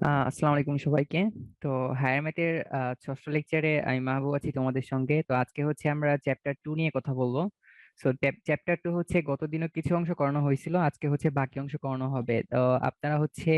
আসসালামু আলাইকুম সবাইকে। তো হায়ার ম্যাথের ষষ্ঠ লেকচারে আমি মাহবুব আছি তোমাদের সঙ্গে। তো আজকে হচ্ছে আমরা চ্যাপ্টার 2 নিয়ে কথা বলবো। সো চ্যাপ্টার 2 হচ্ছে গত দিনও কিছু অংশ করানো হয়েছিল, আজকে হচ্ছে বাকি অংশ করানো হবে। তো আপনারা হচ্ছে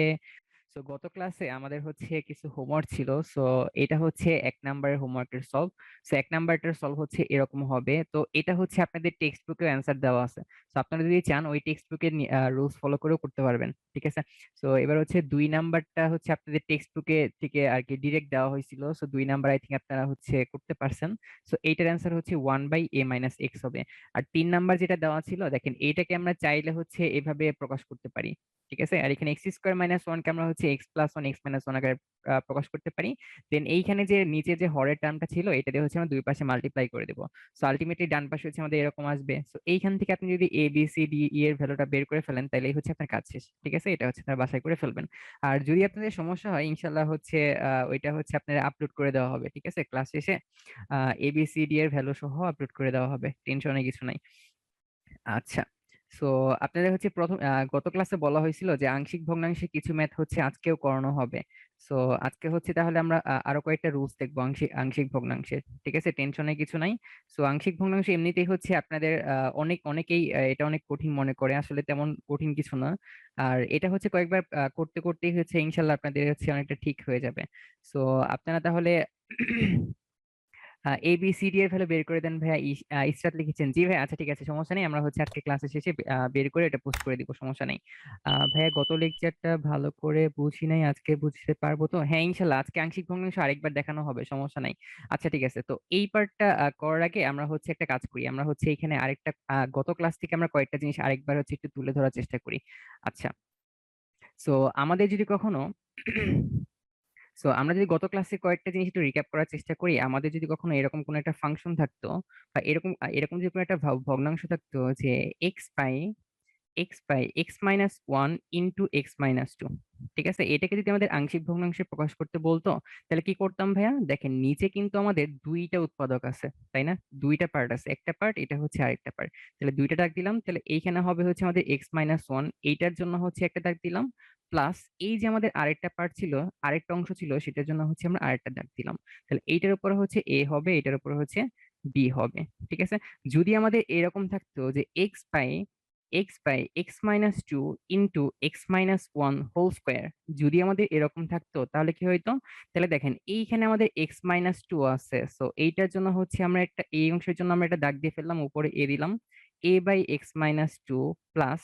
গত ক্লাসে আমাদের হচ্ছে কিছু হোমওয়ার্ক ছিল। সো এটা হচ্ছে 1 নাম্বারের হোমওয়ার্কের সলভ। সো 1 নাম্বারটার সলভ হচ্ছে এরকম হবে। তো এটা হচ্ছে আপনাদের টেক্সট বুকে অ্যান্সার দেওয়া আছে। তো আপনারা যদি চান ওই টেক্সট বুকের রুলস ফলো করেও করতে পারবেন, ঠিক আছে। সো এবার হচ্ছে 2 নাম্বারটা হচ্ছে আপনাদের টেক্সট বুকে থেকে আর কি ডিরেক্ট দেওয়া হয়েছিল। সো 2 নাম্বার আই থিঙ্ক আপনারা হচ্ছে করতে পারছেন। সো এইটার অ্যান্সার হচ্ছে 1/a - x হবে। আর 3 নাম্বার যেটা দেওয়া ছিল, দেখেন এইটাকে আমরা চাইলে হচ্ছে এভাবে প্রকাশ করতে পারি, ঠিক আছে। আর এখানে x² - 1 কে আমরা হচ্ছে x+1 x-1 আকারে প্রকাশ করতে পারি। দেন এইখানে যে নিচে যে হরের টার্মটা ছিল এটা দিয়ে হচ্ছে আমরা দুই পাশে মাল্টিপ্লাই করে দেবো। সো আলটিমেটলি ডান পাশে হচ্ছে আমাদের এরকম আসবে। সো এইখান থেকে আপনি যদি a b c d e এর ভ্যালুটা বের করে ফেলেন তাহলে হচ্ছে আপনার কাজ শেষ, ঠিক আছে। এটা হচ্ছে আপনার বাসায় করে ফেলবেন। আর যদি আপনাদের সমস্যা হয় ইনশাল্লাহ হচ্ছে ওইটা হচ্ছে আপনার আপলোড করে দেওয়া হবে, ঠিক আছে। ক্লাস শেষে a b c d এর ভ্যালু সহ আপলোড করে দেওয়া হবে, টেনশনের কিছু নাই। আচ্ছা। সো আপনাদের হচ্ছে প্রথম গত ক্লাসে বলা হয়েছিল যে আংশিক ভগ্নাংশে কিছু ম্যাথ হচ্ছে আজকেও করানো হবে। সো আজকে হচ্ছে তাহলে আমরা আরো কয়েকটা রুলস দেখবো আংশিক আংশিক ভগ্নাংশের, ঠিক আছে, টেনশনের কিছু নাই। সো আংশিক ভগ্নাংশ এমনিতেই হচ্ছে আপনাদের অনেকেই এটা অনেক কঠিন মনে করে, আসলে তেমন কঠিন কিছু না। আর এটা হচ্ছে কয়েকবার করতে করতেই হচ্ছে ইনশাল্লাহ আপনাদের হচ্ছে অনেকটা ঠিক হয়ে যাবে। সো আপনারা তাহলে ABCD এর ভ্যালু বের করে দেন ভাইয়া। ইসরাত লিখেছেন জি ভাই, আচ্ছা ঠিক আছে, সমস্যা নেই। আমরা হচ্ছে আজকে ক্লাসে শেষে বের করে এটা পোস্ট করে দিব, সমস্যা নেই। ভাইয়া গত লেকচারটা ভালো করে বুঝি নাই, আজকে বুঝতে পারবো তো? হ্যাঁ ইনশাল্লাহ আজকে আংশিক ভগ্নাংশ আরেকবার দেখানো হবে, সমস্যা নাই। আচ্ছা ঠিক আছে, তো এই পার্টটা করার আগে আমরা হচ্ছে একটা কাজ করি। আমরা হচ্ছে এখানে আরেকটা গত ক্লাস থেকে আমরা কয়েকটা জিনিস আরেকবার হচ্ছে একটু তুলে ধরার চেষ্টা করি। আচ্ছা। সো আমাদের যদি কখনো সো আমরা যদি গত ক্লাসে কয়েকটা জিনিস একটু রিক্যাপ করার চেষ্টা করি, আমাদের যদি কখনো এরকম কোনো একটা ফাংশন থাকতো বা এরকম এরকম যদি কোনো একটা ভগ্নাংশ থাকতো যে x পাই x−1 ইন্টু x−2, ঠিক আছে, এটাকে যদি আমাদের আংশিক ভগ্নাংশে প্রকাশ করতে বলতো তাহলে কি করতাম ভাইয়া? দেখেন নিচে কিন্তু আমাদের দুইটা উৎপাদক আছে, তাই না? দুইটা পার্ট আছে, একটা পার্ট এটা হচ্ছে আরেকটা পার্ট। তাহলে দুইটা দাগ দিলাম, তাহলে এইখানে হবে হচ্ছে আমাদের x−1, এইটার জন্য হচ্ছে একটা দাগ দিলাম, প্লাস এই যে আমাদের আরেকটা পার্ট ছিল, আরেকটা অংশ ছিল, সেটার জন্য হচ্ছে আমরা আরেকটা দাগ দিলাম। তাহলে এইটার উপরে হচ্ছে এ হবে, এটার উপরে হচ্ছে বি হবে, ঠিক আছে। যদি আমাদের এরকম থাকতো যে x by x−2 into x−1 whole square, যদি আমাদের এরকম থাকতো তাহলে কি হইতো? তাহলে দেখেন এইখানে আমাদের x−2 আছে, সো এইটার জন্য হচ্ছে আমরা একটা এই অংশের জন্য আমরা একটা দাগ দিয়ে ফেললাম, উপরে এ দিলাম, a/x−2 প্লাস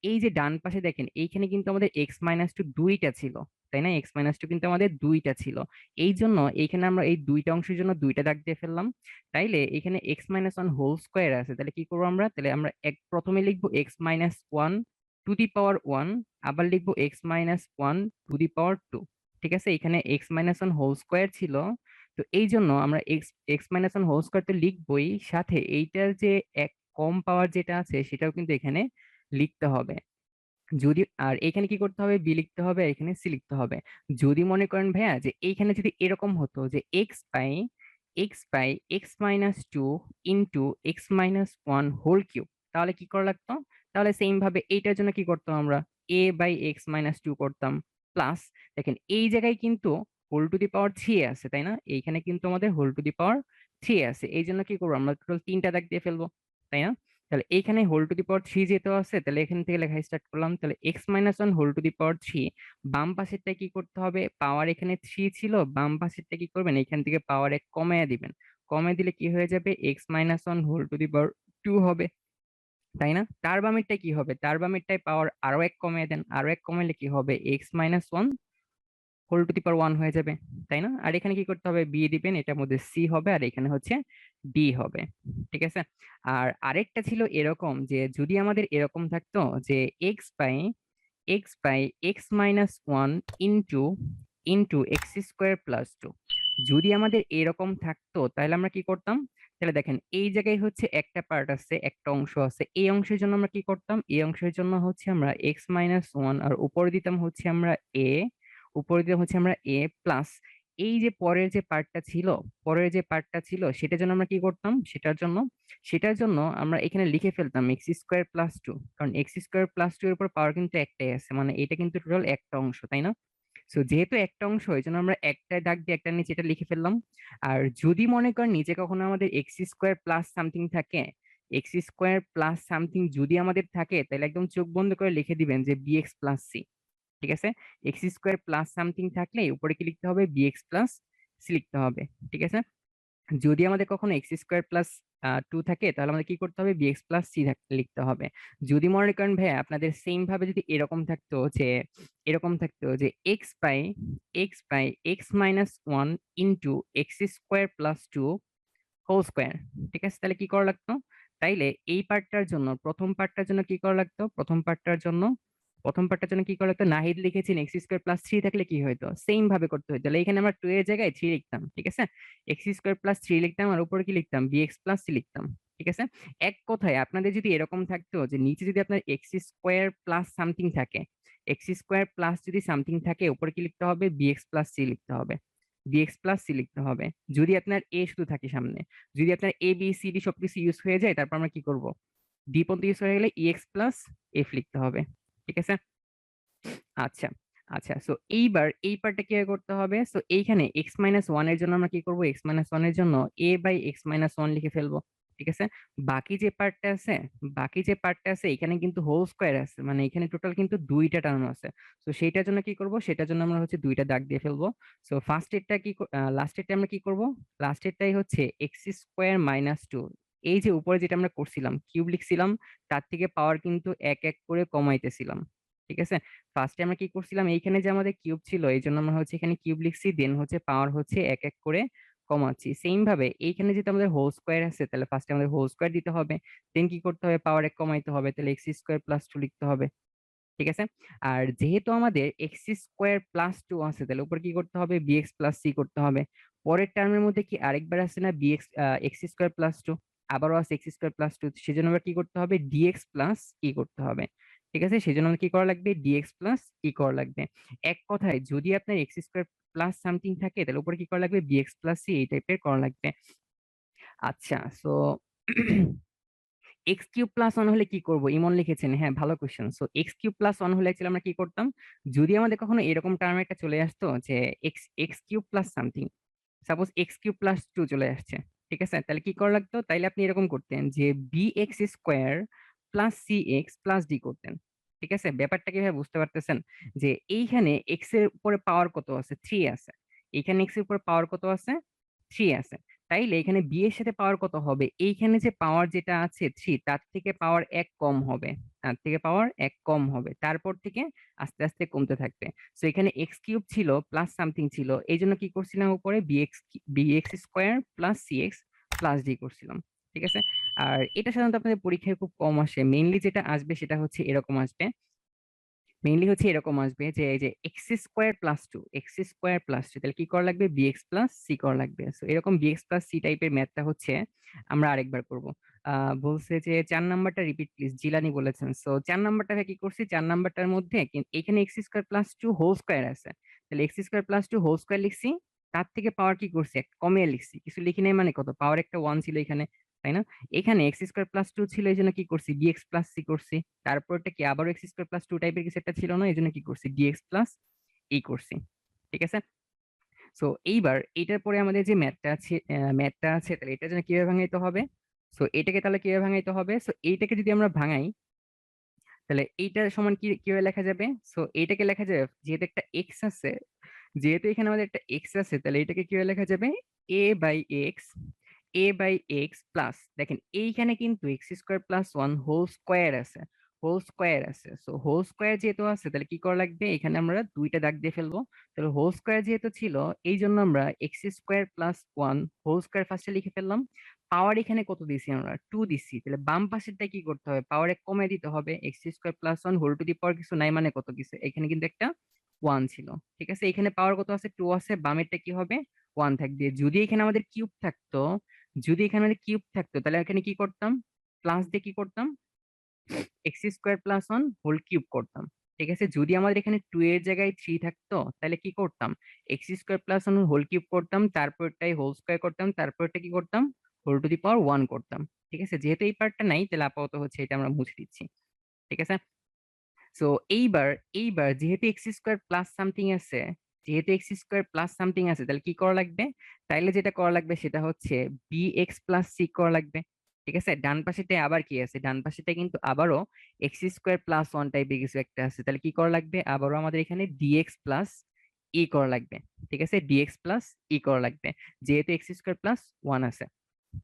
এই যে ডান পাশে দেখেন এইখানে কিন্তু আমাদের x−2 দুইটা ছিল, তাই না? x−2 কিন্তু আমাদের দুইটা ছিল, এই জন্য এইখানে আমরা এই দুইটা অংশের জন্য দুইটা দাগ দিয়ে ফেললাম। তাইলে এখানে x−1 হোল স্কোয়ার আছে, তাহলে কি করবো আমরা? তাহলে আমরা প্রথমে লিখবো x−1 টু দি পাওয়ার 1, আবার লিখবো x−1 টু দি পাওয়ার 2, ঠিক আছে। এখানে x−1 হোল স্কোয়ার ছিল, তো এই জন্য আমরা x−1 হোল স্কোয়ার তো লিখবোই, সাথে এইটার যে এক কম পাওয়ার যেটা আছে সেটাও কিন্তু এখানে লিখতে হবে। যদি আর এখানে কি করতে হবে? বি লিখতে হবে, আর এখানে সি লিখতে হবে। যদি মনে করেন ভাইয়া যে এইখানে যদি এরকম হতো যে x by x−2 into x−1 whole cube, তাহলে কি করা লাগতো? তাহলে সেম ভাবে এইটার জন্য কি করতাম আমরা? a/x−2 করতাম, প্লাস দেখেন এই জায়গায় কিন্তু হোল টু দি পাওয়ার 3 আছে, তাই না? এইখানে কিন্তু আমাদের হোল টু দি পাওয়ার 3 আছে, এই জন্য কি করবো? আমরা টোটাল তিনটা দাগ দিয়ে ফেলবো, তাই না? তাহলে এইখানে হোল টু দি পাওয়ার 3 যেহেতু আছে, তাহলে এখান থেকে লেখা স্টার্ট করলাম। তাহলে x−1 হোল টু দি পাওয়ার 3, বাম পাশেরটা কি করতে হবে? পাওয়ার এখানে 3 ছিল, বাম পাশেরটা কি করবেন? এখান থেকে পাওয়ার 1 কমায় দিবেন। কমায় দিলে কি হয়ে যাবে? x−1 হোল টু দি পাওয়ার 2 হবে, তাই না? তার বামেরটা কি হবে? তার বামেরটায় পাওয়ার আরো 1 কমিয়ে দেন, আরো 1 কমাইলে কি হবে? x−1 হোল টু দি পাওয়ার 1 হয়ে যাবে, তাই না? আর এখানে কি করতে হবে? বি দিবেন, এটার মধ্যে সি হবে, আর এখানে হচ্ছে ডি হবে, ঠিক আছে। আর আরেকটা ছিল এরকম যে যদি আমাদের এরকম থাকতো যে x by x−1 into into x² + 2, যদি আমাদের এরকম থাকতো তাহলে আমরা কি করতাম? তাহলে দেখেন এই জায়গায় হচ্ছে একটা পার্ট আছে, একটা অংশ আছে, এই অংশের জন্য আমরা কি করতাম? এই অংশের জন্য হচ্ছে আমরা x−1 আর উপরে দিতাম হচ্ছে আমরা a, উপরে দিতাম হচ্ছে আমরা a প্লাস এই যে পরের যে পার্টটা ছিল সেটার জন্য আমরা কি করতাম? সেটার জন্য আমরা এখানে লিখে ফেলতাম x² + 2, কারণ x² + 2 এর উপর পাওয়ার কিন্তু একটাই আছে, মানে এটা কিন্তু টোটাল একটা অংশ, তাই না? সো যেহেতু একটা অংশ, এই জন্য আমরা একটা দাগ দিয়ে একটা নিচে এটা লিখে ফেললাম। আর যদি মনে করেন নিচে কখনো আমাদের এক্স স্কোয়ার প্লাস সামথিং থাকে, এক্স স্কোয়ার প্লাস সামথিং যদি আমাদের থাকে, তাহলে একদম চোখ বন্ধ করে লিখে দিবেন যে বিএক্স প্লাস সি। ঠিক আছে, এক্স স্কোয়ার প্লাস সামথিং থাকলে উপরে কি লিখতে হবে, বিএক্স প্লাস সি লিখতে হবে। ঠিক আছে, যদি আমাদের কখনো এক্স স্কোয়ার প্লাস 2 থাকে, তাহলে আমাদের কি করতে হবে, বিএক্স প্লাস সি লিখতে হবে। যদি মনে করেন ভাই আপনাদের সেম ভাবে যদি এরকম থাকতো যে X by X minus one into x square plus two whole square, ঠিক আছে, তাহলে কি করা লাগতো, তাইলে এই পার্টটার জন্য কি করা লাগতো, প্রথম পার্টটার জন্য কি করা লাগতো, নাহিদ লিখেছেন এক্স স্কোয়ার প্লাস থ্রি থাকলে কি হইতো, সেম ভাবে করতে হইতো। তাহলে এখানে আমরা টু এর জায়গায় থ্রি লিখতাম। ঠিক আছে, এক্স স্কোয়ার প্লাস থ্রি লিখতাম আর উপরে কি লিখতাম, বিএক্স প্লাস সি লিখতাম। ঠিক আছে, এক কথায় আপনাদের যদি এরকম থাকতো যে নিচে যদি আপনার এক্স স্কোয়ার প্লাস সামথিং থাকে, এক্স স্কোয়ার প্লাস যদি সামথিং থাকে, উপরে কি লিখতে হবে, বিএক্স প্লাস সি লিখতে হবে, বিএক্স প্লাস সি লিখতে হবে। যদি আপনার এ শুধু থাকে সামনে, যদি আপনার এ বি সি ডি সবকিছু ইউজ হয়ে যায়, তারপর আমরা কি করব, ডি পর্যন্ত ইউজ হয়ে গেলে ইএক্স প্লাস এফ লিখতে হবে। ঠিক আছে, আচ্ছা আচ্ছা, সো এইবার এই পার্টটা কি করতে হবে, সো এইখানে এক্স মাইনাস ওয়ান এর জন্য আমরা কি করব, এক্স মাইনাস ওয়ান এর জন্য এ বাই এক্স মাইনাস ওয়ান লিখে ফেলবো। ঠিক আছে, বাকি যে পার্টটা আছে বাকি যে পার্টটা আছে এখানে কিন্তু হোল স্কোয়ার আছে, মানে এখানে টোটাল কিন্তু দুইটা টার্ম আছে। তো সেইটার জন্য কি করব, সেটার জন্য আমরা হচ্ছে দুইটা দাগ দিয়ে ফেলবো। সো ফার্স্ট এরটা কি, লাস্ট এরটা আমরা কি করব, লাস্ট এরটাই হচ্ছে এক্স স্কোয়ার মাইনাস টু। এই যে উপরে যেটা আমরা করছিলাম কিউব লিখছিলাম, তার থেকে পাওয়ার কিন্তু এক এক করে কমাইতেছিলাম। ঠিক আছে, ফার্স্টে আমরা কি করছিলাম, এইখানে যে আমাদের কিউব ছিল এই জন্য আমরা হচ্ছে এখানে কিউব লিখছি, দেন হচ্ছে পাওয়ার হচ্ছে এক এক করে কমাচ্ছি। সেম ভাবে এইখানে যেহেতু আমাদের হোল স্কোয়ার আছে, তাহলে ফার্স্টে আমাদের হোল স্কোয়ার দিতে হবে, দেন কি করতে হবে, পাওয়ার এক কমাইতে হবে, তাহলে এক্স স্কোয়ার প্লাস টু লিখতে হবে। ঠিক আছে, আর যেহেতু আমাদের এক্স স্কোয়ার প্লাস টু আছে, তাহলে উপর কি করতে হবে, বিএক্স প্লাস সি করতে হবে। পরের টার্মের মধ্যে কি আরেকবার আছে না, এক্স স্কোয়ার প্লাস টু, আবারও আছে এক্স স্কোয়ার প্লাস টু, সেজন্য আবার কি করতে হবে, ডিএক্স প্লাস ই করতে হবে। ঠিক আছে, সেজন্য আমাদের কি করা লাগবে, ডিএক্স প্লাস ই করা লাগবে। এক কথায় যদি আপনার এক্স স্কোয়ার প্লাস সামথিং থাকে, তাহলে উপরে কি করা লাগবে, বিএক্স প্লাস সি এই টাইপের করা লাগবে। আচ্ছা, so x cube plus one হলে কি করবো, ইমন লিখেছেন, হ্যাঁ ভালো question. So x cube plus one হলে অ্যাকচুয়ালি আমরা কি করতাম, যদি আমাদের কখনো এরকম টার্ম একটা চলে আসতো যে X X cube plus something, suppose X cube plus two চলে আসছে, ঠিক আছে, তাহলে কি করা লাগতো, তাইলে আপনি এরকম করতেন যে B X square plus C X plus D করতেন। ঠিক আছে, ব্যাপারটা কিভাবে বুঝতে পারতেছেন, যে এইখানে এক্স এর উপরে পাওয়ার কত আছে, থ্রি আছে, এইখানে এক্স এর উপরে পাওয়ার কত আছে, থ্রি আছে, তাইলে এখানে বি এর সাথে পাওয়ার কত হবে, এইখানে যে পাওয়ার যেটা আছে থ্রি, তার থেকে পাওয়ার এক কম হবে, তারপর থেকে আস্তে আস্তে কমতে থাকবে। তো এখানে এক্স কিউব ছিল প্লাস সামথিং ছিল, এই জন্য কি করছিলাম, উপরে B X square plus C X plus D করছিলাম। ঠিক আছে, আর এটা সাধারণত আপনাদের পরীক্ষায় খুব কম আসে, মেইনলি যেটা আসবে সেটা হচ্ছে এরকম আসবে, যে এই যে এক্স স্কোয়ার প্লাস টু, তাহলে কি করা লাগবে, বিএক্স প্লাস সি করা লাগবে। সো এরকম বিএক্স প্লাস সি টাইপের ম্যাথটা হচ্ছে আমরা আরেকবার করব। বলছে যে 4 নাম্বারটা রিপিট প্লিজ, জিলানি বলেছেন। সো 4 নাম্বারটা কি করছি, 4 নাম্বারটার মধ্যে এখানে X square plus two whole square আছে, তাহলে X square plus two whole square লিখছি, তার থেকে পাওয়ার কি করছি, এক কমিয়ে লিখছি, কিছু লিখি নাই, মানে কত, পাওয়ার একটা ওয়ান ছিল এখানে, তাই না, এখানে এক্স স্কোয়ার প্লাস টু ছিল, এই জন্য কি করছি, বিএক্স প্লাস সি করছি। তারপরটা কি আবার এক্স স্কোয়ার প্লাস টু টাইপের কিছু একটা ছিল না, এই জন্য কি করছি, ডিএক্স প্লাস ই করছি। ঠিক আছে, সো এইবার এটার পরে আমাদের যে ম্যাথটা আছে তাহলে এটা যেন কিভাবে ভাঙাইতে হবে, সো এটাকে তাহলে কিভাবে ভাঙাইতে হবে, সো এইটাকে যদি আমরা ভাঙাই, তাহলে এইটার সমান কি কিভাবে লেখা যাবে, সো এইটাকে লেখা যাবে, যেহেতু এখানে আমাদের একটা এক্স আছে, তাহলে এটাকে কিভাবে লেখা যাবে, এ বাই এক্স প্লাস, দেখেন এইখানে কিন্তু X square plus one whole square আছে, সো হোল স্কোয়ার যেহেতু আছে, তাহলে কি করা লাগবে, এখানে আমরা দুইটা দাগ দিয়ে ফেলবো। তাহলে হোল স্কোয়ার যেহেতু ছিল, এই জন্য আমরা X square plus one whole square ফার্স্টে লিখে ফেললাম। পাওয়ার এখানে কত দিছি, আমরা টু দিছি, তাহলে বাম পাশেরটা কি করতে হবে, পাওয়ার এক কমে দিতে হবে, x square plus one whole to the power কিছু নাই, মানে কত কিছু, এখানে কিন্তু একটা ওয়ান ছিল। ঠিক আছে, এখানে পাওয়ার কত আছে, টু আছে, বামেরটা কি হবে, ওয়ান থাকবে। যদি এখানে আমাদের কিউব থাকতো, তাহলে এখানে কি করতাম, প্লাস দিয়ে কি করতাম, x square plus one whole cube করতাম। ঠিক আছে, যদি আমাদের এখানে টু এর জায়গায় থ্রি থাকতো, তাহলে কি করতাম, x square plus one whole cube করতাম, তারপরটাই হোল স্কোয়ার করতাম, তারপরটা কি করতাম, whole to the power one করতাম। ঠিক আছে, যেহেতু এই পার্টটা নাই, তাহলে আপাতত হচ্ছে এটা আমরা মুছে দিচ্ছি। ঠিক আছে, সো এইবার এইবার যেহেতু এক্স স্কোয়ার প্লাস সামথিং আছে, যেহেতু এক্স স্কোয়ার প্লাস সামথিং আছে, তাহলে কি করা লাগবে? তাইলে যেটা করা লাগবে সেটা হচ্ছে বি এক্স প্লাস সি করা লাগবে। ঠিক আছে, ডান পাশেটায় আবার কি আছে? ডান পাশেটা কিন্তু আবারও এক্স স্কোয়ার প্লাস ওয়ান টাইপের কিছু একটা আছে, তাহলে কি করা লাগবে? আবারও আমাদের এখানে ডিএক্স প্লাস ই করা লাগবে। ঠিক আছে, ডিএক্স প্লাস ই করা লাগবে, যেহেতু এক্স স্কোয়ার প্লাস ওয়ান আছে।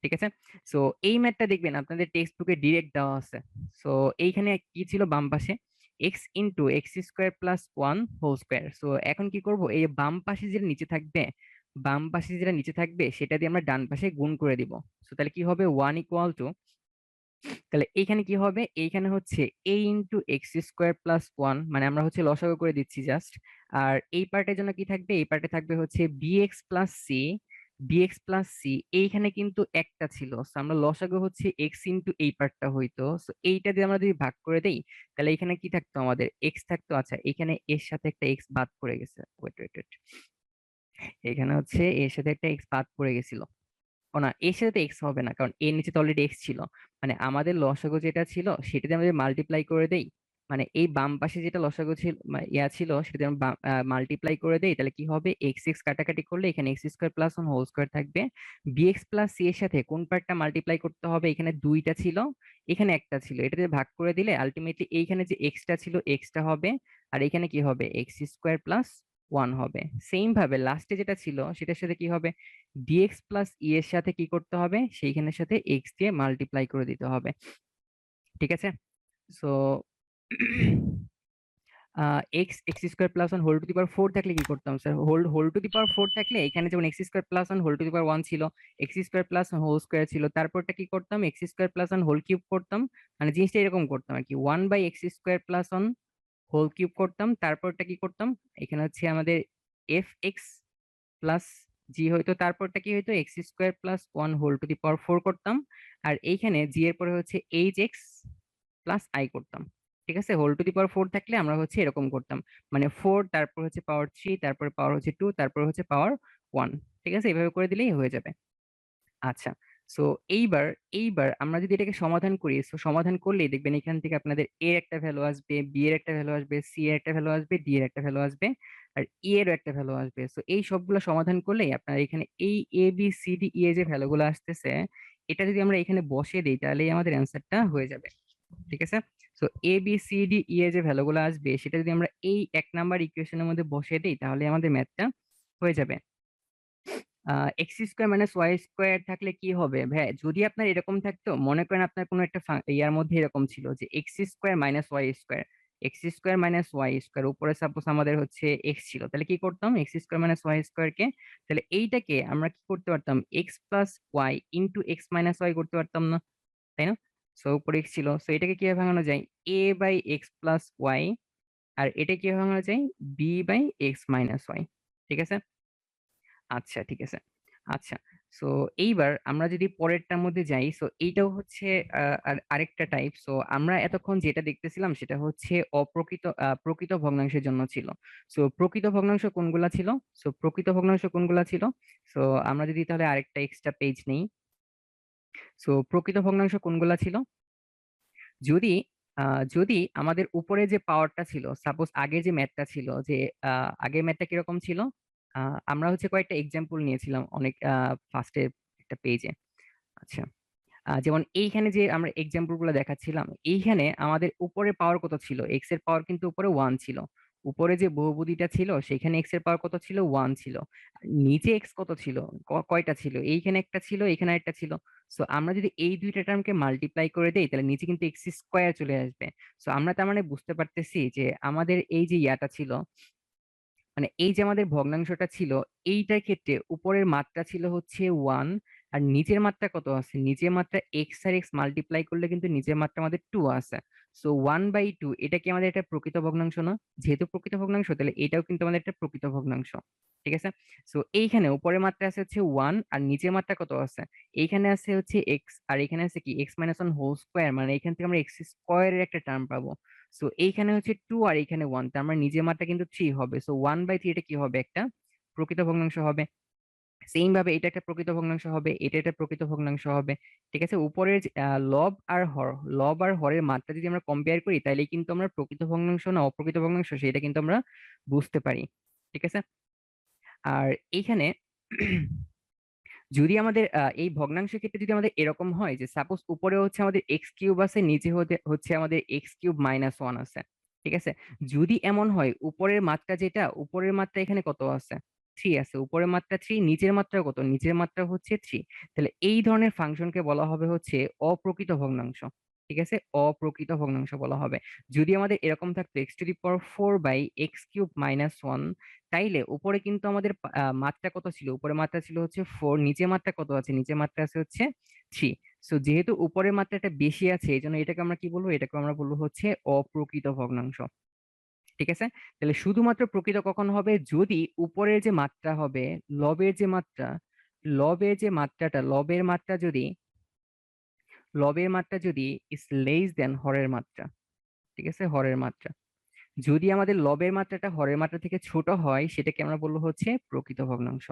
ঠিক আছে, সো এই ম্যাথটা দেখবেন আপনাদের টেক্সট বুকে ডিরেক্ট দেওয়া আছে। সো এইখানে কি ছিল বাম পাশে? X into x square plus one whole square. So এখন কি করব, এই বাম পাশে যেটা নিচে থাকবে, বাম পাশে যেটা নিচে থাকবে সেটা দিয়ে আমরা ডান পাশে গুণ করে দিব। সো তাহলে কি হবে, ওয়ান ইকুয়াল টু, তাহলে এইখানে কি হবে, এইখানে হচ্ছে a into x square plus one, মানে আমরা হচ্ছে লসাগু করে দিচ্ছি জাস্ট। আর এই পার্টের জন্য কি থাকবে, এই পার্টে থাকবে হচ্ছে B X plus C. B X plus C এইখানে কিন্তু একটা ছিল, so আমরা লসাগু হচ্ছে এক্স ইন্টু এই পার্টটা হইতো, সো এইটা দিয়ে আমরা যদি ভাগ করে দেই, তাহলে এখানে কি থাকতো, আমাদের এক্স থাকতো। আচ্ছা, এখানে এর সাথে একটা এক্স বাদ পড়ে গেছে, ওয়েট ওয়েট ওয়েট, এখানে হচ্ছে এর সাথে একটা এক্স বাদ পড়ে গেছিল। ও না, এর সাথে তো এক্স হবে না, কারণ এর নিচে তো অলরেডি এক্স ছিল। মানে আমাদের লসাগু যেটা ছিল সেটাতে আমরা মাল্টিপ্লাই করে দেই, মানে এই বাম পাশে যেটা লসাগু ছিল ইয়া ছিল সেটাতে আমরা মাল্টিপ্লাই করে দেই, তাহলে কি হবে, এক্স এক্স কাটাকাটি করলে এখানে X square plus one whole square থাকবে। বিএক্স প্লাস সি এর সাথে কোন পার্টটা মাল্টিপ্লাই করতে হবে, এখানে দুইটা ছিল, এখানে একটা ছিল, এটাতে ভাগ করে দিলে আলটিমেটলি এইখানে যে এক্সটা ছিল এক্সটা হবে, আর এখানে কি হবে, এক্স স্কোয়ার প্লাস ওয়ান হবে। সেম ভাবে লাস্টে যেটা ছিল সেটার সাথে কি হবে, ডিএক্স প্লাস ই এর সাথে কি করতে হবে, সেইখানের সাথে এক্স দিয়ে মাল্টিপ্লাই করে দিতে হবে। ঠিক আছে, so x x square plus one whole to the power four থাকলে কি করতাম sir, whole whole to the power four থাকলে এখানে যেমন x square plus one whole to the power one ছিল, x square plus whole square ছিল, তারপরটা কি করতাম, x square plus one whole cube করতাম, মানে জিনিসটা এরকম করতাম আর কি, one by x square plus one whole cube করতাম, তারপরটা কি করতাম, এখানে হচ্ছে আমাদের এফ এক্স প্লাস জি হইতো, তারপরটা কি হইতো, X square plus one whole to the power four করতাম, আর এইখানে জি এর পরে হচ্ছে এইচ এক্স প্লাস আই করতাম। ঠিক আছে, whole to the power four থাকলে আমরা হচ্ছে এরকম করতাম, মানে ফোর, তারপর হচ্ছে পাওয়ার থ্রি, তারপর পাওয়ার হচ্ছে টু, তারপর হচ্ছে পাওয়ার ওয়ান। ঠিক আছে, এভাবে করে দিলেই হয়ে যাবে। আচ্ছা, সো এইবার এইবার আমরা যদি এটাকে সমাধান করি, সো সমাধান করলেই দেখবেন এখান থেকে আপনাদের এ এর একটা ভ্যালু আসবে, বি এর একটা ভ্যালু আসবে, সি এর একটা ভ্যালু আসবে, ডি এর একটা ভ্যালু আসবে, আর ই এরও একটা ভ্যালু আসবে। সো এই সবগুলো সমাধান করলেই আপনার এখানে এই A B c D E এ যে ভ্যালুগুলো আসতেছে, এটা যদি আমরা এখানে বসিয়ে দিই তাহলেই আমাদের অ্যান্সারটা হয়ে যাবে। ঠিক আছে, so A B c D E এ যে ভ্যালুগুলো আসবে সেটা যদি আমরা এই এক নাম্বার ইকুয়েশনের মধ্যে বসিয়ে দিই তাহলে আমাদের ম্যাথটা হয়ে যাবে। X square minus Y square থাকলে কি হবে ভাই, যদি আপনার এরকম থাকতো, মনে করেন আপনার কোনো একটা ইয়ার মধ্যে এরকম ছিল যে x square minus Y square, x square minus Y square, উপরে সাপোজ আমাদের হচ্ছে এক্স ছিল, তাহলে কি করতাম, x square minus Y square কে, তাহলে এইটাকে আমরা কি করতে পারতাম, x plus y into x minus y করতে পারতাম না, তাই না? সো উপরে এক্স ছিল, সো এটাকে কিভাবে ভাঙানো যায়, A by X plus Y, আর এটা কিভাবে ভাঙানো যায়, B by X minus Y. ঠিক আছে, আচ্ছা ঠিক আছে। আচ্ছা, সো এইবার আমরা যদি পরেরটার মধ্যে যাই, সো এইটাও হচ্ছে আরেকটা টাইপ। সো আমরা এতক্ষণ যেটা দেখতেছিলাম সেটা হচ্ছে প্রকৃত ভগ্নাংশের জন্য ছিল। সো প্রকৃত ভগ্নাংশ কোনগুলা ছিল, সো প্রকৃত ভগ্নাংশ কোনগুলা ছিল, সো আমরা যদি তাহলে আরেকটা এক্সট্রা পেজ নেই, সো প্রকৃত ভগ্নাংশ কোনগুলা ছিল, যদি যদি আমাদের উপরে যে পাওয়ারটা ছিল, সাপোজ আগের যে ম্যাথটা ছিল, যে আগের ম্যাথটা কিরকম ছিল, আমরা হচ্ছে কয়েকটা এক্সাম্পল নিয়েছিলাম অনেক ফার্স্টে একটা পেজে। আচ্ছা, যেমন এইখানে যে আমরা এক্সাম্পল গুলো দেখাচ্ছিলাম, এইখানে আমাদের উপরে পাওয়ার কত ছিল, এক্স এর পাওয়ার কিন্তু উপরে ওয়ান ছিল, উপরে যে বহুপদীটা ছিল সেখানে এক্স এর পাওয়ার কত ছিল, ওয়ান ছিল, আর নিচে এক্স কত ছিল, কয়টা ছিল, এইখানে একটা ছিল, এখানে একটা ছিল। সো আমরা যদি এই দুইটা টার্মকে মাল্টিপ্লাই করে দেই তাহলে নিচে কিন্তু এক্স স্কোয়ার চলে আসবে। সো আমরা তার মানে বুঝতে পারতেছি যে আমাদের এই যে ইয়াটা ছিল, মানে এই যে আমাদের ভগ্নাংশটা ছিল, এইটার ক্ষেত্রে উপরের মাত্রা ছিল হচ্ছে ওয়ান, আর নিচের মাত্রা কত আছে, নিচের মাত্রা এক্স আর এক্স মাল্টিপ্লাই করলে কিন্তু নিচের মাত্রা আমাদের টু আছে। সো ওয়ান বাই টু, এটা কি আমাদের একটা প্রকৃত ভগ্নাংশ না, যেহেতু প্রকৃত ভগ্নাংশ তাহলে এটাও কিন্তু আমাদের একটা প্রকৃত ভগ্নাংশ। ঠিক আছে, সো এইখানে উপরের মাত্রা আছে হচ্ছে ওয়ান, আর নিচের মাত্রা কত আছে, এইখানে আছে হচ্ছে এক্স, আর এখানে আছে কি X minus one whole square, মানে এখান থেকে আমরা এক্স স্কোয়ারের একটা টার্ম পাবো। সো এইখানে হচ্ছে টু আর এইখানে ওয়ান, তার মানে নিজের মাত্রা কিন্তু থ্রি হবে, সো ওয়ান বাই থ্রি, এটা কি হবে, একটা প্রকৃত ভগ্নাংশ হবে। সেম ভাবে এটা একটা প্রকৃত ভগ্নাংশ হবে, এটা একটা প্রকৃত ভগ্নাংশ হবে। ঠিক আছে, উপরের লব আর হর, লব আর হরের মাত্রা যদি আমরা কম্পেয়ার করি তাহলে কিন্তু আমরা প্রকৃত ভগ্নাংশ না অপ্রকৃত ভগ্নাংশ সেটা কিন্তু আমরা বুঝতে পারি। ঠিক আছে, আর এইখানে যদি আমাদের এই ভগ্নাংশের ক্ষেত্রে যদি আমাদের এরকম হয় যে সাপোজ উপরে হচ্ছে আমাদের এক্স কিউব আছে, নিচে হচ্ছে আমাদের এক্স কিউব মাইনাস ওয়ান আছে। ঠিক আছে, যদি এমন হয় উপরের মাত্রা যেটা, উপরের মাত্রা এখানে কত আছে, থ্রি আছে, উপরের মাত্রা থ্রি, নিচের মাত্রা কত, নিচের মাত্রা হচ্ছে থ্রি, তাহলে এই ধরনের ফাংশনকে বলা হবে হচ্ছে অপ্রকৃত ভগ্নাংশ। ঠিক আছে, অপ্রকৃত ভগ্নাংশ বলা হবে। যদি আমাদের এরকম থাকতো X to the power four by X cube minus one, তাইলে উপরে কিন্তু আমাদের মাত্রা কত ছিল, উপরে মাত্রা ছিল হচ্ছে ফোর, নিচে মাত্রা কত আছে, নিচে মাত্রা আছে হচ্ছে থ্রি। সো যেহেতু উপরের মাত্রাটা বেশি আছে এই জন্য এটাকে আমরা কি বলবো, এটাকে আমরা বলবো হচ্ছে অপ্রকৃত ভগ্নাংশ। ঠিক আছে, তাহলে শুধুমাত্র প্রকৃত কখন হবে, যদি উপরের যে মাত্রা হবে, লবের যে মাত্রা, লবের যে মাত্রাটা, লবের মাত্রা যদি ইস লেস দেন হরের মাত্রা। ঠিক আছে, হরের মাত্রা যদি আমাদের লবের মাত্রাটা হরের মাত্রা থেকে ছোট হয় সেটাকে আমরা বলবো হচ্ছে প্রকৃত ভগ্নাংশ,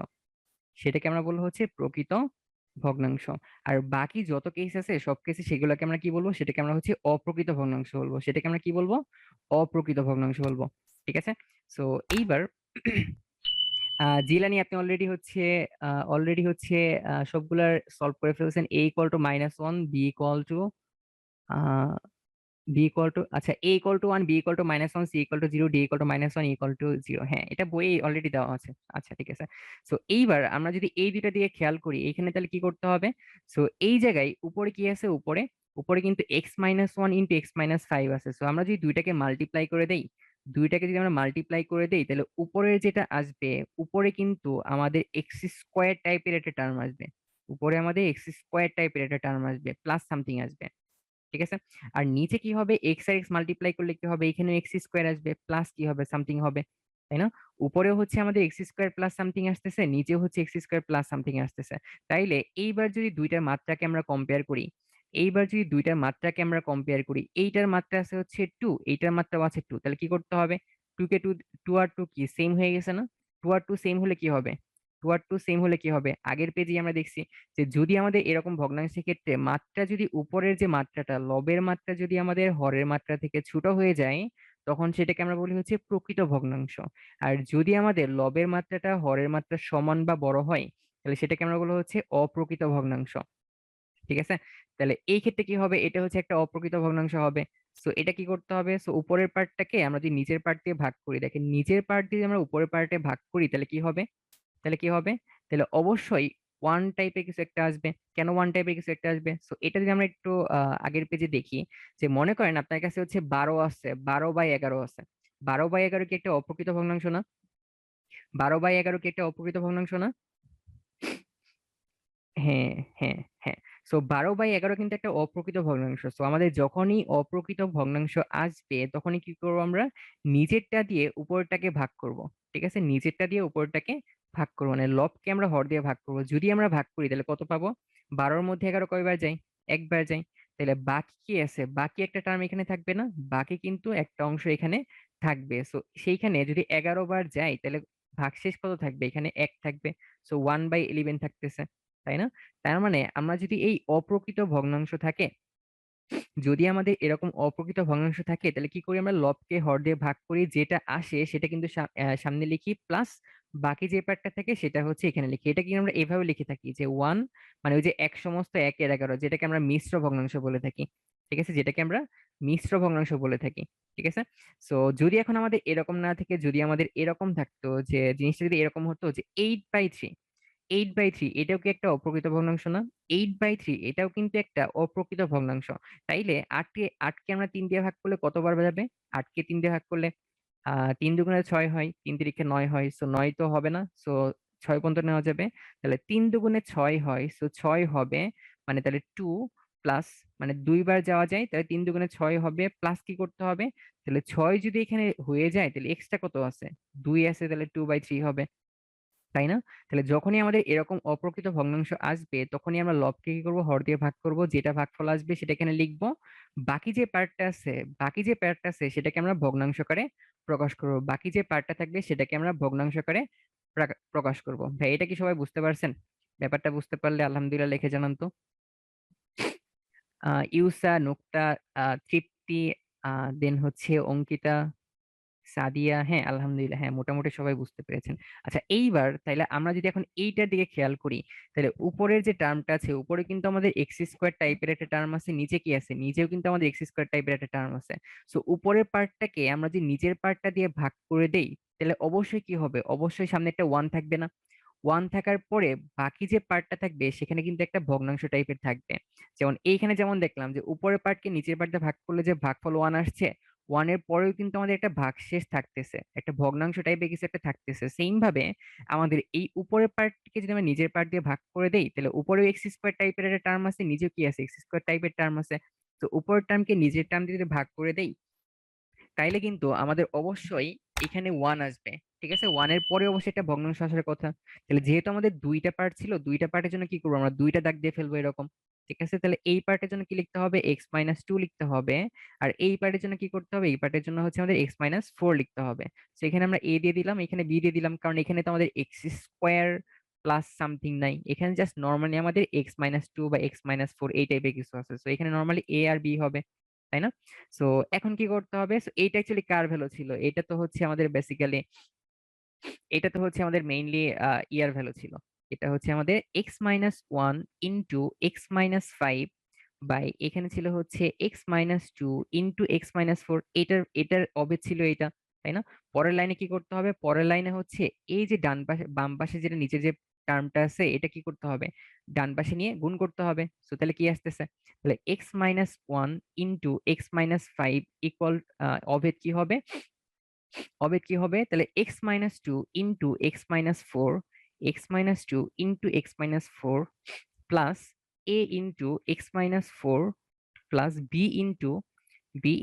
সেটাকে আমরা বলবো হচ্ছে প্রকৃত ভগ্নাংশ। আর বাকি যত কেস আছে সব কেসে সেগুলোকে আমরা কি বলবো, সেটাকে আমরা হচ্ছে অপ্রকৃত ভগ্নাংশ বলবো, সেটাকে আমরা কি বলবো, অপ্রকৃত ভগ্নাংশ বলবো। ঠিক আছে, সো এইবার জিলানি আপনি অলরেডি হচ্ছে সবগুলার সলভ করে ফেলছেন। A equal to minus one, b equal to B equal to, আচ্ছা a equal to one, b equal to minus one, c equal to zero, d equal to minus one, equal to zero. হ্যাঁ, এটা বইয়ে already দেওয়া আছে। আচ্ছা ঠিক আছে, so এইবার আমরা যদি এই দুইটা দিয়ে খেয়াল করি এখানে তাহলে কি করতে হবে। সো এই জায়গায় উপরে কি আছে, উপরে উপরে কিন্তু x minus one into x minus five আছে। সো আমরা যদি দুইটাকে মাল্টিপ্লাই করে দেই, দুইটাকে যদি আমরা মাল্টিপ্লাই করে দেই তাহলে উপরের যেটা আসবে, উপরে কিন্তু আমাদের এক্স স্কোয়ার টাইপের একটা টার্ম আসবে, উপরে আমাদের এক্স স্কোয়ার টাইপের একটা টার্ম আসবে, প্লাস সামথিং আসবে। ঠিক আছে, আর নিচে কি হবে, এক্স আর এক্স মাল্টিপ্লাই করলে কি হবে, এখানে এক্স স্কোয়ার আসবে, প্লাস কি হবে, সামথিং হবে। তাই না, উপরে হচ্ছে আমাদের এক্স স্কোয়ার প্লাস সামথিং আসতেছে, নিচে হচ্ছে এক্স স্কোয়ার প্লাস সামথিং আসতেছে। তাইলে এইবার যদি দুইটার মাত্রাকে আমরা কম্পেয়ার করি, এইবার যদি দুইটার মাত্রাকে আমরা কম্পেয়ার করি, এইটার মাত্রা আছে হচ্ছে টু, এইটার মাত্রা আছে টু, তাহলে কি করতে হবে, টু কে টু, টু আর টু কি সেম হয়ে গেছে না, টু আর টু সেম হলে কি হবে, টু আর টু সেম হলে কি হবে, আগের পেজে আমরা দেখছি যে যদি আমাদের এরকম ভগ্নাংশের ক্ষেত্রে মাত্রা যদি উপরের যে মাত্রাটা, লবের মাত্রা যদি আমাদের হরের মাত্রা থেকে ছোট হয়ে যায় তখন সেটাকে আমরা বলি হচ্ছে প্রকৃত ভগ্নাংশ। আর যদি আমাদের লবের মাত্রাটা হরের মাত্রা সমান বা বড় হয় তাহলে সেটাকে আমরা বলবো হচ্ছে অপ্রকৃত ভগ্নাংশ। ঠিক আছে, তাহলে এই ক্ষেত্রে কি হবে, এটা হচ্ছে একটা অপ্রকৃত ভগ্নাংশ হবে। সো এটা কি করতে হবে, সো উপরের পার্টটাকে আমরা যদি নিচের পার্ট দিয়ে ভাগ করি, দেখেন নিচের পার্ট দিয়ে আমরা উপরের পার্টে ভাগ করি তাহলে কি হবে, তাহলে কি হবে, তাহলে অবশ্যই ওয়ান টাইপের কিছু একটা আসবে। কেন ওয়ান টাইপের কিছু একটা আসবে, সো এটা যদি আমরা একটু আগের পেজে দেখি, যে মনে করেন আপনার কাছে হচ্ছে 12 আছে, 12/11 আছে, 12/11 কি একটা অপ্রকৃত ভগ্নাংশ না, 12/11 কি একটা অপ্রকৃত ভগ্নাংশ না। হ্যাঁ, হ্যাঁ, হ্যাঁ, সো 12/11 কিন্তু একটা অপ্রকৃত ভগ্নাংশ। সো আমাদের যখনই অপ্রকৃত ভগ্নাংশ আসবে তখনই কি করবো আমরা, নিচেরটা দিয়ে উপরটাকে ভাগ করব। ঠিক আছে, নিচেরটা দিয়ে উপরটাকে ভাগ করবো, মানে লবকে আমরা হর দিয়ে ভাগ করব। যদি আমরা ভাগ করি তাহলে কত পাবো, 12-র মধ্যে 11 কয়বার যায়, একবার যায়। তাহলে বাকি কি আছে, বাকি একটা টার্ম এখানে থাকবে না, বাকি কিন্তু একটা অংশ এখানে থাকবে। সো সেইখানে যদি 11 বার যায় তাহলে ভাগশেষ কত থাকবে, এখানে এক থাকবে। সো 1/11 থাকতেছে, তাই না। তার মানে আমরা যদি এই অপ্রকৃত ভগ্নাংশ থাকে, যদি আমাদের এরকম অপ্রকৃত ভগ্নাংশ থাকে তাহলে কি করি, আমরা লবকে হর দিয়ে ভাগ করি, যেটা আসে সেটা কিন্তু সামনে লিখি, প্লাস বাকি যে পার্টটা থাকে সেটা হচ্ছে এখানে লিখি। এটা কি আমরা এভাবে লিখে থাকি যে ওয়ান, মানে ওই যে এক সমস্ত একের 11 যেটাকে আমরা মিশ্র ভগ্নাংশ বলে থাকি। ঠিক আছে, যেটাকে আমরা মিশ্র ভগ্নাংশ বলে থাকি। ঠিক আছে, সো যদি এখন আমাদের এরকম না থেকে যদি আমাদের এরকম থাকতো, যে জিনিসটা যদি এরকম হতো যে 8/3, 8/3 এটাও কি একটা অপ্রকৃত ভগ্নাংশ না, 8/3 এটাও কিন্তু একটা অপ্রকৃত ভগ্নাংশ। তাইলে আটকে আটকে আমরা 3 দিয়ে ভাগ করলে কতবার যাবে, আটকে 3 দিয়ে ভাগ করলে 3 দুগুণে 6 হয়, 3 তিরিখে 9 হয়, সো 9 তো হবে না, সো 6 পর্যন্ত নেওয়া যাবে। তাহলে 3 দুগুণে 6 হয়, সো 6 হবে, মানে তাহলে টু প্লাস, মানে দুইবার যাওয়া যায়, তাহলে 3 দুগুণে 6 হবে, প্লাস কি করতে হবে, তাহলে 6 যদি এখানে হয়ে যায় তাহলে এক্সট্রা কত আছে, 2 আছে, তাহলে 2/3 হবে। তাই না, তাহলে যখনই আমাদের এরকম অপ্রকৃত ভগ্নাংশ আসবে তখনই আমরা লবকে কি করবো, হর দিয়ে ভাগ করব, যেটা ভাগফল আসবে সেটা এখানে লিখবো। বাকি যে পার্টটা আছে, বাকি যে পার্টটা আছে সেটাকে আমরা ভগ্নাংশ আকারে প্রকাশ করব, বাকি যে পার্টটা থাকবে সেটাকে আমরা ভগ্নাংশ আকারে প্রকাশ করব। ভাই এটা কি সবাই বুঝতে পারছেন? ব্যাপারটা বুঝতে পারলে আলহামদুলিল্লাহ লিখে জানান তো। ইউসা, নুক্তা, তৃপ্তি, দেন হচ্ছে অঙ্কিতা, সাদিয়া, হ্যাঁ আলহামদুলিল্লাহ, হ্যাঁ মোটামুটি সবাই বুঝতে পেরেছেন। আচ্ছা এইবার তাইলে আমরা যদি এখন এইটার দিকে খেয়াল করি, তাহলে উপরের যে টার্মটা আছে, উপরে কিন্তু আমাদের এক্স স্কোয়ার টাইপের একটা টার্ম আছে, নিচে কি আছে, নিচেও কিন্তু আমাদের এক্স স্কোয়ার টাইপের একটা টার্ম আছে। সো উপরের পার্টটাকে আমরা যদি নিচের পার্টটা দিয়ে ভাগ করে দেই, তাহলে অবশ্যই কি হবে, অবশ্যই সামনে একটা ওয়ান থাকবে না? ওয়ান থাকার পরে বাকি যে পার্টটা থাকবে সেখানে কিন্তু একটা ভগ্নাংশ টাইপের থাকবে। যেমন এইখানে যেমন দেখলাম যে উপরের পার্টকে নিচের পার্ট দিয়ে ভাগ করলে যে ভাগফল ওয়ান আসছে, ওয়ানের পরেও কিন্তু আমাদের একটা ভাগশেষ থাকতেছে, একটা ভগ্নাংশ টাইপের কিছু একটা থাকতেছে। সেম ভাবে আমাদের এই উপরের পার্টকে যদি আমরা নিজের পার্ট দিয়ে ভাগ করে দেই, তাহলে উপরেও এক্স স্কোয়ার টাইপের একটা টার্ম আছে, নিচেও কি আছে, এক্স স্কোয়ার টাইপের টার্ম আছে। তো উপরের টার্মকে নিজের টার্ম দিয়ে যদি ভাগ করে দেই, তাইলে কিন্তু আমাদের অবশ্যই এখানে ওয়ান আসবে। ঠিক আছে, ওয়ানের পরে অবশ্যই একটা ভগ্নাংশ আসার কথা। তাহলে যেহেতু আমাদের দুইটা পার্ট ছিল, দুইটা পার্টের জন্য কি করবো, আমরা দুইটা দাগ দিয়ে ফেলবো এরকম। ঠিক আছে, তাহলে এই পার্টের জন্য কি লিখতে হবে, x-2 লিখতে হবে। আর এই পার্টের জন্য কি করতে হবে, এই পার্টের জন্য হচ্ছে আমাদের x-4 লিখতে হবে। তো এখানে আমরা a দিয়ে দিলাম, এখানে b দিয়ে দিলাম, কারণ এখানে তো আমাদের এক্স স্কোয়ার প্লাস সামথিং নাই, এখানে জাস্ট নর্মালি আমাদের x-2 বা x-4 এই টাইপের কিছু আছে। তো এখানে নর্মালি a আর b হবে, তাই না? সো এখন কি করতে হবে, সো এইটা অ্যাকচুয়ালি কার ভ্যালু ছিল, এটা তো হচ্ছে আমাদের বেসিক্যালি, এটা তো হচ্ছে আমাদের মেইনলি ইয়ার ভ্যালু ছিল। এটা হচ্ছে আমাদের x-1 ইন্টু x-5 বাই এখানে ছিল হচ্ছে x-2 ইন্টু x-4, এটার অবেদ ছিল এটা, তাই না? পরের লাইনে কি করতে হবে, পরের লাইনে হচ্ছে এই যে ডান পাশে বাম পাশে যেটা নিচে যে টার্মটা আছে, এটা কি করতে হবে, ডান পাশে নিয়ে গুণ করতে হবে। সো তাহলে কি আসতেছে, তাহলে x-1 ইন্টু x-5 ইকুয়াল, অবেদ কি হবে, হবে কি হবে, তাহলে x-2 into x-4, x-2 into x-4 plus a into x-4 plus b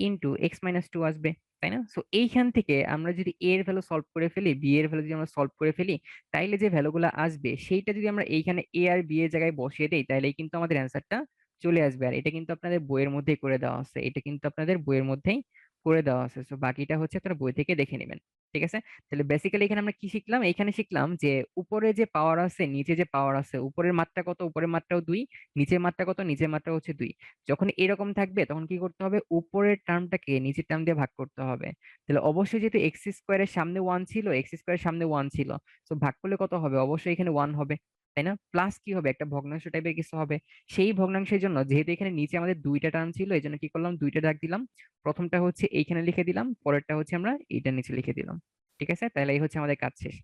into x-2 আসবে, তাই না? সো এইখান থেকে আমরা যদি a এর ভ্যালু সলভ করে ফেলি, b এর ভ্যালু যদি আমরা সলভ করে ফেলি, তাইলে যে ভ্যালুগুলো আসবে সেইটা যদি আমরা এইখানে a আর b এর জায়গায় বসিয়ে দেই, তাইলেই কিন্তু আমাদের অ্যান্সারটা চলে আসবে। আর এটা কিন্তু আপনাদের বইয়ের মধ্যেই করে দেওয়া আছে, এটা কিন্তু আপনাদের বইয়ের মধ্যেই করে দেওয়া আছে। তো বাকিটা হচ্ছে আপনারা বই থেকে দেখে নেবেন। ঠিক আছে, তাহলে বেসিক্যালি এখানে আমরা কি শিখলাম, এখানে শিখলাম যে উপরে যে পাওয়ার আছে, নিচে যে পাওয়ার আছে, উপরের মাত্রা কত, উপরের মাত্রাও 2, নিচের মাত্রা কত, নিচের মাত্রা হচ্ছে 2। যখন এরকম থাকবে তখন কি করতে হবে, উপরের টার্মটাকে নিচের টার্ম দিয়ে ভাগ করতে হবে। তাহলে অবশ্যই যেহেতু এক্স স্কোয়ারের সামনে ওয়ান ছিল, এক্স স্কোয়ারের সামনে ওয়ান ছিল, তো ভাগ করলে কত হবে, অবশ্যই এখানে ওয়ান হবে, তাই না? প্লাস কি হবে, একটা ভগ্নাংশ টাইপের কিছু হবে। সেই ভগ্নাংশের জন্য যেহেতু এখানে নিচে আমাদের দুইটা টার্ম ছিল, এই জন্য কি করলাম, দুইটা দাগ দিলাম। প্রথমটা হচ্ছে এইখানে লিখে দিলাম, পরেরটা হচ্ছে আমরা এইটার নিচে লিখে দিলাম। ঠিক আছে, তাহলে এই হচ্ছে আমাদের কাজ শেষ।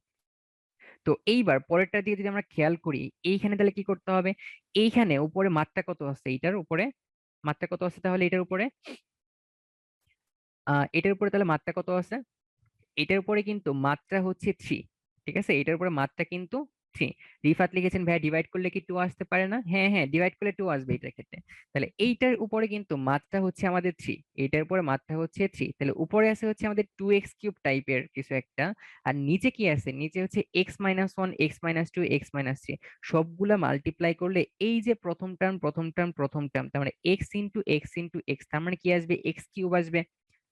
তো এইবার পরেরটা দিয়ে যদি আমরা খেয়াল করি, এইখানে তাহলে কি করতে হবে, এইখানে উপরে মাত্রা কত আছে, এইটার উপরে মাত্রা কত আছে, তাহলে এটার উপরে এটার উপরে তাহলে মাত্রা কত আছে, এটার উপরে কিন্তু মাত্রা হচ্ছে 3। ঠিক আছে, এটার উপরে মাত্রা কিন্তু 3। রিফাত লিখেছেন ভাইয়া ডিভাইড করলে কি 2 আসতে পারে না, হ্যাঁ হ্যাঁ ডিভাইড করলে 2 আসবে এটার ক্ষেত্রে। তাহলে এইটার উপরে কিন্তু মাত্রা হচ্ছে আমাদের 3, এইটার উপরে মাত্রা হচ্ছে 3, তাহলে উপরে আছে হচ্ছে আমাদের 2x³ টাইপের কিছু একটা। আর নিচে কি আছে, নিচে হচ্ছে x-1, x-2, x-3, সবগুলা মাল্টিপ্লাই করলে এই যে প্রথম টার্ম, প্রথম টার্ম, প্রথম টার্ম, তার মানে x ইন্টু x, তার মানে কি আসবে, x³ আসবে,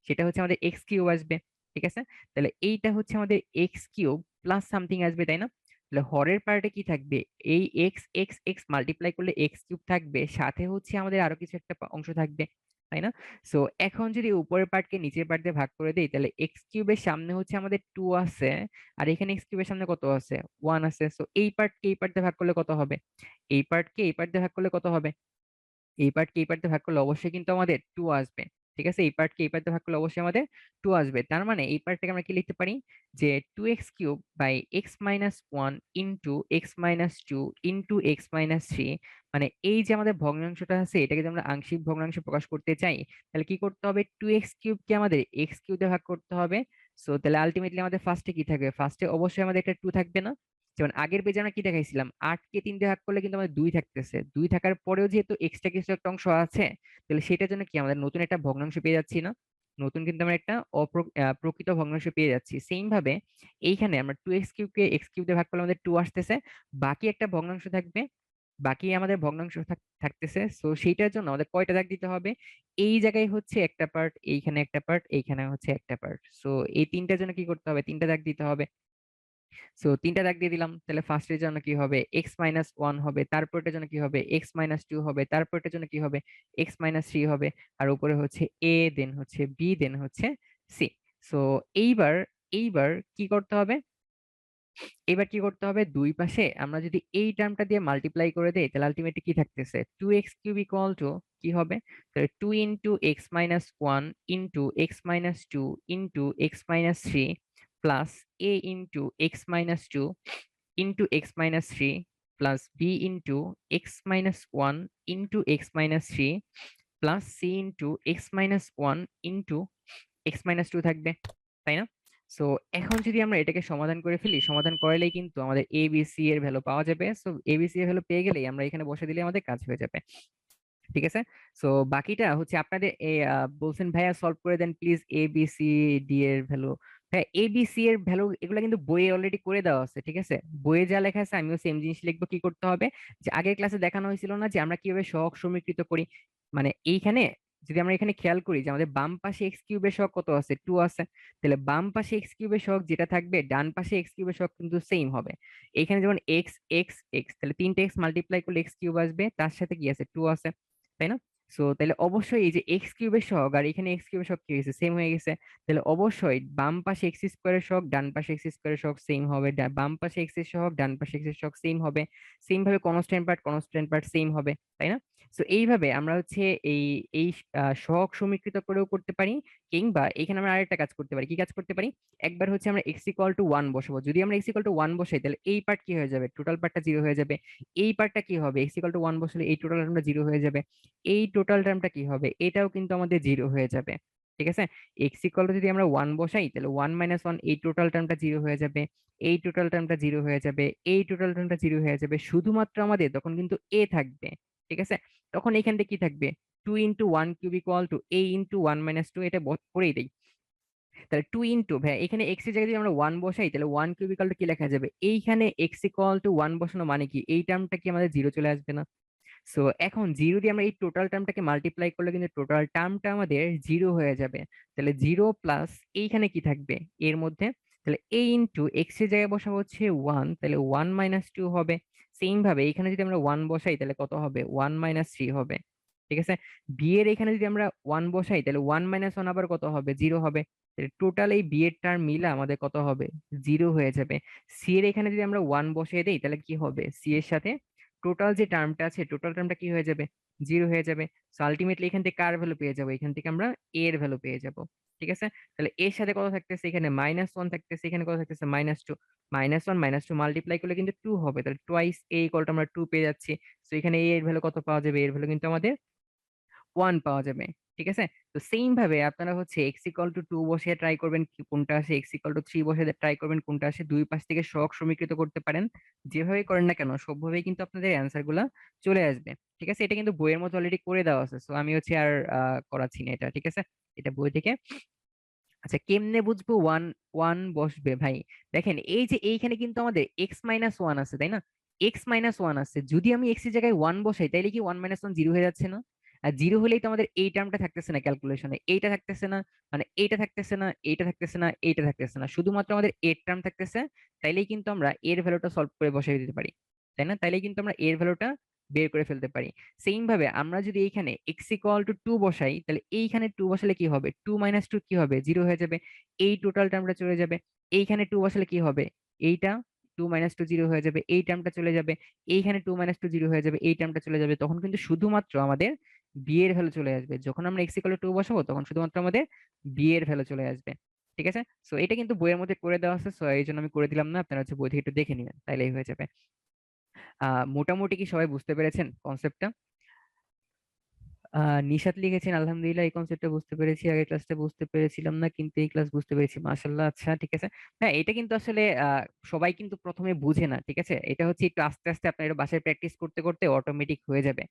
সেটা হচ্ছে আমাদের x³ আসবে। ঠিক আছে, তাহলে এইটা হচ্ছে আমাদের x³ প্লাস সামথিং আসবে, তাই না? তাহলে হরের পার্টে কি থাকবে, এই এক্স এক্স এক্স মাল্টিপ্লাই করলে x³ থাকবে, সাথে হচ্ছে আমাদের আরো কিছু একটা অংশ থাকবে, তাই না? সো এখন যদি উপরের পার্টকে নিচের পার্ট দিয়ে ভাগ করে দেই, তাহলে x³ এর সামনে হচ্ছে আমাদের 2 আছে, আর এখানে x³ এর সামনে কত আছে, 1 আছে। সো এই পার্টকে এই পার্ট দিয়ে ভাগ করলে কত হবে, এই পার্টকে এই পার্ট দিয়ে ভাগ করলে কত হবে, এই পার্টকে এই পার্টে ভাগ করলে অবশ্যই কিন্তু আমাদের 2 আসবে। ঠিক আছে, এই পার্টকে এই পার্টে ভাগ করলে অবশ্যই আমাদের 2 আসবে। তার মানে এই পার্টটাকে আমরা কি লিখতে পারি, যে 2x³ by x-1 into x-2 into x-3, মানে এই যে আমাদের ভগ্নাংশটা আছে, এটাকে যদি আমরা আংশিক ভগ্নাংশে প্রকাশ করতে চাই, তাহলে কি করতে হবে, 2x³ কে আমাদের x³ দিয়ে ভাগ করতে হবে। সো তাহলে আলটিমেটলি আমাদের ফার্স্টে কি থাকবে, ফার্স্টে অবশ্যই আমাদের একটা 2 থাকবে না? যেমন আগের পেজে আমরা কি দেখাইছিলাম, 8কে 3 দিয়ে ভাগ করলে কিন্তু আমাদের 2 থাকতেছে, 2 থাকার পরেও যেহেতু এক্সট্রা কিছু একটা অংশ আছে, তাহলে সেটার জন্য কি আমাদের নতুন একটা ভগ্নাংশ পেয়ে যাচ্ছি না? নতুন কিন্তু আমরা একটা প্রকৃত ভগ্নাংশ পেয়ে যাচ্ছি। সেম ভাবে এইখানে আমরা 2x³ কে x³ দিয়ে ভাগ করলে আমাদের 2 আসতেছে, বাকি একটা ভগ্নাংশ থাকবে, বাকি আমাদের ভগ্নাংশ থাকতেছে। সো সেইটার জন্য আমাদের কয়টা দাগ দিতে হবে, এই জায়গায় হচ্ছে একটা পার্ট, এইখানে একটা পার্ট, এইখানে হচ্ছে একটা পার্ট। সো এই তিনটার জন্য কি করতে হবে, তিনটা দাগ দিতে হবে। সো তিনটা দাগ দিয়ে দিলাম, তাহলে ফার্স্টের জন্য কি হবে, এক্স মাইনাস ওয়ান হবে, তারপরটার জন্য কি হবে, এক্স মাইনাস টু হবে, তারপরটার জন্য কি হবে, এক্স মাইনাস থ্রি হবে, আর উপরে হচ্ছে এ, দেন হচ্ছে বি, দেন হচ্ছে সি। সো এইবার এইবার কি করতে হবে, এবার কি করতে হবে, দুই পাশে আমরা যদি এই টার্মটা দিয়ে মাল্টিপ্লাই করে দেই, তাহলে আলটিমেটলি কি থাকতেছে, two x cube equal to কি হবে, তাহলে two into x minus one into x minus two into x minus three plus a into x minus two into x minus three plus b into x minus one into x minus three plus C into x minus one into x minus two থাকবে, তাই না? So এখন যদি আমরা এটাকে সমাধান করে ফেলি, সমাধান করলেই কিন্তু আমাদের এ বি সি এর ভ্যালু পাওয়া যাবে। সো এ বি সি এর ভ্যালু পেয়ে গেলেই আমরা এখানে বসে দিলে আমাদের কাজ হয়ে যাবে, ঠিক আছে? সো বাকিটা হচ্ছে আপনাদের বলছেন ভাইয়া সলভ করে দেন please a B c d এর ভ্যালু। হ্যাঁ, এ বি সি এর ভ্যালু এগুলো কিন্তু বইয়ে অলরেডি করে দেওয়া আছে, ঠিক আছে? বইয়ে যা লেখা আছে আমিও সেম জিনিস লিখবো। কি করতে হবে, যে আগের ক্লাসে দেখানো হয়েছিল না যে আমরা কিভাবে সহগ সমীকৃত করি, মানে এইখানে যদি আমরা এখানে খেয়াল করি যে আমাদের বাম পাশে এক্স কিউবের সহগ কত আছে, টু আছে, তাহলে বাম পাশে এক্স কিউবের সহগ যেটা থাকবে ডান পাশে এক্স কিউবের সহগ কিন্তু সেম হবে। এখানে যেমন এক্স এক্স এক্স, তাহলে তিনটে এক্স মাল্টিপ্লাই করলে এক্স কিউব আসবে, তার সাথে কি আছে, টু আছে, তাই না? সো তাহলে অবশ্যই এই যে এক্স কিউবের সহগ আর এখানে এক্স কিউবের সহগ কি হয়েছে, সেম হয়ে গেছে। তাহলে অবশ্যই বাম পাশে এক্স স্কোয়ারের সহগ ডান পাশে এক্স স্কোয়ারের সহগ সেম হবে, বাম পাশে এক্স এর সহগ ডান পাশে এক্স এর সহগ সেম হবে, সেম ভাবে কনস্ট্যান্ট পার্ট সেম হবে, তাই না? সো এইভাবে আমরা হচ্ছে এই এই সহগ সমীকৃত করেও করতে পারি, কিংবা এখানে আমরা আরেকটা কাজ করতে পারি। কি কাজ করতে পারি, একবার হচ্ছে আমরা এক্স ইকুয়াল টু ওয়ান বসাবো, যদি আমরা এক্স ইকুয়াল টু ওয়ান বসাই তাহলে এই পার্ট কি হয়ে যাবে, টোটাল পার্টটা জিরো হয়ে যাবে। এই পার্টটা কি হবে, এক্স ইকুয়াল টু ওয়ান বসালে এই টোটাল টার্মটা জিরো হয়ে যাবে, এই টোটাল টার্মটা কি হবে, এটাও কিন্তু আমাদের জিরো হয়ে যাবে, ঠিক আছে? এক্স ইকুয়াল টু যদি আমরা ওয়ান বসাই তাহলে ওয়ান মাইনাস ওয়ান, এই টোটাল টার্মটা জিরো হয়ে যাবে, এই টোটাল টার্মটা জিরো হয়ে যাবে, এই টোটাল টার্মটা জিরো হয়ে যাবে, শুধুমাত্র আমাদের তখন কিন্তু এ থাকবে, ঠিক আছে? তখন এখান থেকে কি থাকবে, two into one cube equal to A into one minus two, এটা করেই দেই। তাহলে টু ইন্টু ভাই এখানে এক্স এর জায়গায় যদি আমরা ওয়ান বসাই তাহলে ওয়ান কিউব ইকুয়াল টু কি লেখা যাবে, এইখানে এক্স ইকুয়াল টু ওয়ান বসানো মানে কি, এই টার্মটা কি আমাদের জিরো চলে আসবে না? সো এখন জিরো দিয়ে আমরা এই টোটাল টার্মটাকে মাল্টিপ্লাই করলে কিন্তু টোটাল টার্মটা আমাদের জিরো হয়ে যাবে। তাহলে জিরো প্লাস এইখানে কি থাকবে এর মধ্যে, তাহলে এ ইন্টু এক্স এর জায়গায় বসাবো হচ্ছে ওয়ান, তাহলে ওয়ান মাইনাস টু হবে। সেম ভাবে এখানে যদি আমরা ওয়ান বসাই তাহলে কত হবে, ওয়ান মাইনাস থ্রি হবে, ঠিক আছে? বি এর এখানে যদি আমরা ওয়ান বসাই তাহলে ওয়ান মাইনাস ওয়ান আবার কত হবে, জিরো হবে। টোটাল এই বি এর টার্ম মিলে আমাদের কত হবে, জিরো হয়ে যাবে। সি এর এখানে যদি আমরা ওয়ান বসিয়ে দেই তাহলে কি হবে, সি এর সাথে টোটাল যে টার্মটা আছে টোটাল টার্মটা কি হয়ে যাবে, জিরো হয়ে যাবে। সো আলটিমেটলি এখান থেকে কার ভ্যালু পেয়ে যাবো, এখান থেকে আমরা এ এর ভ্যালু পেয়ে যাব, ঠিক আছে? তাহলে এর সাথে কত থাকতেছে, এখানে মাইনাস ওয়ান থাকতেছে, এখানে কত থাকতেছে, minus two. Minus two multiply করলে কিন্তু টু হবে, তাহলে টোয়াইস এ ইকুয়াল টু আমরা টু পেয়ে যাচ্ছি। তো এখানে এ এর ভ্যালু কত পাওয়া যাবে, এর ভ্যালু কিন্তু আমাদের ওয়ান পাওয়া যাবে, ঠিক আছে? তো সেম ভাবে আপনারা হচ্ছে এক্স ইকুয়াল টু টু বসে ট্রাই করবেন কোনটা আসে, এক্স ইকুয়াল টু থ্রি বসে ট্রাই করবেন কোনটা আসে, দুই পাশ থেকে সহগ সমীকৃত করতে পারেন। যেভাবে করেন না কেন সবভাবেই কিন্তু আপনাদের অ্যান্সার গুলা চলে আসবে, ঠিক আছে? এটা কিন্তু বইয়ের মধ্যে অলরেডি করে দেওয়া আছে, সো আমি হচ্ছে আর করাচ্ছি না এটা, ঠিক আছে? এটা বই থেকে। আচ্ছা, কেমনে বুঝবো ওয়ান ওয়ান বসবে ভাই, দেখেন এই যে এইখানে কিন্তু আমাদের এক্স মাইনাস ওয়ান আছে, তাই না? এক্স মাইনাস ওয়ান আছে, যদি আমি এক্স এর জায়গায় ওয়ান বসাই তাইলে কি ওয়ান মাইনাস ওয়ান জিরো হয়ে যাচ্ছে না? আর জিরো হলেই তো আমাদের এই টার্মটা থাকতেছে না ক্যালকুলেশনে, এইটা থাকতেছে না, মানে এইটা থাকতেছে না, এইটা থাকতেছে না, এইটা থাকতেছে না, শুধুমাত্র আমাদের এর টার্ম থাকতেছে। তাইলেই কিন্তু আমরা এর ভ্যালুটা সলভ করে বসাই দিতে পারি, তাই না? তাইলেই কিন্তু আমরা এর ভ্যালুটা বের করে ফেলতে পারি। সেম ভাবে আমরা যদি এইখানে এক্স ইকুয়াল টু টু বসাই তাহলে এইখানে টু বসালে কি হবে, টু মাইনাস টু কি হবে, জিরো হয়ে যাবে, এই টোটাল টার্মটা চলে যাবে। এইখানে টু বসালে কি হবে, এইটা টু মাইনাস টু জিরো হয়ে যাবে, এই টার্মটা চলে যাবে। এইখানে টু মাইনাস টু জিরো হয়ে যাবে, এই টার্মটা চলে যাবে। তখন কিন্তু শুধুমাত্র আমাদের বি এর ভ্যালু চলে আসবে, যখন আমরা এক্স ইকুয়াল টু বসাবো তখন শুধুমাত্র আমাদের বি এর ভ্যালু চলে আসবে, ঠিক আছে? সো এটা কিন্তু বইয়ের মধ্যে করে দেওয়া আছে, সো এই জন্য আমি করে দিলাম না, আপনারা হচ্ছে বই থেকে একটু দেখে নিবেন তাইলেই হয়ে যাবে। মোটামুটি কি সবাই বুঝতে পেরেছেন কনসেপ্টটা? নিশাত লিখেছেন আলহামদুলিল্লাহ, এই কনসেপ্টটা বুঝতে পেরেছি, আগের ক্লাসটা বুঝতে পেরেছিলাম না কিন্তু এই ক্লাস বুঝতে পেরেছি, মাশাআল্লাহ। আচ্ছা ঠিক আছে। হ্যাঁ, এটা কিন্তু আসলে সবাই কিন্তু প্রথমে বুঝে না, ঠিক আছে? এটা হচ্ছে একটু আস্তে আস্তে আপনার এটা বাসায় প্র্যাকটিস করতে করতে অটোমেটিক হয়ে যাবে।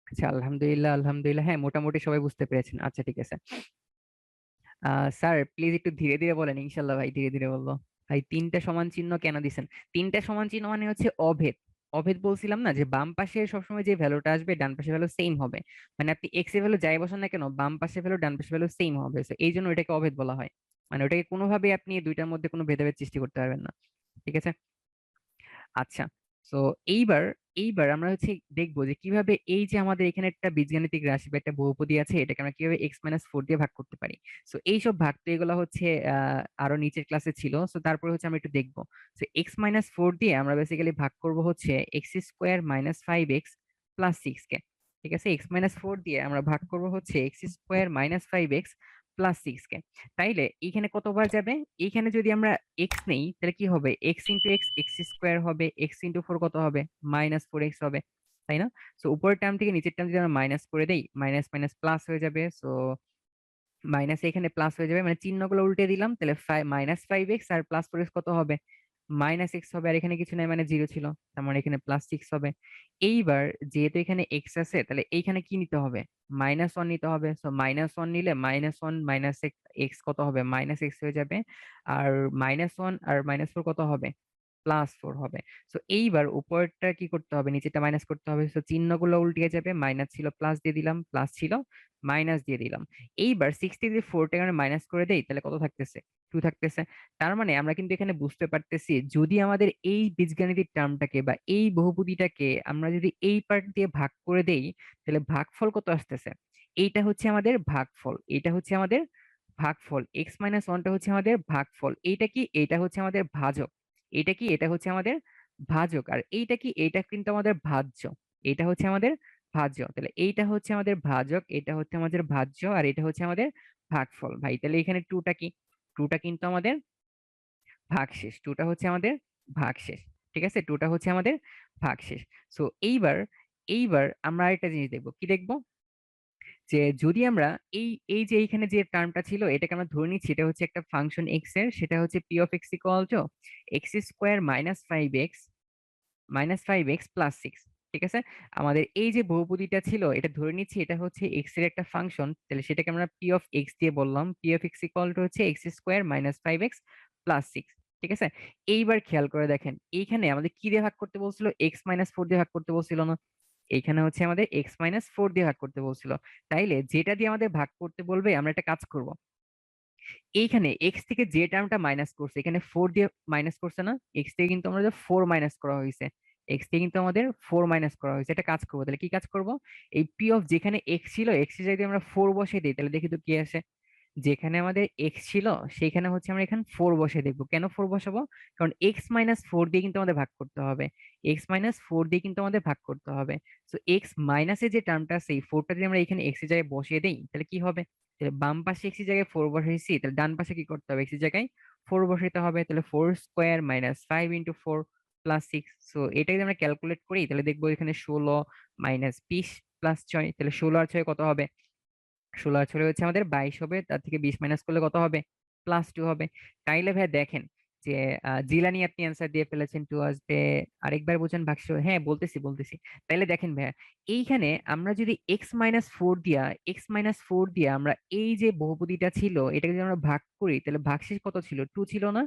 আচ্ছা, আলহামদুলিল্লাহ আলহামদুলিল্লাহ, হ্যাঁ মোটামুটি সবাই বুঝতে পেরেছেন। আচ্ছা ঠিক আছে। স্যার প্লিজ একটু ধীরে ধীরে বলেন, ইনশাল্লাহ ভাই ধীরে ধীরে বলবো। ভাই তিনটা সমান চিহ্ন কেন দিছেন, তিনটা সমান চিহ্ন মানে হচ্ছে অভেদ। অভেদ বলছিলাম না, যে বাম পাশে সবসময় যে ভ্যালুটা আসবে ডান পাশে ভ্যালু সেম হবে, মানে আপনি এক্স এর ভ্যালু যাই বসান না কেন বাম পাশে ভ্যালু ডান পাশে ভ্যালু সেম হবে। So, এই জন্য এটাকে অভেদ বলা হয়, মানে ওটাকে কোনোভাবে আপনি দুইটার মধ্যে কোনো ভেদাভেদ সৃষ্টি করতে পারবেন না। ঠিক আছে। আচ্ছা, তো এইবার এইবার আমরা হচ্ছে দেখবো যে কিভাবে এই যে আমাদের এখানে একটা বীজগাণিতিক রাশি বা একটা বহুপদী আছে, এটাকে আমরা কিভাবে x-4 দিয়ে ভাগ করতে পারি। তো এইসব ভাগ তো এগুলো হচ্ছে আরো নিচের ক্লাসে ছিল, তো তারপরে হচ্ছে আমরা একটু দেখবো। তো x-4 দিয়ে আমরা বেসিক্যালি ভাগ করব হচ্ছে x² - 5x প্লাস 6 কে। ঠিক আছে, x-4 দিয়ে আমরা ভাগ করব হচ্ছে x² - 5x প্লাস 6 কে। তাইলে এইখানে কতবার যাবে? এইখানে যদি আমরা এক্স নেই তাহলে কি হবে? এক্স ইন্টু এক্স x² হবে, এক্স ইন্টু 4 কত হবে? -4x হবে, তাই না? তো উপরের টার্ম থেকে নিচের টার্ম যদি আমরা মাইনাস করে দেই, মাইনাস মাইনাস প্লাস হয়ে যাবে। সো মাইনাস এখানে প্লাস হয়ে যাবে, মানে চিহ্নগুলো উল্টে দিলাম, তাহলে -5x আর +4x কত হবে? -x হবে, আর এখানে কিছু নাই মানে 0 ছিল, তার মানে এখানে +6 হবে। এইবার যেহেতু এখানে x আছে, তাহলে এইখানে কি নিতে হবে? -1 নিতে হবে। সো -1 নিলে -1 - x কত হবে? -x হয়ে যাবে। আর -1 আর -4 কত হবে? +4 হবে। সো এইবার উপরেরটা কি করতে হবে? নিচেরটা মাইনাস করতে হবে। সো চিহ্নগুলো উল্টে যাবে, মাইনাস ছিল প্লাস দিয়ে দিলাম, প্লাস ছিল মাইনাস দিয়ে দিলাম। এইবার 60 দিয়ে 4টাকে আমরা মাইনাস করে দেই, তাহলে কত থাকতেছে? 2 থাকতেছে। তার মানে আমরা কিন্তু এখানে বুঝতে পারতেছি, যদি আমাদের এই বীজগাণিতিক টার্মটাকে বা এই বহুপদীটাকে আমরা যদি এই পার্ট দিয়ে ভাগ করে দেই, তাহলে ভাগফল কত আসতেছে? এইটা হচ্ছে আমাদের ভাগফল, এটা হচ্ছে আমাদের ভাগফল। x-1টা হচ্ছে আমাদের ভাগফল। এইটা কি? এইটা হচ্ছে আমাদের ভাজক। এটা কি? এটা হচ্ছে আমাদের ভাজক। আর এইটা কি? এইটা কিন্তু আমাদের ভাজ্য। এটা হচ্ছে আমাদের ভাজ্য। তাহলে এইটা হচ্ছে আমাদের ভাজক, এটা হচ্ছে আমাদের ভাজ্য, আর এটা হচ্ছে আমাদের ভাগফল। ভাই তাহলে এখানে টুটা কি? টুটা কিন্তু আমাদের ভাগশেষ। টুটা হচ্ছে আমাদের ভাগশেষ। ঠিক আছে, টুটা হচ্ছে আমাদের ভাগশেষ। সো এইবার এইবার আমরা আরেকটা জিনিস দেখবো। কি দেখবো? যে যদি আমরা এই এই যে এইখানে যে টার্মটা ছিল, এটাকে আমরা ধরে নিচ্ছি এটা হচ্ছে একটা ফাংশন এক্স এর, সেটা হচ্ছে p(x) = x² - 5x -5x + 6। ঠিক আছে, আমাদের এই যে বহুপদীটা ছিল এটা ধরে নিচ্ছি এটা হচ্ছে এক্স এর একটা ফাংশন, তাহলে সেটাকে আমরা p(x) দিয়ে বললাম। p(x) হচ্ছে x² - 5x + 6। ঠিক আছে, এইবার খেয়াল করে দেখেন এইখানে আমাদের কি দিয়ে ভাগ করতে বলছিল? x-4 দিয়ে ভাগ করতে বলছিল না? এইখানে হচ্ছে আমাদের x-4 দিয়ে ভাগ করতে বলছিল। তাইলে যেটা দিয়ে আমাদের ভাগ করতে বলবে আমরা একটা কাজ করব। এইখানে এক্স থেকে যে টার্মটা মাইনাস করছে, এখানে 4 দিয়ে মাইনাস করছে না? এক্স থেকে কিন্তু আমাদের 4 মাইনাস করা হয়েছে। এক্স থেকে কিন্তু আমাদের 4 মাইনাস করা হয়েছে। এটা কাজ করবো, তাহলে কি কাজ করব? এই পি অফ যেখানে এক্স ছিল, এক্স এর জায়গায় আমরা 4 বসিয়ে দিই, তাহলে দেখি তো কি আসে। যেখানে আমাদের এক্স ছিল সেখানে হচ্ছে আমরা এখানে 4 বসিয়ে দেখবো। কেন 4 বসাবো? কারণ x-4 দিয়ে কিন্তু আমাদের ভাগ করতে হবে। x-4 দিয়ে কিন্তু আমাদের ভাগ করতে হবে। তো এক্স মাইনাসে যে টার্মটা আছে, এই 4টা যদি আমরা এখানে এক্স এর জায়গায় বসিয়ে দেই, তাহলে কি হবে? তাহলে বাম পাশে এক্স এর জায়গায় 4 বসাইছি, তাহলে ডান পাশে কি করতে হবে? এক্স এর জায়গায় 4 বসাইতে হবে। তাহলে 4² - 5 × 4 + 6। সো এটা যদি আমরা ক্যালকুলেট করি তাহলে দেখবো এখানে 16 - 20 + 6, তাহলে 16 আর 6 কত হবে? 16 আর 6 হচ্ছে আমাদের 22 হবে, তার থেকে 20 মাইনাস করলে কত হবে? +2 হবে। তাইলে ভাই দেখেন যে জিলানি আপনি অ্যান্সার দিয়ে ফেলেছেন, 2 আসবে। আরেকবার বোঝান ভাগশেষ। হ্যাঁ, বলতেছি। তাইলে দেখেন ভাইয়া, এইখানে আমরা যদি x-4 দিয়া আমরা এই যে বহুপদীটা ছিল এটাকে যদি আমরা ভাগ করি, তাহলে ভাগশেষ কত ছিল? 2 ছিল না?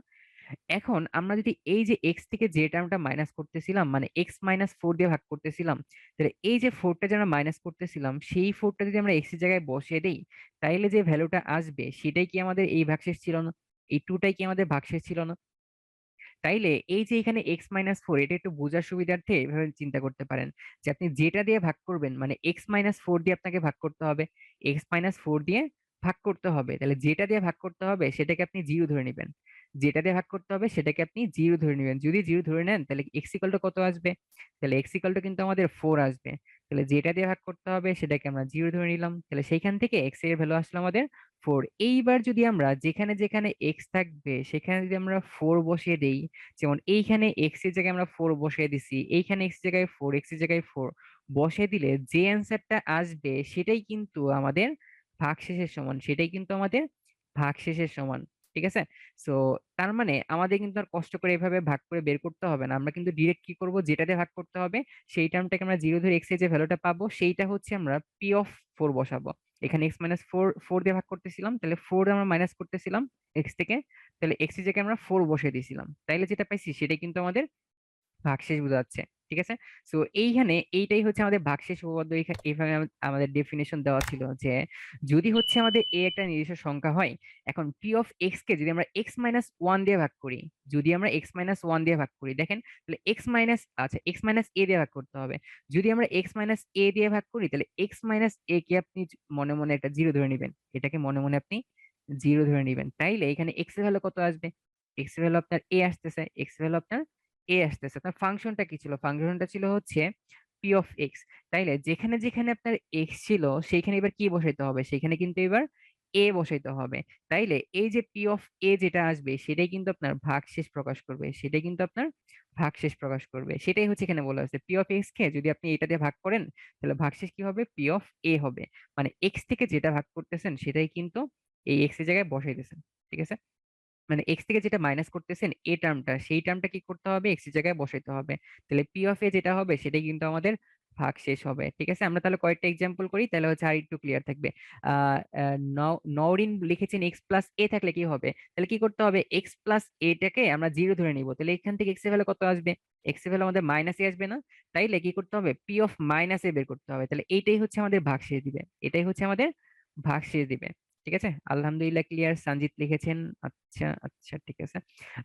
এখন আমরা যদি এই যে এক্স থেকে যে টার্মটা মাইনাস করতেছিলাম, মানে x-4 দিয়ে ভাগ করতেছিলাম, তাহলে এই যে 4টা যে আমরা মাইনাস করতেছিলাম সেই 4টা যদি আমরা এক্স এর জায়গায় বসিয়ে দেই, তাইলে যে ভ্যালুটা আসবে সেটাই কি আমাদের এই ভাগশেষ ছিল না? এই টুটাই কি আমাদের ভাগশেষ ছিল না? তাইলে এই যে এখানে x-4, এটা একটু বোঝার সুবিধার্থে এভাবে চিন্তা করতে পারেন যে আপনি যেটা দিয়ে ভাগ করবেন, মানে x-4 দিয়ে আপনাকে ভাগ করতে হবে, x-4 দিয়ে ভাগ করতে হবে, তাহলে যেটা দিয়ে ভাগ করতে হবে সেটাকে আপনি জিরো ধরে নেবেন। যেটা দিয়ে ভাগ করতে হবে সেটাকে আপনি জিরো ধরে নেবেন। যদি জিরো ধরে নেন তাহলে x = কত আসবে? তাহলে x = কিন্তু আমাদের 4 আসবে। তাহলে যেটা দিয়ে ভাগ করতে হবে সেটাকে আমরা জিরো ধরে নিলাম, তাহলে সেইখান থেকে x এর ভ্যালু আসলো আমাদের 4। এইবার যদি আমরা যেখানে যেখানে x থাকবে সেখানে যদি আমরা 4 বসিয়ে দেই, যেমন এইখানে এক্স এর জায়গায় আমরা 4 বসিয়ে দিছি, এইখানে এক্স এর জায়গায় 4, এক্স এর জায়গায় 4 বসিয়ে দিলে যে অ্যান্সারটা আসবে সেটাই কিন্তু আমাদের ভাগশেষের সমান, সেটাই কিন্তু আমাদের ভাগশেষের সমান। ঠিক আছে, সো তার মানে আমাদের কিন্তু আর কষ্ট করে এভাবে ভাগ করে বের করতে হবে না, আমরা কিন্তু ডিরেক্ট কি করব, যেটাতে ভাগ করতে হবে সেই টার্মটাকে আমরা জিরো ধরে এক্স এর যে ভ্যালুটা পাবো সেইটা হচ্ছে আমরা p(4) বসাবো। এখানে x-4 দিয়ে ভাগ করতেছিলাম, তাহলে 4 আমরা মাইনাস করতেছিলাম এক্স থেকে, তাহলে এক্স এর জায়গায় আমরা 4 বসিয়ে দিয়েছিলাম, তাইলে যেটা পাইছি সেটাই কিন্তু আমাদের ভাগশেষ বোঝাচ্ছে। ঠিক আছে। সো এইখানে এইটাই হচ্ছে আমাদের ভাগশেষ উপপাদ্য। এইভাবে আমাদের ডেফিনেশন দেওয়া ছিল যে যদি হচ্ছে আমাদের এ একটা নির্দিষ্ট সংখ্যা হয়, এখন পি অফ এক্স কে যদি আমরা এক্স মাইনাস ওয়ান দিয়ে ভাগ করি, যদি আমরা এক্স মাইনাস ওয়ান দিয়ে ভাগ করি, দেখেন তাহলে এক্স মাইনাস, আচ্ছা এক্স মাইনাস এ দিয়ে ভাগ করতে হবে। যদি আমরা এক্স মাইনাস এ দিয়ে ভাগ করি তাহলে এক্স মাইনাস এ কে আপনি মনে মনে একটা জিরো ধরে নেবেন, এটাকে মনে মনে আপনি জিরো ধরে নেবেন। তাইলে এখানে এক্স এর ভ্যালু কত আসবে? এক্স এর ভ্যালু আপনার এ আসতেছে, এক্স এর ভ্যালু আপনার এ আসতেছে। আপনার ফাংশনটা কি ছিল? ফাংশনটা ছিল হচ্ছে পি অফ এক্স। তাইলে যেখানে যেখানে আপনার এক্স ছিল সেইখানে এবার কি বসাইতে হবে? সেখানে কিন্তু এবার এ বসাইতে হবে। তাইলে এই যে পি অফ এ যেটা আসবে সেটাই কিন্তু আপনার ভাগশেষ প্রকাশ করবে, সেটাই কিন্তু আপনার ভাগশেষ প্রকাশ করবে। সেটাই হচ্ছে এখানে বলা হয়েছে, পি অফ এক্স কে যদি আপনি এটা দিয়ে ভাগ করেন তাহলে ভাগশেষ কি হবে? পি অফ এ হবে। মানে এক্স থেকে যেটা ভাগ করতেছেন সেটাই কিন্তু এই এক্স এর জায়গায় বসাইতেছেন। ঠিক আছে, মানে এক্স থেকে যেটা মাইনাস করতেছেন এ টার্মটা, সেই টার্মটা কি করতে হবে? এক্স এর জায়গায় বসাইতে হবে। তাহলে পি অফ এ যেটা হবে সেটাই কিন্তু আমাদের ভাগ শেষ হবে। ঠিক আছে, আমরা তাহলে কয়েকটা এক্সাম্পল করি, তাহলে হচ্ছে আর একটু ক্লিয়ার থাকবে। নওরিন লিখেছেন এক্স প্লাস এ থাকলে কি হবে? তাহলে কি করতে হবে? এক্স প্লাস এটাকে আমরা জিরো ধরে নিব। তাহলে এখান থেকে এক্স এর ভ্যালু কত আসবে? এক্স এর ভ্যালু আমাদের মাইনাস এ আসবে না? তাইলে কি করতে হবে? পি অফ মাইনাস এ বের করতে হবে। তাহলে এইটাই হচ্ছে আমাদের ভাগ শেষ দিবে, এটাই হচ্ছে আমাদের ভাগ শেষ দিবে। ঠিক আছে, আলহামদুলিল্লাহ ক্লিয়ার, সঞ্জিত লিখেছেন। আচ্ছা আচ্ছা ঠিক আছে।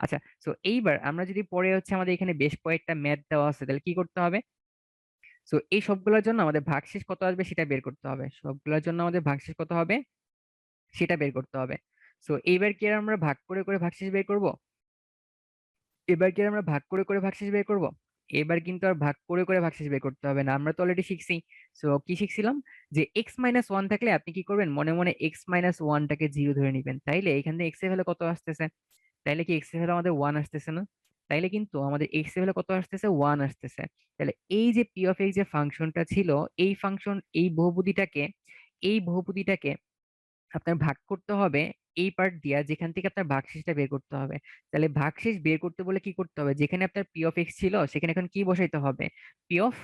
আচ্ছা, তো এইবার আমরা যদি পরে হচ্ছে আমাদের এখানে বেশ কয়েকটা ম্যাথ দেওয়া আছে, তাহলে কি করতে হবে? তো এই সবগুলোর জন্য আমাদের ভাগশেষ কত আসবে সেটা বের করতে হবে, সবগুলোর জন্য আমাদের ভাগশেষ কত হবে সেটা বের করতে হবে। তো এইবার কি আর আমরা ভাগ করে করে ভাগশেষ বের করব? এবার কি আর আমরা ভাগ করে করে ভাগশেষ বের করব? এবার কিন্তু আর ভাগ করে করে ভাগশেষ বের করতে হবে না, আমরা তো অলরেডি শিখছি। সো কি শিখছিলাম? যে এক্স মাইনাস ওয়ান থাকলে আপনি কি করবেন? মনে মনে এক্স মাইনাস ওয়ানটাকে জিরো ধরে নিবেন। তাইলে এখান থেকে এক্স এর ভ্যালু কত আসতেছে? তাইলে কি এক্স এর ভ্যালু আমাদের ওয়ান আসতেছে না? তাইলে কিন্তু আমাদের এক্স এর ভ্যালু কত আসতেছে? ওয়ান আসতেছে। তাহলে এই যে পি অফ এক্স যে ফাংশনটা ছিল, এই ফাংশন এই বহুপদীটাকে আপনার ভাগ করতে হবে এই পার্ট দিয়া, যেখান থেকে আপনার ভাগশেষটা বের করতে হবে। তাহলে ভাগশেষ বের করতে বলে কি করতে হবে? যেখানে আপনার পি অফ এক্স ছিল সেখানে এখন কি বসাইতে হবে? পি অফ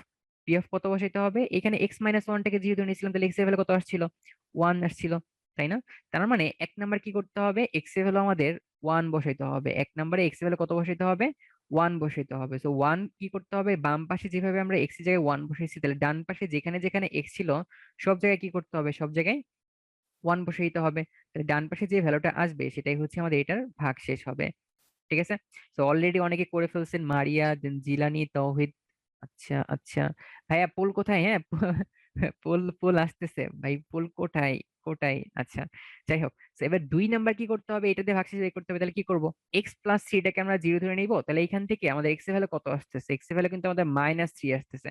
পি অফ কত বসাইতে হবে? এখানে এক্স মাইনাস ওয়ানটাকে যেহেতু ধরে নিয়েছিলাম, তাহলে এক্স এর ভ্যালু কত আসছিল? ওয়ান আসছিল, তাই না? তার মানে এক নাম্বার কি করতে হবে? এক্স এর ভ্যালু আমাদের ওয়ান বসাইতে হবে। এক নাম্বারে এক্স এর ভ্যালু কত বসাইতে হবে? ওয়ান বসাইতে হবে। সো ওয়ান কি করতে হবে? বাম পাশে যেভাবে আমরা এক্স এর জায়গায় ওয়ান বসাইছি, তাহলে ডান পাশে যেখানে যেখানে এক্স ছিল সব জায়গায় কি করতে হবে? সব জায়গায় ওয়ান বসিয়ে দিতে হবে। তাহলে ডান পাশে যে ভ্যালুটা আসবে সেটাই হচ্ছে আমাদের এটার ভাগ শেষ হবে। ঠিক আছে, তো অলরেডি অনেকে করে ফেলছেন, মারিয়া, দেন জিলানি, তৌহিদ। আচ্ছা আচ্ছা, ভাইয়া পোল কোথায়? হ্যাঁ, পোল পোল আসতেছে ভাই, পোল কোথায়? কোথায়? আচ্ছা, যাই হোক। তো এবার দুই নাম্বার কি করতে হবে? এটাতে ভাগশেষ বের করতে হবে। তাহলে কি করব? এক্স প্লাস থ্রিটাকে আমরা জিরো ধরে নিব। তাহলে এখান থেকে আমাদের এক্স এর ভ্যালু কত আসতেছে? এক্স এর ভ্যালু কিন্তু আমাদের মাইনাস থ্রি আসতেছে।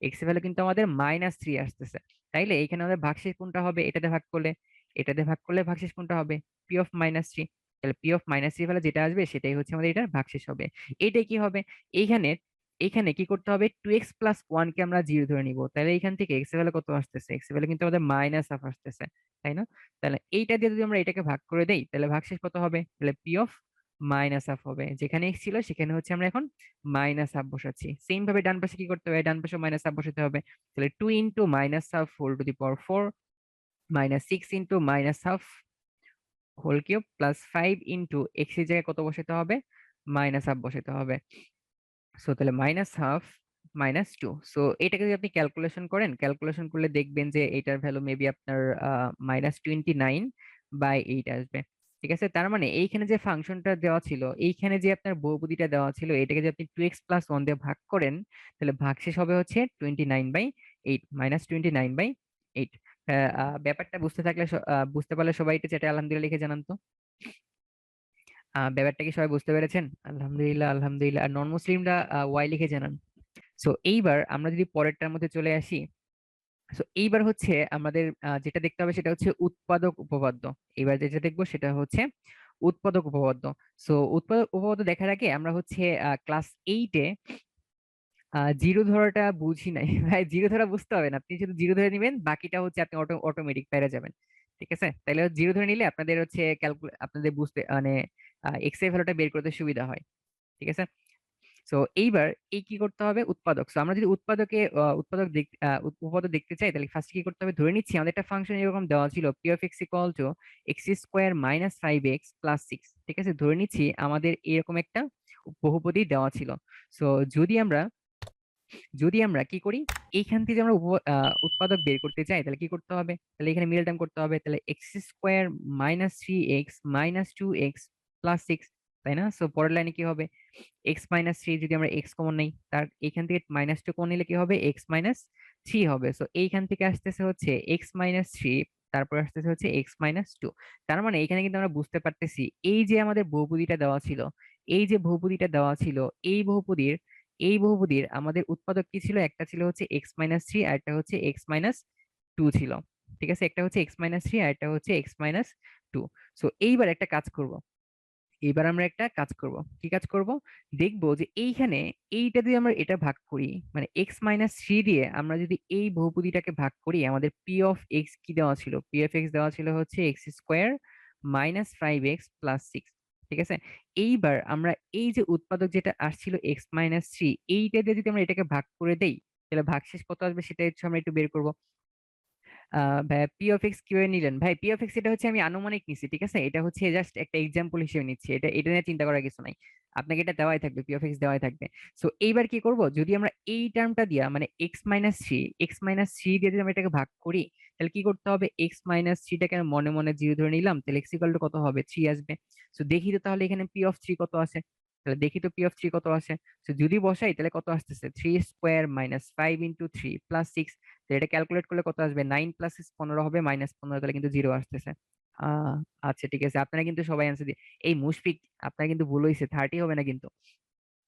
এক্স এর ভ্যালু কিন্তু আমাদের মাইনাস থ্রি আসতেছে। তাইলে এখানে আমাদের ভাগশেষ কোনটা হবে? এটাতে ভাগ করলে, এটাতে ভাগ করলে ভাগশেষ কোনটা হবে? P of minus three. তাহলে p of minus three value যেটা আসবে সেটাই হচ্ছে আমাদের এটার ভাগশেষ হবে। এইটাই কি হবে? এইখানে এইখানে কি করতে হবে? টু এক্স প্লাস ওয়ান কে আমরা জিরো ধরে নিব। তাহলে এইখান থেকে এক্স এর ভ্যালু কত আসতেছে? এক্স এর ভ্যালু কিন্তু আমাদের মাইনাস হাফ আসতেছে, তাই না? তাহলে এইটা দিয়ে যদি আমরা এটাকে ভাগ করে দেই তাহলে ভাগশেষ কত হবে? তাহলে পি অফ মাইনাস হাফ হবে। যেখানে এক্স ছিল সেখানে হচ্ছে আমরা এখন মাইনাস হাফ বসাচ্ছি। সেম ভাবে ডান পাশে কি করতে হবে? ডান পাশে মাইনাস হাফ বসাতে হবে। তাহলে two into minus half whole to the power four minus six into minus half whole cube plus five into X এর জায়গায় কত বসাতে হবে? মাইনাস হাফ বসাতে হবে। সো তাহলে minus half minus two. So এটাকে যদি আপনি ক্যালকুলেশন করেন, ক্যালকুলেশন করলে দেখবেন যে এটার ভ্যালু মেবি আপনার -29/8 আসবে। ঠিক আছে, তার মানে এইখানে যে ফাংশনটা দেওয়া ছিল, এইখানে যে আপনার বহুপদীটা দেওয়া ছিল, এটাকে যদি আপনি টু এক্স প্লাস ওয়ান দিয়ে ভাগ করেন তাহলে ভাগশেষ হবে হচ্ছে 29/8, -29/8। ব্যাপারটা বুঝতে থাকলে বুঝতে পারলে সবাই একটু চ্যাটে আলহামদুলিল্লাহ লিখে জানান তো। ব্যাপারটা কি সবাই বুঝতে পেরেছেন? আলহামদুলিল্লাহ আলহামদুলিল্লাহ। আর নন মুসলিমরা ওয়াই লিখে জানান। সো এইবার আমরা যদি পরেরটার মধ্যে চলে আসি, সো এইবার হচ্ছে আমাদের যেটা দেখতে হবে সেটা হচ্ছে উৎপাদক উপপাদ্য। এবার যেটা দেখবো সেটা হচ্ছে উৎপাদক উপপাদ্য। সো উৎপাদক উপপাদ্য দেখার আগে আমরা হচ্ছে ক্লাস এইটে জিরো ধরাটা বুঝি নাই। ভাই জিরো ধরা বুঝতে হবে না, আপনি শুধু জিরো ধরে নিবেন, বাকিটা হচ্ছে আপনি অটোমেটিক পেরে যাবেন। ঠিক আছে, তাহলে জিরো ধরে নিলে আপনাদের হচ্ছে আপনাদের বুঝতে মানে এক্স এর ভ্যালুটা বের করতে সুবিধা হয়। ঠিক আছে, সো এইবার এই কি করতে হবে? উৎপাদক। সো আমরা যদি উপপাদ্য দেখতে চাই তাহলে ফার্স্ট কি করতে হবে? ধরে নিচ্ছি আমাদের একটা ফাংশন এরকম দেওয়া ছিল P of x equal two x square minus five x plus six. ঠিক আছে, ধরে নিচ্ছি আমাদের এরকম একটা বহুপদী দেওয়া ছিল। সো যদি আমরা যদি আমরা কি করি, এইখান থেকে আমরা উৎপাদক বের করতে চাই, তাহলে কি করতে হবে, তাহলে এখানে মিডল টার্ম করতে হবে, তাহলে X square minus 3x minus 2x plus 6, তাই না? সো পরের লাইনে কি হবে, এক্স মাইনাস 3, যদি আমরা এক্স কমন নেই, তার এখান থেকে -2 কমন নিলে কি হবে, এক্স মাইনাস 3 হবে। সো এইখান থেকে আসতেছে হচ্ছে এক্স মাইনাস 3, তারপর আসতেছে হচ্ছে এক্স মাইনাস 2। তার মানে এখানে কিন্তু আমরা বুঝতে পারতেছি, এই যে আমাদের বহুপদীটা দেওয়া ছিল, এই যে বহুপদীটা দেওয়া ছিল, এই বহুপদীর আমাদের উৎপাদক কি ছিল, একটা ছিল হচ্ছে এক্স মাইনাস 3, আর একটা হচ্ছে এক্স মাইনাস 2 ছিল। ঠিক আছে, একটা হচ্ছে এক্স মাইনাস 3 আর একটা হচ্ছে এক্স মাইনাস 2। সো এইবার একটা কাজ করব, এবার আমরা একটা কাজ করব, কি কাজ করব, দেখবো যে এইখানে এইটা দিয়ে আমরা এটা ভাগ করি, মানে এক্স মাইনাস 3 দিয়ে আমরা যদি এই বহুপদীটাকে ভাগ করি, আমাদের পি অফ এক্স কি দেওয়া ছিল, পি অফ এক্স দেওয়া ছিল হচ্ছে x square minus 5x plus 6। ঠিক আছে, এইবার আমরা এই যে উৎপাদক যেটা আসছিল এক্স মাইনাস 3, এইটা দিয়ে যদি আমরা এটাকে ভাগ করে দেই, তাহলে ভাগশেষ কত আসবে সেটা হচ্ছে আমরা একটু বের করব। ভাই পি অফ এক্স কিভাবে নিলেন, ভাই পি অফ এক্স এটা হচ্ছে আমি আনুমানিক নিচ্ছি, ঠিক আছে, এটা হচ্ছে জাস্ট একটা এক্সাম্পল হিসেবে নিচ্ছি, এটা নিয়ে চিন্তা করার কিছু নাই, আপনাকে এটা দেওয়াই থাকবে, পি অফ এক্স দেওয়াই থাকবে। সো এইবার কি করব, যদি আমরা এই টার্মটা দিয়া মানে এক্স মাইনাস থ্রি দিয়ে যদি আমরা এটাকে ভাগ করি, তাহলে কি করতে হবে, এক্স মাইনাস থ্রিটাকে আমি মনে মনে জিরো ধরে নিলাম, তাহলে এক্স ইকুয়াল টু কত হবে, 3 আসবে। সো দেখি তো তাহলে এখানে পি অফ থ্রি কত আসে, তাহলে দেখি তো পি অফ থ্রি কত আসে। তো যদি বসাই তাহলে কত আসতেছে, 3 স্কোয়ার মাইনাস 5 × 3 প্লাস 6। তো এটা ক্যালকুলেট করলে কত আসবে, 9 প্লাস 15 হবে -15, তাহলে কিন্তু জিরো আসতেছে। আহ আচ্ছা ঠিক আছে, আপনারা কিন্তু সবাই অ্যান্সার দিয়ে, এই মুশফিক আপনার কিন্তু ভুল হয়েছে, 30 হবে না কিন্তু,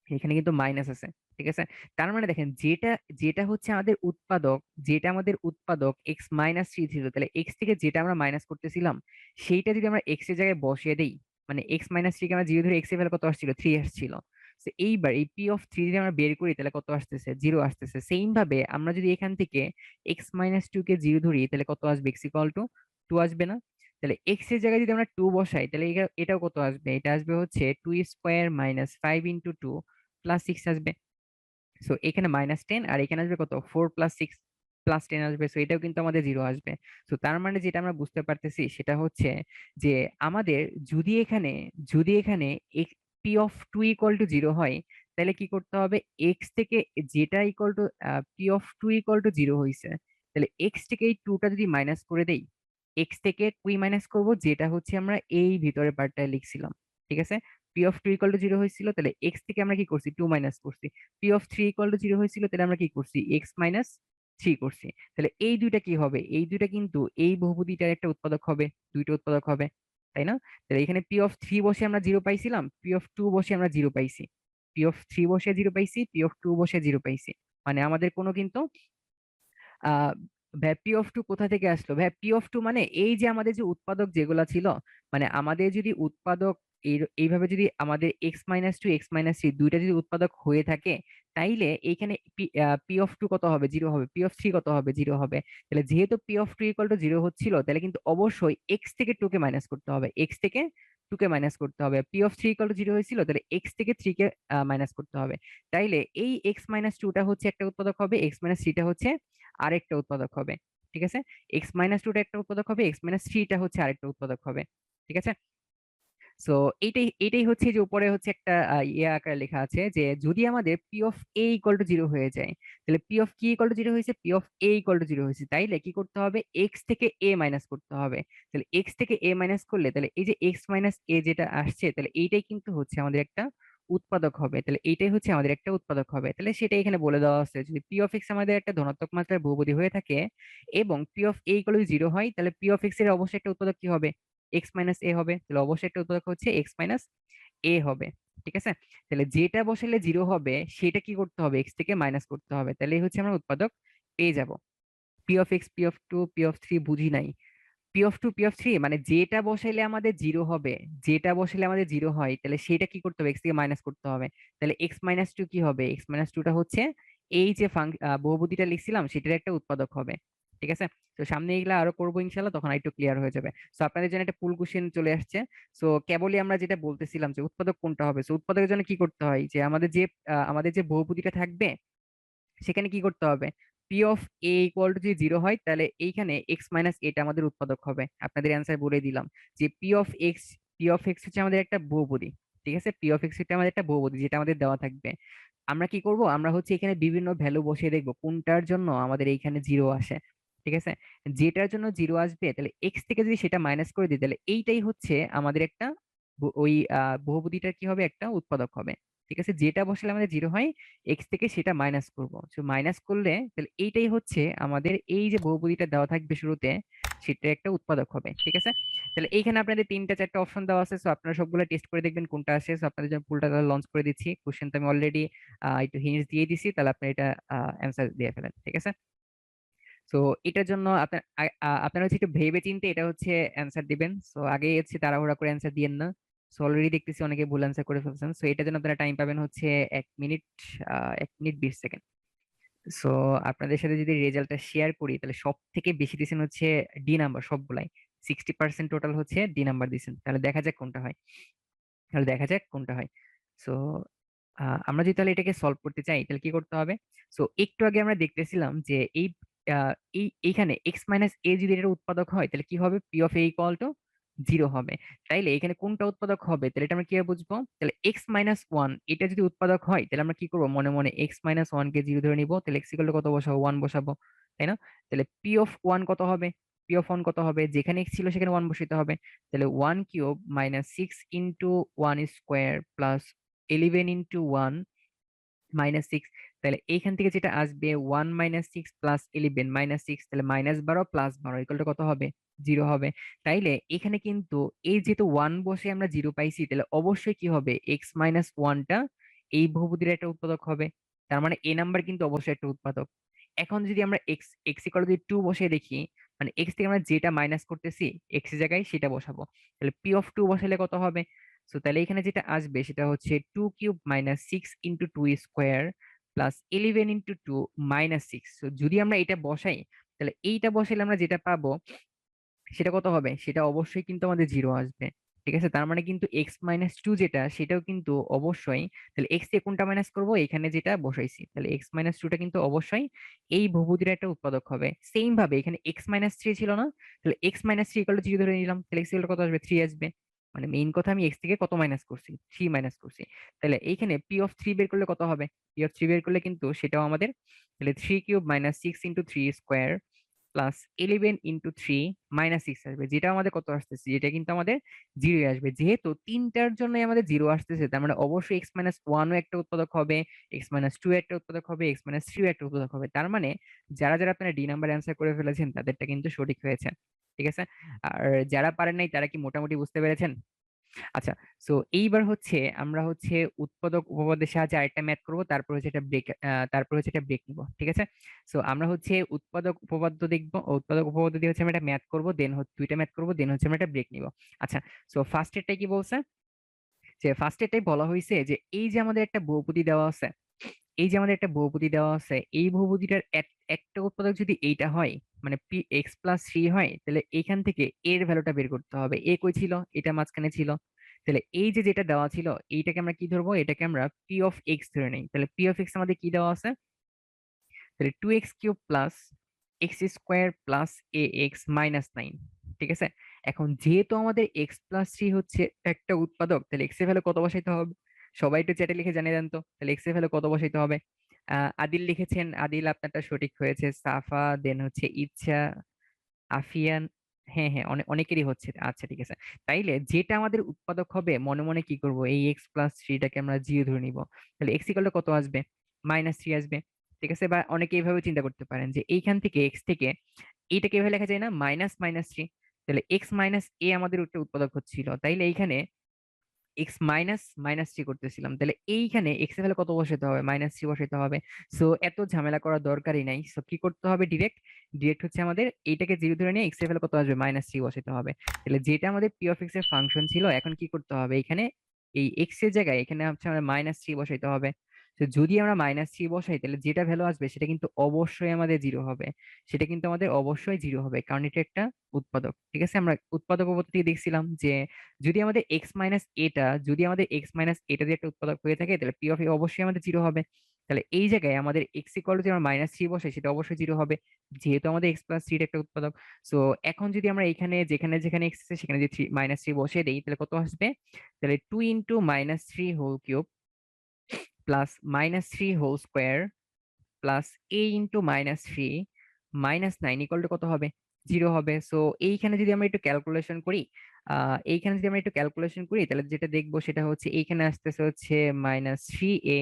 এখানে কিন্তু মাইনাস আছে। ঠিক আছে, তার মানে দেখেন, যেটা যেটা হচ্ছে আমাদের উৎপাদক, যেটা আমাদের উৎপাদক এক্স মাইনাস 3 ছিল, তাহলে এক্স থেকে যেটা আমরা মাইনাস করতেছিলাম, সেইটা যদি আমরা এক্স এর জায়গায় বসিয়ে দেই, মানে এক্স মাইনাস 3 কে আমরা জিরো ধরে এক্স এর ভ্যালু কত আসছিল, 3 আসছিল। তো এইবার এই পি অফ থ্রি যদি আমরা বের করি, তাহলে কত আসতেছে, জিরো আসতেছে। সেম ভাবে আমরা যদি এখান থেকে এক্স মাইনাস 2 কে জিরো ধরি, তাহলে কত আসবে, এক্স ইকুয়াল টু 2 আসবে না? তাহলে এক্স এর জায়গায় যদি আমরা 2 বসাই, তাহলে এটাও কত আসবে, এটা আসবে হচ্ছে 2 স্কোয়ার মাইনাস 5 × 2 প্লাস 6 আসবে। সো এখানে -10, আর এখানে আসবে কত, 4 + 6 +10 আসবে। সো এটাও কিন্তু আমাদের জিরো আসবে। তো তার মানে যেটা আমরা বুঝতে পারতেছি সেটা হচ্ছে যে আমাদের যদি এখানে P of two equal to zero হয়, তাহলে কি করতে হবে, এক্স থেকে যেটা equal to P of two equal to zero হয়েছে, তাহলে এক্স থেকে এই টুটা যদি মাইনাস করে দেই, এক্স থেকে টুই মাইনাস করব, যেটা হচ্ছে আমরা এই ভিতরের পার্টটায় লিখছিলাম। ঠিক আছে, P of two equal to zero হয়েছিল, তাহলে এক্স থেকে আমরা কি করছি, টু মাইনাস করছি। P of three equal to zero হয়েছিল, তাহলে আমরা কি করছি, এক্স মাইনাস 3 করছি। তাহলে এই দুইটা কি হবে, এই দুইটা কিন্তু এই বহুপদীটার একটা উৎপাদক হবে, দুইটা উৎপাদক হবে, তাই না? তাহলে এখানে পি অফ থ্রি বসে আমরা জিরো পাইছিলাম, পি অফ টু বসে আমরা জিরো পাইছি, পি অফ থ্রি বসে জিরো পাইছি, পি অফ টু বসে জিরো পাইছি। মানে আমাদের কোনো কিন্তু আহ পি অফ টু কোথা থেকে আসলো, পি অফ টু মানে এই যে আমাদের যে উৎপাদক যেগুলা ছিল, মানে আমাদের যদি উৎপাদক এইভাবে যদি আমাদের এক্স মাইনাস 2 এক্স মাইনাস 3 দুইটা যদি উৎপাদক হয়ে থাকে, তাইলে এইখানে পি অফ টু কত হবে, জিরো হবে, পি অফ থ্রি কত হবে, জিরো হবে। তাহলে যেহেতু P of two equal to zero হচ্ছিল, তাহলে কিন্তু অবশ্যই এক্স থেকে টু কে মাইনাস করতে হবে, এক্স থেকে টু কে মাইনাস করতে হবে। P of three equal to zero হয়েছিল, তাহলে এক্স থেকে থ্রি কে মাইনাস করতে হবে। তাইলে এই এক্স মাইনাস টুটা হচ্ছে একটা উৎপাদক হবে, এক্স মাইনাস থ্রিটা হচ্ছে আরেকটা উৎপাদক হবে। ঠিক আছে, এক্স মাইনাস টুটা একটা উৎপাদক হবে, এক্স মাইনাস থ্রিটা হচ্ছে আরেকটা উৎপাদক হবে। ঠিক আছে, সো এইটাই হচ্ছে যে উপরে হচ্ছে একটা ইয়ে আকারে লেখা আছে, যে যদি আমাদের P of A equal to zero হয়ে যায়, তাহলে পি অফ কি ইকুয়াল টু জিরো হয়েছে, P of A equal to zero হয়েছে, তাইলে কি করতে হবে, এক্স থেকে এ মাইনাস করতে হবে। তাহলে এক্স থেকে এ মাইনাস করলে, তাহলে এই যে এক্স মাইনাস এ যেটা আসছে, তাহলে এইটাই কিন্তু হচ্ছে আমাদের একটা উৎপাদক হবে, তাহলে এইটাই হচ্ছে আমাদের একটা উৎপাদক হবে। তাহলে সেটা এখানে বলে দেওয়া আছে, যদি পি অফ এক্স আমাদের একটা ধনাত্মক মাত্রার বহুপদী হয়ে থাকে এবং P of A equal to zero হয়, তাহলে পি অফ এক্স এর অবশ্যই একটা উৎপাদক কি হবে, এক্স মাইনাস এ হবে। তাহলে অবশ্যই একটা উৎপাদক হচ্ছে এক্স মাইনাস এ হবে। ঠিক আছে, তাহলে যেটা বসালে জিরো হবে সেটা কি করতে হবে, এক্স থেকে মাইনাস করতে হবে, তাহলে এই হচ্ছে আমরা উৎপাদক পেয়ে যাব। P of X, P of two, P of three বুঝি নাই, P of two P of three মানে যেটা বসাইলে আমাদের জিরো হবে, যেটা বসাইলে আমাদের জিরো হয়, তাহলে সেটা কি করতে হবে, এক্স থেকে মাইনাস করতে হবে। তাহলে এক্স মাইনাস টু কি হবে, এক্স মাইনাস টুটা হচ্ছে এই যে বহুপদীটা লিখছিলাম সেটার একটা উৎপাদক হবে। ঠিক আছে, তো সামনে এগুলা আরো করবো ইনশাল্লাহ, তখন একটু ক্লিয়ার হয়ে যাবে। তো আপনাদের জন্য একটা পুল কোশ্চেন চলে আসছে। তো কেবলই আমরা যেটা বলতেছিলাম যে উৎপাদক কোনটা হবে, তো উৎপাদকের জন্য কি করতে হয়, যে আমাদের যে বহুপদীটা থাকবে সেখানে কি করতে হবে, p of A equal two যদি জিরো হয়, তাহলে এইখানে এক্স মাইনাস এটা আমাদের উৎপাদক হবে। আপনাদের অ্যান্সার বলে দিলাম যে পি অফ এক্স হচ্ছে আমাদের একটা বহুপদী। ঠিক আছে, পি অফ এক্স এটা আমাদের একটা বহুপদী যেটা আমাদের দেওয়া থাকবে। আমরা কি করব, আমরা হচ্ছে এখানে বিভিন্ন ভ্যালু বসিয়ে দেখবো কোনটার জন্য আমাদের এইখানে জিরো আসে। ঠিক আছে, যেটার জন্য জিরো আসবে তাহলে এক্স থেকে যদি সেটা মাইনাস করে দিই তাহলে এইটাই হচ্ছে আমাদের একটা ওই বহুপদীটার কি হবে, একটা উৎপাদক হবে। ঠিক আছে, যেটা বসালে আমাদের জিরো হয় এক্স থেকে সেটা মাইনাস করব, তো মাইনাস করলে তাহলে এইটাই হচ্ছে আমাদের এই যে বহুপদীটা দেওয়া থাকবে শুরুতে, সেটা একটা উৎপাদক হবে। ঠিক আছে, তাহলে এইখানে আপনাদের তিনটা চারটা অপশন দেওয়া আছে, সো আপনারা সবগুলো টেস্ট করে দেখবেন কোনটা আসে। সো আপনাদের জন্য পুলটা তাহলে লঞ্চ করে দিচ্ছি, কোশ্চেন তো আমি অলরেডি একটু হিন্টস দিয়ে দিছি, তাহলে আপনি এটা অ্যান্সার দিয়ে ফেলেন। ঠিক আছে, সো এটার জন্য আপনার আপনারা হচ্ছে একটু ভেবে চিন্তে এটা হচ্ছে অ্যান্সার দিবেন। সো আগে হচ্ছে তাড়াহুড়া করে অ্যান্সার দিয়েন না। সো অলরেডি দেখতেছি অনেকে ভুল অ্যান্সার করে ফেলছেন। সো এটার জন্য আপনারা টাইম পাবেন হচ্ছে 1 মিনিট, 1 মিনিট 20 সেকেন্ড। সো আপনাদের সাথে যদি রেজাল্টটা শেয়ার করি তাহলে সব থেকে বেশি দিয়েছেন হচ্ছে ডি নাম্বার, সবগুলাই 60% টোটাল হচ্ছে ডি নাম্বার দিয়েছেন। তাহলে দেখা যাক কোনটা হয়, তাহলে দেখা যাক কোনটা হয়। সো আমরা যদি তাহলে এটাকে সলভ করতে চাই তাহলে কি করতে হবে। সো একটু আগে আমরা দেখতেছিলাম যে এইখানে এক্স মাইনাস এ যদি এটার উৎপাদক হয় তাহলে কি হবে, p of A equal to zero হবে। তাইলে এখানে কোনটা উৎপাদক হবে তাহলে এটা আমরা কিভাবে বুঝবো, তাহলে এক্স মাইনাস ওয়ান এটা যদি উৎপাদক হয় তাহলে আমরা কি করবো, মনে মনে এক্স মাইনাস ওয়ান কে জিরো ধরে নিবো, তাহলে এক্স ইকুয়াল টু কত বসাবো, ওয়ান বসাবো, তাই না? তাহলে পি অফ ওয়ান কত হবে, পি অফ ওয়ান কত হবে, যেখানে এক্স ছিল সেখানে ওয়ান বসাইতে হবে। তাহলে 1 cube minus 6 into 1 square plus 11 into 1 minus 6। তাহলে এইখান থেকে যেটা আসবে 1 - 6 + 11 - 6, তাহলে -12 + 12 ইকুয়াল টু কত হবে, জিরো হবে। তাইলে এখানে কিন্তু এই যেহেতু ওয়ান বসে আমরা জিরো পাইছি, তাহলে অবশ্যই কি হবে, এক্স মাইনাস ওয়ানটা এই বহুপদীর একটা উৎপাদক হবে। তার মানে এ নাম্বার কিন্তু অবশ্যই একটা উৎপাদক। এখন যদি আমরা এক্স এক্স ইকুয়াল যদি টু বসে দেখি, মানে এক্স থেকে আমরা যেটা মাইনাস করতেছি এক্স এর জায়গায় সেটা বসাবো, তাহলে পি অফ টু বসালে কত হবে। সো তাহলে এখানে যেটা আসবে সেটা হচ্ছে 2 কিউব মাইনাস 6 × 2 স্কোয়ার প্লাস 11 × 2 - 6। যদি আমরা এটা বসাই তাহলে এইটা বসাইলে আমরা যেটা পাবো সেটা কত হবে, সেটা অবশ্যই কিন্তু আমাদের জিরো আসবে। ঠিক আছে, তার মানে কিন্তু এক্স মাইনাস টু যেটা সেটাও কিন্তু অবশ্যই, তাহলে এক্স থেকে কোনটা মাইনাস করবো, এখানে যেটা বসাইছি, তাহলে এক্স মাইনাস টুটা কিন্তু অবশ্যই এই বহুপদীর একটা উৎপাদক হবে। সেম ভাবে এখানে এক্স মাইনাস থ্রি ছিল না, তাহলে x minus three equal to zero ধরে নিলাম, তাহলে এক্স ইকুয়াল কত আসবে, থ্রি আসবে। মানে মেইন কথা আমি এক্স থেকে কত মাইনাস করছি, থ্রি মাইনাস করছি। তাহলে এইখানে পি অফ থ্রি বের করলে কত হবে, পি অফ থ্রি বের করলে কিন্তু সেটাও আমাদের, তাহলে 3 কিউব মাইনাস 6 × 3 স্কোয়ার প্লাস 11 × 3 - 6 আসবে, যেটা আমাদের কত আসতেছে, যেটা কিন্তু আমাদের জিরো আসবে। যেহেতু তিনটার জন্য আমাদের জিরো আসতেছে তার মানে অবশ্যই এক্স মাইনাস ওয়ানও একটা উৎপাদক হবে, এক্স মাইনাস টু একটা উৎপাদক হবে, এক্স মাইনাস থ্রিও একটা উৎপাদক হবে। তার মানে যারা যারা আপনারা ডি নাম্বার অ্যান্সার করে ফেলেছেন তাদেরটা কিন্তু সঠিক হয়েছে। ঠিক আছে, আর যারা পারেন নাই তারা কি মোটামুটি বুঝতে পেরেছেন? আচ্ছা, সো এইবার হচ্ছে আমরা হচ্ছে উৎপাদক উপপাদ্যের সাহায্যে আরেকটা ম্যাথ করব, তারপর হচ্ছে এটা ব্রেক, তারপর হচ্ছে এটা ব্রেক নিব। ঠিক আছে, সো আমরা হচ্ছে উৎপাদক উপপাদ্য দেখব, উৎপাদক উপপাদ্য দিয়ে হচ্ছে আমরা একটা ম্যাথ করব, দেন হচ্ছে দুইটা ম্যাথ করব, দেন হচ্ছে আমরা একটা ব্রেক নিব। আচ্ছা, সো ফার্স্ট এরটাই কি বলছে, যে ফার্স্ট এরটাই বলা হয়েছে যে এই যে আমাদের একটা বহুপদী দেওয়া আছে, এই যে আমাদের একটা বহুপদী দেওয়া আছে, এই বহুপদীটার একটা উৎপাদক যদি এইটা হয়, মানে পি এক্স প্লাস থ্রি হয়, তাহলে এখান থেকে এর ভ্যালুটা বের করতে হবে। এ কই ছিল, এটা মাঝখানে ছিল। তাহলে এই যে যেটা দেওয়া ছিল এইটাকে আমরা কি ধরবো, এটাকে আমরা পি অফ এক্স ধরে নেই। তাহলে পি অফ এক্স আমাদের কি দেওয়া আছে, তাহলে 2 x³ plus x square plus a x minus 9। ঠিক আছে, এখন যেহেতু আমাদের এক্স প্লাস থ্রি হচ্ছে একটা উৎপাদক, তাহলে এক্স এর ভ্যালু কত বসাইতে হবে, সবাই একটু চ্যাটে লিখে জানিয়ে দেন তো, তাহলে এক্স এর ভ্যালু কত বসাইতে হবে। আদিল লিখেছেন, আদিল আপনারটা সঠিক হয়েছে। সাফা, দেন হচ্ছে ইচ্ছা, আফিয়ান, হ্যাঁ হ্যাঁ অনেকেরই হচ্ছে। আচ্ছা ঠিক আছে, তাইলে যেটা আমাদের উৎপাদক হবে মনে মনে কি করব, এই এক্স প্লাস থ্রিটাকে আমরা জিরো ধরে নিব। তাহলে এক্স ইকুয়াল কত আসবে, -3 আসবে। ঠিক আছে, বা অনেকে এইভাবে চিন্তা করতে পারেন যে এইখান থেকে এক্স থেকে এইটাকে এভাবে লেখা যায় না, মাইনাস 3। তাহলে এক্স মাইনাস এ আমাদের একটা উৎপাদক হচ্ছিল, তাইলে এইখানে এক্স মাইনাস 3 করতেছিলাম, তাহলে এইখানে এক্স এর ভ্যালু কত বসাতে হবে, -3 বসাতে হবে। সো এত ঝামেলা করার দরকারই নাই। সো কি করতে হবে, ডিরেক্ট ডিরেক্ট হচ্ছে আমাদের এইটাকে জিরো ধরে নিয়ে এক্স এর ভ্যালু কত আসবে, -3 বসাতে হবে। তাহলে যেটা আমাদের পি অফ এক্স এর ফাংশন ছিল, এখন কি করতে হবে, এখানে এই এক্স এর জায়গায় এখানে হচ্ছে আমরা -3 বসাইতে হবে। তো যদি আমরা -3 বসাই তাহলে যেটা ভ্যালু আসবে সেটা কিন্তু অবশ্যই আমাদের জিরো হবে, সেটা কিন্তু আমাদের অবশ্যই জিরো হবে, কারণ এটা একটা উৎপাদক। ঠিক আছে, আমরা উৎপাদক পদ্ধতি থেকে দেখছিলাম যে যদি আমাদের এক্স মাইনাস এটা, যদি আমাদের এক্স মাইনাস এটা দিয়ে একটা উৎপাদক হয়ে থাকে তাহলে পি অফ এ অবশ্যই আমাদের জিরো হবে। তাহলে এই জায়গায় আমাদের এক্স ইকুয়াল যদি আমরা -3 বসাই সেটা অবশ্যই জিরো হবে, যেহেতু আমাদের এক্স প্লাস থ্রির একটা উৎপাদক। সো এখন যদি আমরা এখানে যেখানে যেখানে এক্স আছে সেখানে যদি -3 বসিয়ে দিই তাহলে কত আসবে, তাহলে 2 × -3 whole cube plus -3 whole square plus a into -3 -9 equal to কত হবে? 0 হবে। সো এইখানে যদি আমরা একটু ক্যালকুলেশন করি, তাহলে যেটা দেখবো সেটা হচ্ছে এইখানে আসতেছে হচ্ছে -3a,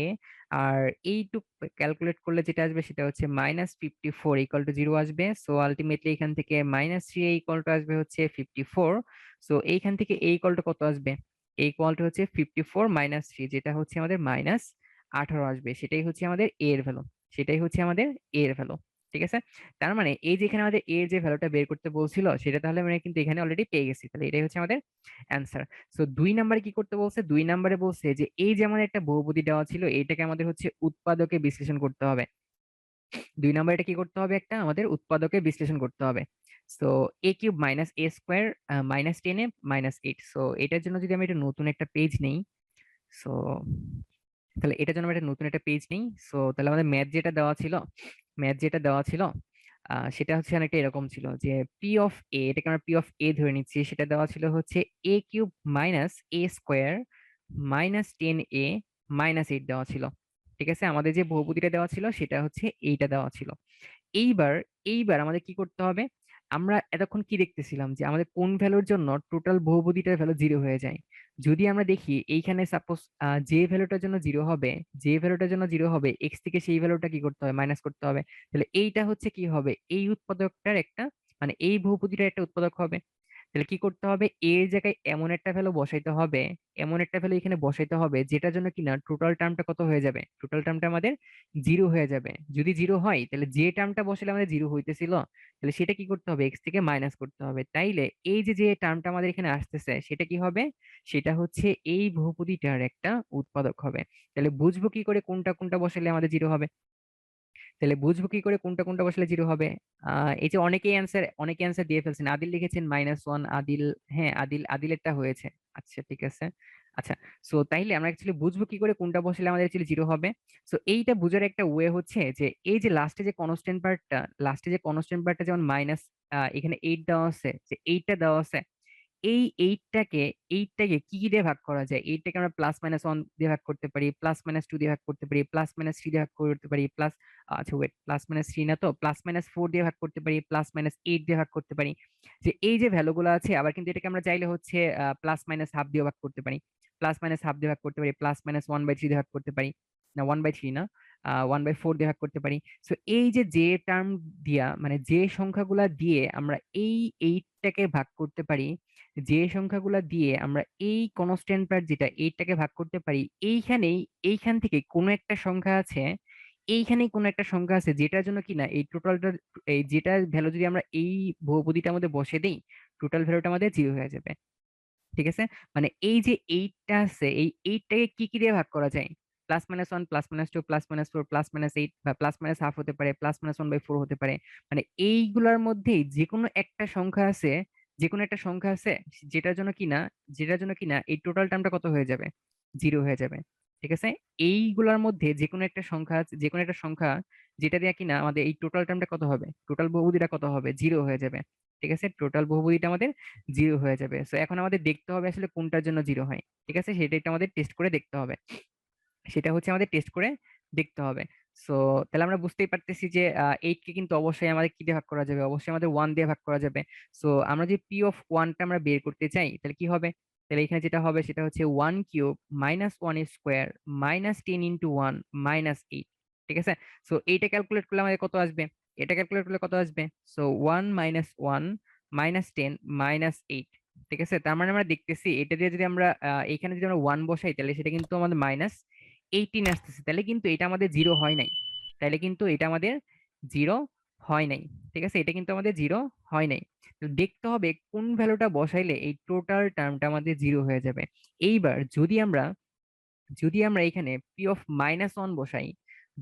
আর এইটুক ক্যালকুলেট করলে যেটা আসবে সেটা হচ্ছে -54 ইকুয়াল টু 0 আসবে। সো আলটিমেটলি এখান থেকে -3a ইকুয়াল টু আসবে হচ্ছে 54। সো এইখান থেকে a ইকুয়াল টু কত আসবে? a ইকুয়াল টু হচ্ছে 54 -3, যেটা হচ্ছে আমাদের -18 আসবে। সেটাই হচ্ছে আমাদের এর ভ্যালু। ঠিক আছে, তার মানে এই যেখানে আমাদের এর যে ভ্যালুটা বের করতে বলছিল সেটা তাহলে আমরা কিন্তু এখানে অলরেডি পেয়ে গেছি, তাহলে এটাই হচ্ছে আমাদের অ্যান্সার। সো 2 নম্বরে কি করতে বলছে? 2 নম্বরে বলছে যে এই যে আমাদের একটা বহুপদী দেওয়া ছিল, এইটাকে আমাদের হচ্ছে উৎপাদকে বিশ্লেষণ করতে হবে। 2 নম্বরে এটা কি করতে হবে? একটা আমাদের উৎপাদকে বিশ্লেষণ করতে হবে। So a³ - a² -10a -8। So এটার জন্য যদি আমি একটা নতুন একটা পেজ নেই, সো তাহলে এটার জন্য আমরা একটা নতুন একটা পেজ নিই। সো তাহলে আমাদের ম্যাথ যেটা দেওয়া ছিল সেটা হচ্ছে অনেকটা এরকম ছিল যে পি অফ এ, এটাকে আমরা পি অফ এ ধরে নিচ্ছি, সেটা দেওয়া ছিল হচ্ছে a³ -a² -10a -8 দেওয়া ছিল। ঠিক আছে, আমাদের যে বহুপদীটা দেওয়া ছিল সেটা হচ্ছে এইটা দেওয়া ছিল। এইবার এইবার আমাদের কি করতে হবে? আমরা এতক্ষণ কি দেখতেছিলাম যে আমাদের কোন ভ্যালুর জন্য টোটাল বহুপদীটার ভ্যালু 0 হয়ে যায়। যদি আমরা দেখি এইখানে সাপোজ যে ভ্যালুটার জন্য জিরো হবে এক্স থেকে সেই ভ্যালুটা কি করতে হবে? মাইনাস করতে হবে। তাহলে এইটা হচ্ছে কি হবে? এই উৎপাদকটার একটা, মানে এই বহুপদীটার একটা উৎপাদক হবে। তাহলে কি করতে হবে? এর জায়গায় এমন একটা ভ্যালু বসাইতে হবে, এখানে বসাইতে হবে যেটার জন্য কিনা টোটাল টার্মটা কত হয়ে যাবে? টোটাল টার্মটা আমাদের 0 হয়ে যাবে। যদি 0 হয় তাহলে যে টার্মটা বসালে আমাদের 0 হইতেছিল, তাহলে সেটা কি করতে হবে? এক্স থেকে মাইনাস করতে হবে। তাইলে এই যে যে টার্মটা আমাদের এখানে আসতেছে সেটা কি হবে? সেটা হচ্ছে এই বহুপদীটার একটা উৎপাদক হবে। তাহলে বুঝবো কি করে কোনটা কোনটা বসালে আমাদের 0 হবে? বসলে 0 হবে? এই যে অনেকে অ্যান্সার দিয়ে ফেলছেন। আদিল লিখেছেন -1। আদিল, হ্যাঁ আদিলেরটা হয়েছে। আচ্ছা ঠিক আছে। আচ্ছা, সো তাইলে আমরা অ্যাকচুয়ালি বুঝবো কি করে কোনটা বসলে আমাদের অ্যাকচুয়ালি 0 হবে? সো এইটা বোঝার একটা ওয়ে হচ্ছে যে এই যে লাস্টে যে কনস্ট্যান্ট পার্টটা যেমন মাইনাস, এখানে 8 দেওয়া আছে, যে 8টা দেওয়া আছে, এই এইটটাকে কি কি দিয়ে ভাগ করা যায়? এইটটাকে আমরা +-1 দিয়ে ভাগ করতে পারি, +-2 দিয়ে ভাগ করতে পারি, +-3 দিয়ে ভাগ করতে পারি, আচ্ছা ওয়েট, +-3 না তো, +-4 দিয়ে ভাগ করতে পারি, +-8 দিয়ে ভাগ করতে পারি। যে এই যে ভ্যালুগুলো আছে, আবার কিন্তু এটাকে আমরা চাইলে হচ্ছে +-হাফ দিয়ে ভাগ করতে পারি, +-হাফ দিয়ে ভাগ করতে পারি, +-1/3 দিয়ে ভাগ করতে পারি, না 1/3 না, 1/4 দিয়ে ভাগ করতে পারি। সো এই যে যে টার্ম দিয়া, মানে যে সংখ্যাগুলা দিয়ে আমরা এই এইটটাকে ভাগ করতে পারি, আমরা এই কনস্ট্যান্ট পার্ট যেটা এইটাকে ভাগ করতে পারি, এইখানেই এইখান থেকে কোনো একটা সংখ্যা আছে, যেটার জন্য কিনা এই টোটালটা, এই যেটা ভ্যালু যদি আমরা এই বহুপদীটার মধ্যে বসে দিই, টোটাল ভ্যালুটা আমাদের 0 হয়ে যাবে। ঠিক আছে, মানে এই যে এইটটা আছে, এই এইটটাকে কি কি দিয়ে ভাগ করা যায়? +-1, +-2, +-4, +-8, বা +-হাফ হতে পারে, +-1/4 হতে পারে। মানে এইগুলার মধ্যেই যে কোনো একটা সংখ্যা আছে যেটার জন্য কিনা এই টোটাল টার্মটা কত হয়ে যাবে? 0 হয়ে যাবে। ঠিক আছে, এইগুলার মধ্যে যে কোনো একটা সংখ্যা যেটা দিয়ে কিনা আমাদের এই টোটাল টার্মটা কত হবে? টোটাল বহুপদীটা কত হবে? 0 হয়ে যাবে। ঠিক আছে, টোটাল বহুপদীটা আমাদের 0 হয়ে যাবে। সো এখন আমাদের দেখতে হবে আসলে কোনটার জন্য 0 হয়। ঠিক আছে, সেটা একটু আমাদের টেস্ট করে দেখতে হবে। সো তাহলে আমরা বুঝতেই পারতেছি যে 8 কে কিন্তু অবশ্যই আমাদের কি দিয়ে ভাগ করা যাবে? অবশ্যই আমাদের 1 দিয়ে ভাগ করা যাবে। সো আমরা যদি পি অফ 1টা আমরা বের করতে চাই তাহলে কি হবে? তাহলে এখানে যেটা হবে সেটা হচ্ছে 1³ -1² -10 × 1 -8। ঠিক আছে, সো এইটা ক্যালকুলেট করলে আমাদের কত আসবে? সো 1 -1 -10 -8। ঠিক আছে, তার মানে আমরা দেখতেছি এটা দিয়ে যদি আমরা এখানে যদি আমরা 1 বসাই তাহলে সেটা কিন্তু আমাদের -18 আসতেছে। তাহলে কিন্তু এটা আমাদের 0 হয় নাই। জিরো হয় নাই। ঠিক আছে, এটা কিন্তু আমাদের 0 হয় নাই। তো দেখতে হবে কোন ভ্যালুটা বসাইলে এই টোটাল টার্মটা আমাদের 0 হয়ে যাবে। এইবার যদি আমরা এখানে পি অফ -1 বসাই,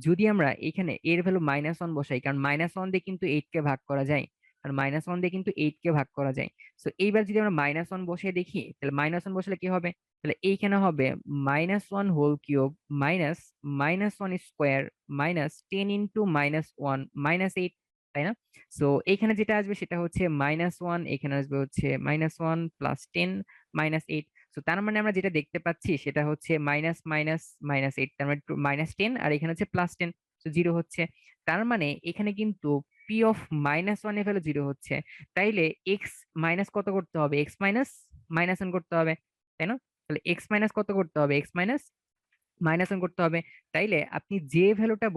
যদি আমরা এখানে এর ভ্যালু -1 বসাই, কারণ -1 দিয়ে কিন্তু 8 কে ভাগ করা যায়, তো এইবার যদি আমরা -1 বসিয়ে দেখি তাহলে -1 বসলে কি হবে? তাহলে এইখানে হবে -1³ -1² -10 × -1 -8, তাই না? সো এইখানে যেটা আসবে সেটা হচ্ছে -1, এখানে আসবে হচ্ছে -1 + 10 -8। তো তার মানে আমরা যেটা দেখতে পাচ্ছি সেটা হচ্ছে মাইনাস মাইনাস মাইনাস 8, তার মানে -10, আর এখানে হচ্ছে +10, তো 0 হচ্ছে। তার মানে এখানে কিন্তু পি অফ -1 এর ভ্যালু 0 হচ্ছে। তাইলে এক্স মাইনাস কত করতে হবে? এক্স মাইনাস -1 করতে হবে, তাই না? তাহলে এক্স মাইনাস কত করতে হবে? এক্স মাইনাস -1 করতে হবে। তাইলে আপনি যে ভ্যালুটা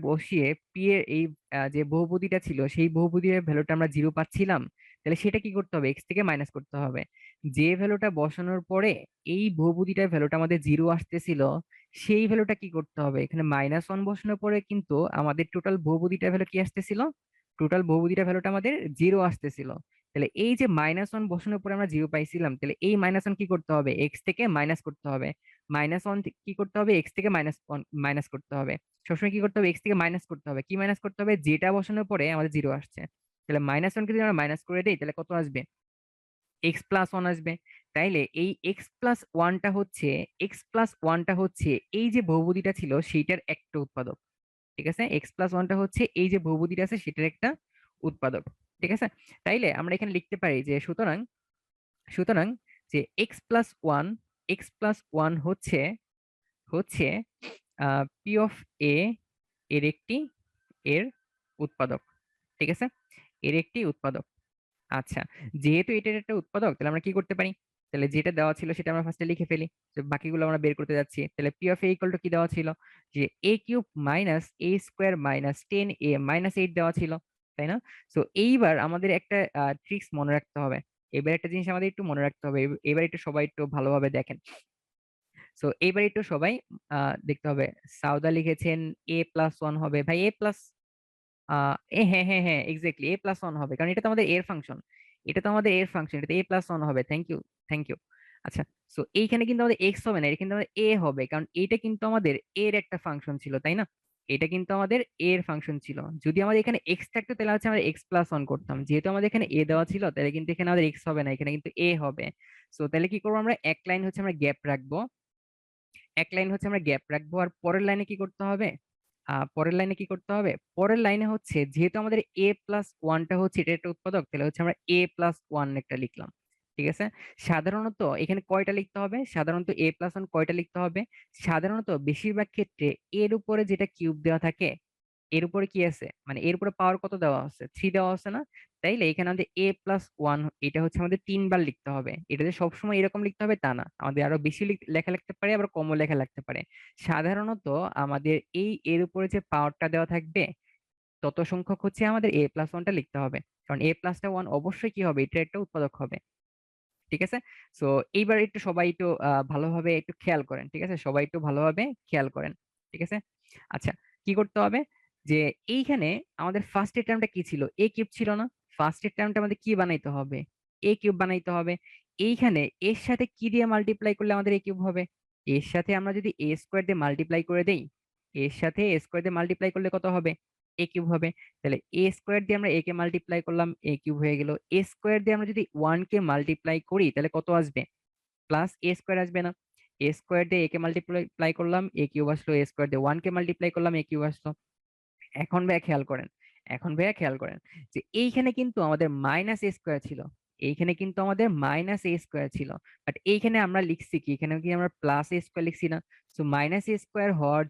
বসিয়ে পি এর এই যে বহুপদীটা ছিল সেই বহুপদীর ভ্যালুটা আমরা 0 পাচ্ছিলাম, তাহলে সেটা কি করতে হবে? এক্স থেকে মাইনাস করতে হবে। যে ভ্যালুটা বসানোর পরে এই বহুপদীটার ভ্যালুটা আমাদের 0 আসতেছিল, সেই ভ্যালুটা কি করতে হবে? এখানে -1 বসানোর পরে কিন্তু আমাদের টোটাল বহুপদীটার ভ্যালু কি আসতেছিল? টোটাল বহুপদীটার ভ্যালুটা আমাদের 0 আসতেছিল। তাহলে এই যে -1 বসানোর পরে আমরা 0 পাইছিলাম, তাহলে এই -1 কি করতে হবে? এক্স থেকে মাইনাস করতে হবে। -1 কি করতে হবে? এক্স থেকে মাইনাস করতে হবে। সবসময় কি করতে হবে? এক্স থেকে মাইনাস করতে হবে। কি মাইনাস করতে হবে? যেটা বসানোর পরে আমাদের 0 আসছে। তাহলে -1কে যদি আমরা মাইনাস করে দিই, তাহলে কত আসবে? x+1 আসবে। তাইলে এই x+1টা হচ্ছে এই যে বহুপদীটা ছিল সেইটার একটা উৎপাদক। ঠিক আছে, x+1টা হচ্ছে এই যে বহুপদীটা আছে সেটার একটা উৎপাদক। ঠিক আছে, তাইলে আমরা এখানে লিখতে পারি যে সুতরাং সুতরাং যে x+1 হচ্ছে হচ্ছে পি অফ এ এর একটি এর উৎপাদক। ঠিক আছে, এর একটি উৎপাদক। আচ্ছা, যেহেতু এটার একটা উৎপাদক, তাহলে আমরা কি করতে পারি? তাহলে যেটা দেওয়া ছিল সেটা আমরা ফার্স্টে লিখে ফেলি। তো বাকিগুলো আমরা বের করতে যাচ্ছি। তাহলে p of A equal to কি দেওয়া ছিল? যে a³ - a² - 10a - 8 দেওয়া ছিল, তাই না? তো এইবার আমাদের একটা ট্রিক্স মনে রাখতে হবে। এবার একটা জিনিস আমাদের একটু মনে রাখতে হবে, এবার একটু সবাই একটু ভালোভাবে দেখেন। তো এইবার একটু সবাই দেখতে হবে। সাউদা লিখেছেন a+1 হবে। ভাই হ্যাঁ হ্যাঁ হ্যাঁ, এক্স্যাক্টলি a+1 হবে, কারণ এটা তো আমাদের এর ফাংশন। এটা a+1 হবে। Thank you, thank you. আচ্ছা, সো এইখানে কিন্তু আমাদের এক্স হবে না, এটা কিন্তু আমাদের এ হবে, কারণ এটা কিন্তু আমাদের এর একটা ফাংশন ছিল, তাই না? এটা কিন্তু আমাদের এর ফাংশন ছিল। যদি আমাদের এখানে এক্স থাকতো তাহলে হচ্ছে আমরা x+1 করতাম। যেহেতু আমাদের এখানে এ দেওয়া ছিল, তাহলে কিন্তু এখানে আমাদের এক্স হবে না, এখানে কিন্তু এ হবে। সো তাহলে কি করবো? আমরা এক লাইন হচ্ছে আমরা গ্যাপ রাখবো। আর পরের লাইনে কি করতে হবে? পরের লাইনে হচ্ছে যেহেতু আমাদের a+1টা হচ্ছে এটা একটা উৎপাদক, তাহলে হচ্ছে আমরা a+1 একটা লিখলাম। ঠিক আছে, সাধারণত এখানে কয়টা লিখতে হবে? a+1 কয়টা লিখতে হবে? সাধারণত বেশিরভাগ ক্ষেত্রে এর উপরে যেটা কিউব দেওয়া থাকে, এর উপরে কি আছে, মানে এর উপরে পাওয়ার কত দেওয়া আছে? 3 দেওয়া আছে না? তাইলে এখানে আমাদের a+1 এটা হচ্ছে আমাদের 3 বার লিখতে হবে। এটা যে সবসময় এরকম লিখতে হবে তা না, আমাদের আরো বেশি লেখা লিখতে পারে, আবার কমও লেখা লাগতে পারে। সাধারণত আমাদের এই এর উপরে যে পাওয়ারটা দেওয়া থাকবে তত সংখ্যক হচ্ছে আমাদের a+1টা লিখতে হবে, কারণ a+1 অবশ্যই কি হবে? এটা একটা উৎপাদক হবে। ঠিক আছে, সো এইবার একটু সবাই একটু ভালোভাবে একটু খেয়াল করেন। ঠিক আছে, সবাই একটু ভালোভাবে খেয়াল করেন। ঠিক আছে, আচ্ছা, কি করতে হবে? যে এইখানে আমাদের ফার্স্টের টার্মটা কি ছিল? a³ ছিল না? ফার্স্টের টার্মটা আমাদের কি বানাইতে হবে? a³ বানাইতে হবে। এইখানে এর সাথে কি দিয়ে মাল্টিপ্লাই করলে আমাদের a³ হবে? এর সাথে আমরা যদি a² দিয়ে মাল্টিপ্লাই করে দেই, এর সাথে a² দিয়ে মাল্টিপ্লাই করলে কত হবে? a³ হবে। তাহলে a² দিয়ে আমরা a কে মাল্টিপ্লাই করলাম, a³ হয়ে গেল। a² দিয়ে আমরা যদি 1 কে মাল্টিপ্লাই করি তাহলে কত আসবে? +a² আসবে না? a² দিয়ে a কে মাল্টিপ্লাই করলাম, a³ আসলো। a² দিয়ে 1 কে মাল্টিপ্লাই করলাম, a³ আসলো। এখন ভাইয়া খেয়াল করেন, যে এইখানে কিন্তু আমাদের -a² ছিল, বাট এইখানে আমরা লিখছি কি? এখানে কি আমরা +a² লিখছি না? তো -a² হওয়ার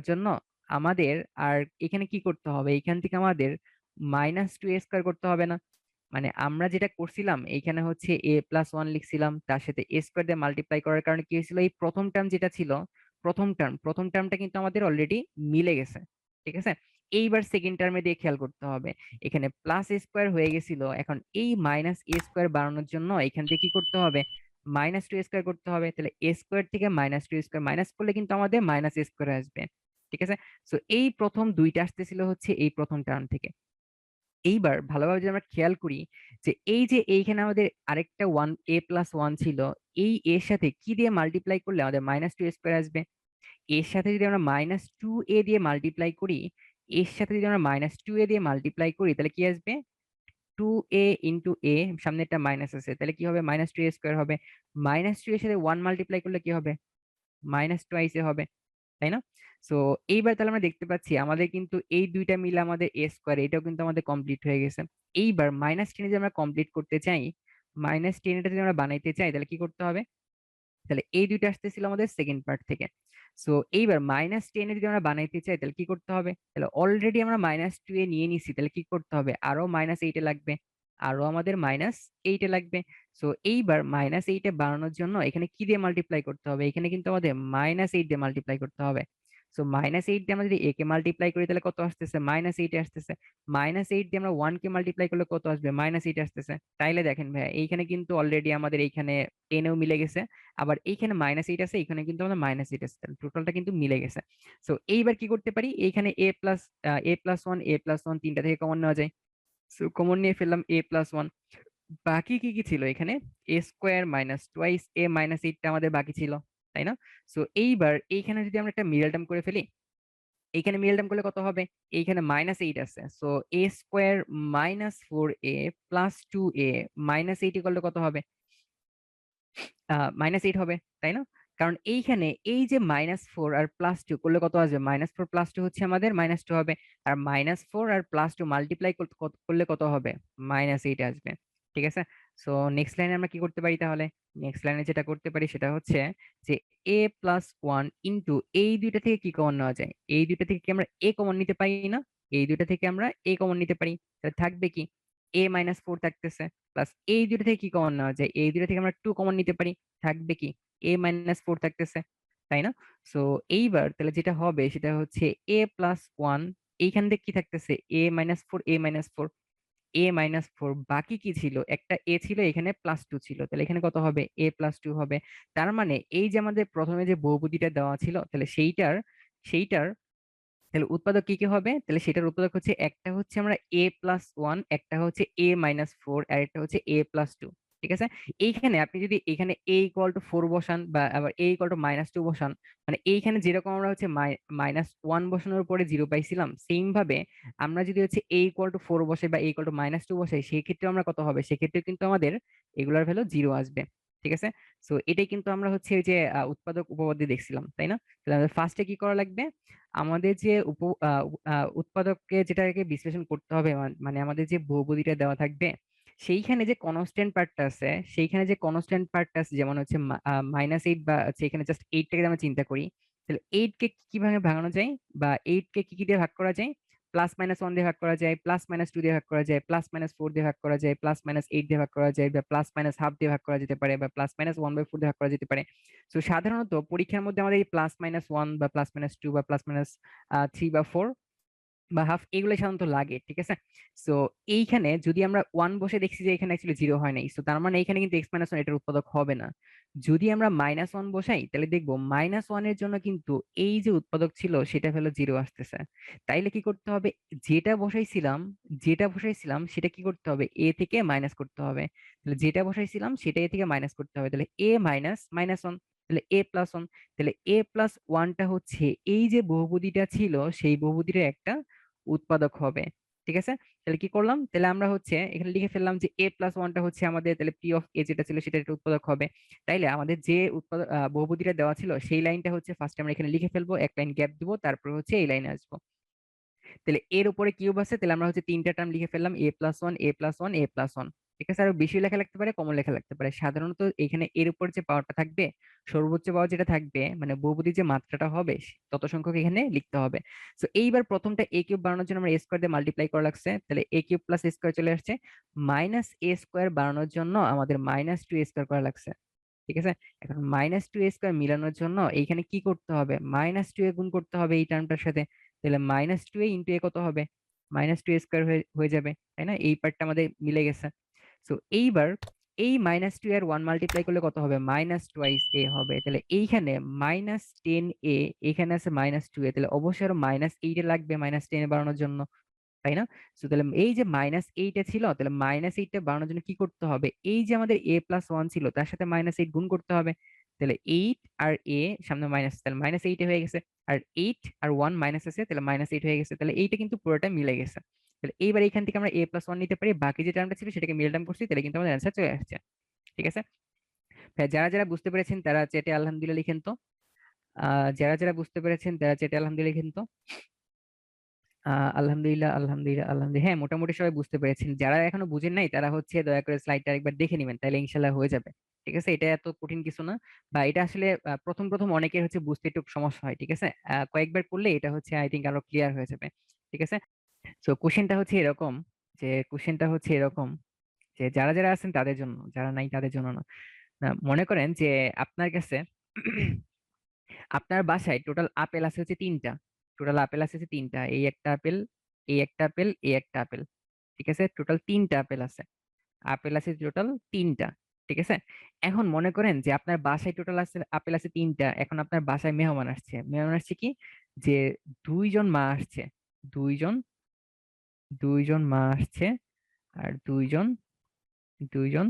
জন্য আমাদের আর এখানে কি করতে হবে? এখান থেকে আমাদের -2a² করতে হবে না? মানে আমরা যেটা করছিলাম এইখানে হচ্ছে a+1 লিখছিলাম, তার সাথে a² দিয়ে মাল্টিপ্লাই করার কারণে কি হয়েছিল? এই প্রথম টার্ম যেটা ছিল, প্রথম টার্মটা কিন্তু আমাদের অলরেডি মিলে গেছে। ঠিক আছে, এইবার সেকেন্ড টার্মে দিয়ে খেয়াল করতে হবে। এখানে +a² হয়ে গেছিল, এখন এই -a² বাড়ানোর জন্য এখান থেকে কি করতে হবে? -2a² করতে হবে। তাহলে a² থেকে -2a² মাইনাস করলে কিন্তু আমাদের -a² আসবে। ঠিক আছে, তো এই প্রথম দুইটা আসতেছিল হচ্ছে এই প্রথম টার্ম থেকে। এইবার ভালোভাবে যদি আমরা খেয়াল করি, যে এই যে এইখানে আমাদের আরেকটা a+1 ছিল, এই এর সাথে কি দিয়ে মাল্টিপ্লাই করলে আমাদের -2a² আসবে? এর সাথে যদি আমরা -2a দিয়ে মাল্টিপ্লাই করি, তাহলে কি আসবে? 2a ইন্টু a, সামনে একটা মাইনাস আছে, তাহলে কি হবে? -2a² হবে। -2 এর সাথে 1 মাল্টিপ্লাই করলে কি হবে? -2 হবে, তাই না? সো এইবার তাহলে আমরা দেখতে পাচ্ছি আমাদের কিন্তু এই দুইটা মিলে আমাদের এ স্কোয়ার, এটাও কিন্তু আমাদের কমপ্লিট হয়ে গেছে। এইবার -10 যদি আমরা কমপ্লিট করতে চাই, -10 যদি আমরা বানাইতে চাই, তাহলে কি করতে হবে? তাহলে এই দুইটা আসতেছিল আমাদের সেকেন্ড পার্ট থেকে। সো এইবার -10 যদি আমরা বানাইতে চাই, তাহলে কি করতে হবে? তাহলে অলরেডি আমরা -2 এ নিয়ে নিছি, তাহলে কি করতে হবে? আরো -8 এ লাগবে, আরো আমাদের -8 এ লাগবে। সো এইবার -8 এ বানানোর জন্য এখানে কি দিয়ে মাল্টিপ্লাই করতে হবে? এখানে কিন্তু আমাদের -8 দিয়ে মাল্টিপ্লাই করতে হবে। সো -8 দিয়ে আমরা যদি এ কে মাল্টিপ্লাই করি, তাহলে কত আসতেছে? -8 আসতেছে। -8 দিয়ে আমরা 1 কে মাল্টিপ্লাই করলে কত আসবে? -8 আসতেছে। তাইলে দেখেন ভাইয়া, এইখানে কিন্তু অলরেডি আমাদের এইখানে 10 মিলে গেছে, আবার এইখানে -8 আছে, এখানে কিন্তু আমাদের -8 আছে, টোটালটা কিন্তু মিলে গেছে। সো এইবার কি করতে পারি? এইখানে a+1 a+1 তিনটা থেকে কমন নেওয়া যায়। সো কমন নিয়ে ফেললাম a+1। বাকি কি কি ছিল এখানে? এ স্কোয়ার মাইনাস টোয়াইস এ মাইনাস 8টা আমাদের বাকি ছিল, তাই না? সো এইবার এইখানে যদি আমরা একটা মিডল টার্ম করে ফেলি, এইখানে মিডল টার্ম করলে কত হবে? এইখানে -8 আছে, সো এ স্কোয়ার -4a প্লাস 2a -8 করলে কত হবে? -8 হবে, তাই না? কারণ এইখানে এই যে -4 আর +2 করলে কত আসবে? -4 +2 হচ্ছে আমাদের -2 হবে। আর -4 আর +2 মাল্টিপ্লাই করলে কত হবে? -8 আসবে। ঠিক আছে? সো নেক্সট লাইনে আমরা কি করতে পারি তাহলে? নেক্সট লাইনে যেটা করতে পারি সেটা হচ্ছে যে a+1 ইন্টু এই দুইটা থেকে কি কমন নেওয়া যায়? এই দুইটা থেকে কি আমরা a কমন নিতে পারি না? এই দুইটা থেকে আমরা a কমন নিতে পারি। তাহলে থাকবে কি? a-4 থাকতেছে, প্লাস এই দুটো থেকে কি কমন নেওয়া যায়? এই দুটো থেকে আমরা 2 কমন নিতে পারি, থাকবে কি? a-4 থাকতেছে, তাই না? সো এইবার তাহলে যেটা হবে সেটা হচ্ছে a+1, এইখান থেকে কি থাকতেছে? a-4 a-4 a-4, বাকি কি ছিল? একটা a ছিল, এখানে +2 ছিল, তাহলে এখানে কত হবে? a+2 হবে। তার মানে এই যে আমাদের প্রথমে যে বহুপদীটা দেওয়া ছিল, তাহলে সেইটার তাহলে উৎপাদক কি কি হবে? তাহলে সেটার উৎপাদক হচ্ছে, একটা হচ্ছে আমরা a+1, একটা হচ্ছে a-4, আর একটা হচ্ছে a+2। ঠিক আছে? এইখানে আপনি যদি এখানে a = 4 বসান, বা আবার a = -2 বসান, মানে এইখানে যেরকম আমরা হচ্ছে -1 বসানোর পরে 0 পাইছিলাম, সেম ভাবে আমরা যদি হচ্ছে a = 4 বসাই বা a = -2 বসাই, সেই ক্ষেত্রে আমরা কত হবে? সেক্ষেত্রে কিন্তু আমাদের এগুলার ভ্যালু 0 আসবে। ঠিক আছে? সো এটাই কিন্তু আমরা হচ্ছে ওই যে উৎপাদক উপপাদ্য দেখছিলাম, তাই না? তাহলে আমাদের ফার্স্টে কি করা লাগবে? আমাদের যে উৎপাদককে যেটাকে বিশ্লেষণ করতে হবে, মানে আমাদের যে বহুপদীটা দেওয়া থাকবে, সেইখানে যে কনস্ট্যান্ট পার্টটা আছে, সেইখানে যে কনস্ট্যান্ট পার্টটা আছে, যেমন হচ্ছে -8, বা হচ্ছে এখানে জাস্ট 8টাকে যদি আমরা চিন্তা করি, তাহলে 8কে কিভাবে ভাঙানো যায়, বা 8কে কি কি দিয়ে ভাগ করা যায়? +-1 দিয়ে ভাগ করা যায়, +-2 দিয়ে ভাগ করা যায়, +-4 দিয়ে ভাগ করা যায়, +-8 দিয়ে ভাগ করা যায়, বা +-হাফ দিয়ে ভাগ করা যেতে পারে, বা +-1/4 দিয়ে ভাগ করা যেতে পারে। তো সাধারণত পরীক্ষার মধ্যে আমাদের এই +-1 বা +-2 বা +-3 বা 4 বা হাফ, এগুলো সাধারণত লাগে। ঠিক আছে? সো এইখানে যদি আমরা 1 বসে দেখছি যে এখানে অ্যাকচুয়ালি 0 হয় নাই, সো তার মানে এখানে কিন্তু x-1 এটার উৎপাদক হবে না। যদি আমরা -1 বসাই, তাহলে দেখবো -1 এর জন্য কিন্তু এই যে উৎপাদক ছিল সেটা হলো 0 আসতেছে। তাইলে কি করতে হবে? যেটা বসাইছিলাম যেটা বসাইছিলাম সেটা কি করতে হবে? a থেকে মাইনাস করতে হবে। তাহলে যেটা বসাইছিলাম সেটা a থেকে মাইনাস করতে হবে, তাহলে a মাইনাস -1, তাহলে a+1, তাহলে a+1টা হচ্ছে এই যে বহুপদীটা ছিল সেই বহুপদীর একটা উৎপাদক হবে। ঠিক আছে? তাহলে কি করলাম? তাহলে আমরা হচ্ছে এখানে লিখে ফেললাম যে a+1টা হচ্ছে আমাদের, তাহলে p অফ a যেটা ছিল সেটা একটা উৎপাদক হবে। তাইলে আমাদের যে উৎপাদক বহুপদীটা দেওয়া ছিল সেই লাইনটা হচ্ছে ফার্স্টে আমরা এখানে লিখে ফেলবো, এক লাইন গ্যাপ দিব, তারপর হচ্ছে এই লাইনে আসবো। তাহলে এর উপরে কিউব আছে, তাহলে আমরা হচ্ছে তিনটা টার্ম লিখে ফেললাম, a+1 a+1 a+1। ঠিক আছে? আরো বেশি লেখা লাগতে পারে, কমন লেখা লাগতে পারে। সাধারণত এখানে এর উপর যে পাওয়ারটা থাকবে, সর্বোচ্চ পাওয়ার যেটা থাকবে, মানে বহুপদীর যে মাত্রাটা হবে তত সংখ্যক এখানে লিখতে হবে। তো এইবার প্রথমটা a কিউব বানানোর জন্য আমরা a স্কোয়ার দিয়ে মাল্টিপ্লাই করা লাগছে, তাহলে a cube plus a square চলে আসছে। -a² বানানোর জন্য আমাদের -2a² করা লাগছে। ঠিক আছে? এখন -2a² মিলানোর জন্য এইখানে কি করতে হবে? -2a গুণ করতে হবে এই টার্মটার সাথে। তাহলে -2a ইন্টু a কত হবে? -2a² হয়ে হয়ে যাবে, তাই না? এই পার্টটা আমাদের মিলে গেছে। সো এইবার এই -2 আর 1 মাল্টিপ্লাই করলে কত হবে? -2a হবে। তাহলে এইখানে -10a, এখানে আছে -2a, তাহলে অবশ্যই আরো -8 এ লাগবে -10 এ বাড়ানোর জন্য, তাই না? সো তাহলে এই যে -8 এ ছিল, তাহলে -8 টা বাড়ানোর জন্য কি করতে হবে? এই যে আমাদের a+1 ছিল তার সাথে -8 গুণ করতে হবে। তাহলে 8 আর a, সামনে মাইনাস, তাহলে -8 হয়ে গেছে। আর 8 আর 1 মাইনাস আছে, তাহলে -8 হয়ে গেছে। তাহলে এইটা কিন্তু পুরোটা মিলে গেছে। তাহলে এইবার এখান থেকে আমরা a+1 নিতে পারি, বাকি যে টার্মটা ছিল সেটাকে মিল টার্ম করছি, তাহলে কিন্তু আমাদের অ্যান্সার চলে আসছে। ঠিক আছে? যারা যারা বুঝতে পেরেছেন তারা চ্যাটে আলহামদুলিল্লাহ লিখেন তো। যারা যারা বুঝতে পেরেছেন তারা চেটে আলহামদুলিল্লাহ কিন্তু আলহামদুলিল্লাহ আলহামদুলিল্লাহ আলহামদুলিল্লাহ, হ্যাঁ মোটামুটি সবাই বুঝতে পেরেছেন। যারা এখনো বুঝেন নাই তারা হচ্ছে দয়া করে স্লাইডটা একবার দেখে নেবেন, তাহলে ইনশাল্লাহ হয়ে যাবে। ঠিক আছে, এটা এত কঠিন কিছু না। বা এটা আসলে প্রথম প্রথম অনেকের হচ্ছে বুঝতে একটু সমস্যা হয়। ঠিক আছে, কয়েকবার করলে এটা হচ্ছে আই থিঙ্ক আরো ক্লিয়ার হয়ে যাবে। ঠিক আছে, তো কোশ্চেনটা হচ্ছে এরকম, কোশ্চেনটা হচ্ছে এরকম যে যারা যারা আছেন তাদের জন্য, যারা নাই তাদের জন্য না। মনে করেন যে আপনার কাছে আপনার বাসায় টোটাল আপেল আছে হচ্ছে তিনটা। টোটাল আপেল আছে হচ্ছে তিনটা, এই একটা আপেল, এই একটা আপেল, এই একটা আপেল। ঠিক আছে, টোটাল তিনটা আপেল আছে। আপেল আছে টোটাল তিনটা। ঠিক আছে, এখন মনে করেন যে আপনার বাসায় টোটাল আছে আপেল আছে তিনটা, এখন আপনার বাসায় মেহমান আসছে। মেহমান আসছে কি, যে দুইজন মা আসছে, দুইজন দুইজন মা আসছে, আর দুইজন দুইজন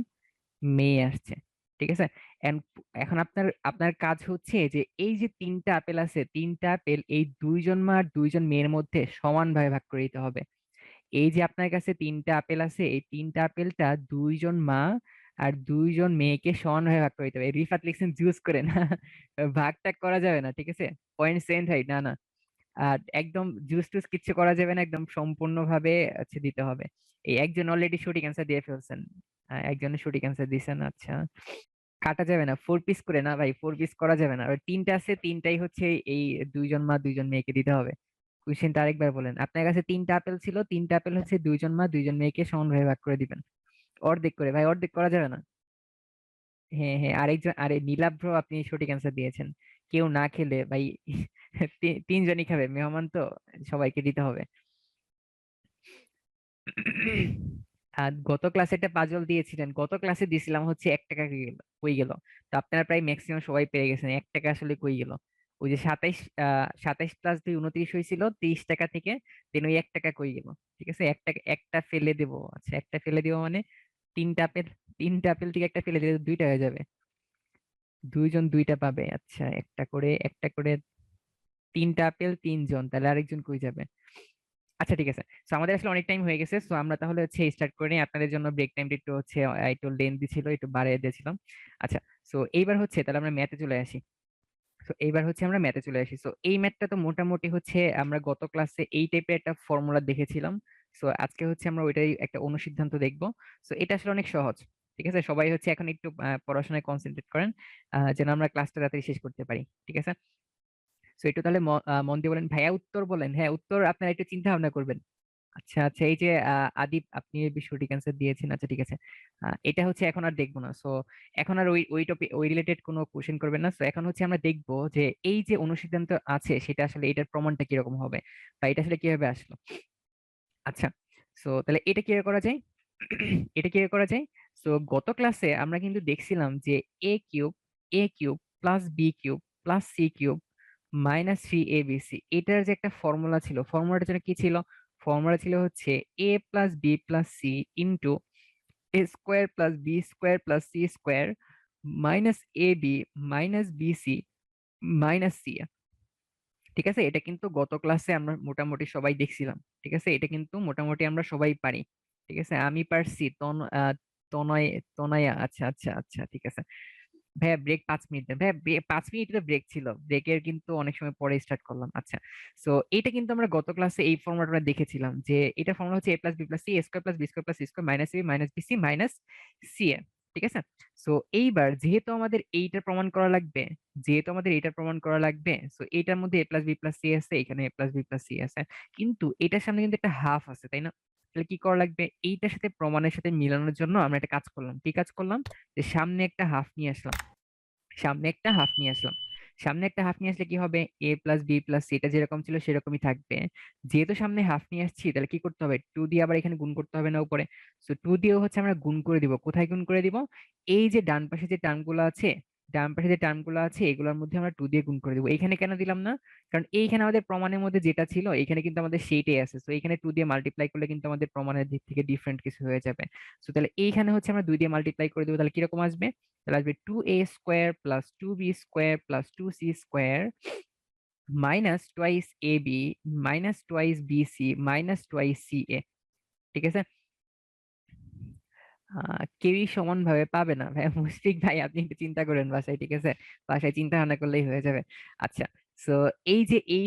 মেয়ে আসছে। ঠিক আছে, And এখন আপনার আপনার কাজ হচ্ছে যে এই যে তিনটা আপেল আছে, তিনটা আপেল এই দুইজন মা আর দুইজন মেয়ের মধ্যে সমানভাবে ভাগ করে দিতে হবে। এই যে আপনার কাছে তিনটা আপেল আছে, এই তিনটা আপেলটা দুইজন মা আর দুইজন মেয়েকে সমানভাবে ভাগ করে দিতে হবে। রিফাত লিখছেন জুস করে না, ভাগ টাগ করা যাবে না। ঠিক আছে, পয়েন্ট সেন্ট হয় না, না। আর একদম জুস টুস কিচ্ছু করা যাবে না, একদম সম্পূর্ণভাবে দিতে হবে। এই একজন অলরেডি সঠিক অ্যান্সার দিয়ে ফেলছেন, একজনের সঠিক অ্যান্সার দিয়েছেন। আচ্ছা, কাটা যাবে না, ফোর পিস করে না ভাই, ফোর পিস করা যাবে না। আর তিনটা আছে, তিনটাই হচ্ছে এই দুইজন মা দুইজন মেয়েকে দিতে হবে। কোশ্চেনটা আরেকবার বলেন, আপনার কাছে তিনটা আপেল ছিল, তিনটা আপেল হচ্ছে দুইজন মা দুইজন মেয়েকে সমানভাবে ভাগ করে দিবেন। অর্ধেক করে ভাই, অর্ধেক করা যাবে না। হ্যাঁ হ্যাঁ, আরেকজন, আরে নীলাভ্র আপনি সঠিক অ্যান্সার দিয়েছেন। কেউ না খেলে ভাই তিনজনই খাবে, মেহমান তো, সবাইকে দিতে হবে। আর গত ক্লাসে একটা পাজল দিয়েছিলেন, গত ক্লাসে দিয়েছিলাম হচ্ছে 1 টাকা কই গেল। তো আপনারা প্রায় ম্যাক্সিমাম সবাই পেয়ে গেছেন, 1 টাকা আসলে কই গেল। ওই যে 27 + 2 29 হয়েছিল 30 টাকা থেকে, দেন ওই 1 টাকা কই গেল। ঠিক আছে, একটা ফেলে দেবো। আচ্ছা, একটা ফেলে দিব মানে তিনটা আপেল, তিনটা আপেল থেকে একটা ফেলে দিলে 2টা হয়ে যাবে। দুইজন 2টা পাবে। আচ্ছা, একটা করে তিনটা আপেল তিনজন, তাহলে আরেকজন কই যাবে? আচ্ছা ঠিক আছে, তো আমাদের আসলে অনেক টাইম হয়ে গেছে, তো আমরা তাহলে হচ্ছে স্টার্ট করে নিই। আপনাদের জন্য ব্রেক টাইমটা একটু হচ্ছে একটু লেন্দি ছিল, একটু বাড়িয়ে দিয়েছিলাম। আচ্ছা, তো এইবার হচ্ছে তাহলে আমরা ম্যাথে চলে আসি। তো এইবার হচ্ছে আমরা ম্যাথে চলে আসি। তো এই ম্যাথটা তো মোটামুটি হচ্ছে আমরা গত ক্লাসে এই টাইপের একটা ফর্মুলা দেখেছিলাম। তো আজকে হচ্ছে আমরা ওইটাই একটা অনুসিদ্ধান্ত দেখবো। তো এটা আসলে অনেক সহজ। ঠিক আছে, সবাই হচ্ছে এখন একটু পড়াশোনায় কনসেন্ট্রেট করেন, যেন আমরা ক্লাসটা তাড়াতাড়ি শেষ করতে পারি। ঠিক আছে, তো একটু তাহলে মন দিয়ে বলেন ভাইয়া, উত্তর বলেন। হ্যাঁ, উত্তর আপনারা একটু চিন্তা ভাবনা করবেন। আচ্ছা আচ্ছা, এই যে আদিপ, আপনি এই বিষয়টি ক্যান্সার দিয়েছেন। আচ্ছা ঠিক আছে, এটা হচ্ছে এখন আর দেখবো না। সো এখন আর ওই ওই টপিক ওই রিলেটেড কোনো কোশ্চেন করবেন না। সো এখন হচ্ছে আমরা দেখবো যে এই যে অনুসিদ্ধান্ত আছে সেটা আসলে এটার প্রমাণটা কিরকম হবে, বা এটা আসলে কিভাবে আসলো। আচ্ছা, সো তাহলে এটা কিভাবে করা যায়, এটা কিভাবে করা যায়। সো গত ক্লাসে আমরা কিন্তু দেখছিলাম যে a cube plus B cube plus C cube -3abc, এটার যে একটা ফর্মুলা ছিল, ফর্মুলাটা যেন কি ছিল? ফর্মুলা ছিল হচ্ছে a plus B plus C into a square plus B square plus C square -ab -bc -c। ঠিক আছে, এটা কিন্তু গত ক্লাসে আমরা মোটামুটি সবাই দেখছিলাম। ঠিক আছে, এটা কিন্তু মোটামুটি আমরা সবাই পারি। ঠিক আছে, আমি পারছি, তনয়, তনয়া। আচ্ছা আচ্ছা আচ্ছা, ঠিক আছে। ভাইয়া ব্রেক 5 মিনিট দেন ভাইয়া, 5 মিনিটের ব্রেক ছিল, ব্রেকের কিন্তু অনেক সময় পরে স্টার্ট করলাম। আচ্ছা, সো এটা কিন্তু আমরা গত ক্লাসে এই ফর্মুলাটা দেখেছিলাম, যে এটা ফর্মুলা হচ্ছে a + b + c square plus B square plus C square -a -bc -ca। ঠিক আছে, সো এইবার যেহেতু আমাদের এইটা প্রমাণ করা লাগবে, যেহেতু আমাদের এইটা প্রমাণ করা লাগবে, সো এইটার মধ্যে a + b + c আছে, এখানে a + b + c আছে, কিন্তু এটার সামনে কিন্তু একটা হাফ আছে, তাই না? তাহলে কি করা লাগবে, এইটার সাথে প্রমাণের সাথে মিলানোর জন্য আমরা একটা কাজ করলাম। কি কাজ করলাম? যে সামনে একটা হাফ নিয়ে আসলাম, সামনে একটা হাফ নিয়ে আসলাম। সামনে একটা হাফ নিয়ে আসলে কি হবে, a plus B plus C এটা যেরকম ছিল সেরকমই থাকবে। যেহেতু সামনে হাফ নিয়ে আসছি, তাহলে কি করতে হবে, 2 দিয়ে আবার এখানে গুণ করতে হবে না উপরে। সো 2 দিয়েও হচ্ছে আমরা গুণ করে দিব। কোথায় গুণ করে দিব? এই যে ডান পাশে যে টার্মগুলো আছে, ডান পাশে যে টার্মগুলো আছে এগুলোর মধ্যে আমরা 2 দিয়ে গুণ করে দিব। এখানে কেন দিলাম না? কারণ এইখানে আমাদের প্রমাণের মধ্যে যেটা ছিল এখানে কিন্তু আমাদের সেইটাই আছে। তো এখানে 2 দিয়ে মাল্টিপ্লাই করলে কিন্তু আমাদের প্রমাণের দিক থেকে ডিফারেন্ট কিছু হয়ে যাবে। তো তাহলে এইখানে হচ্ছে আমরা 2 দিয়ে মাল্টিপ্লাই করে দেবো, তাহলে কিরকম আসবে? তাহলে আসবে 2a² plus 2b² plus 2c² -2ab -2bc -2ca। ঠিক আছে, কেউই সমানভাবে পাবে না ভাই। মুশফিক ভাই, আপনি একটু চিন্তা করেন বাসায়, ঠিক আছে? বাসায় চিন্তা ভাবনা করলেই হয়ে যাবে। আচ্ছা, সো এই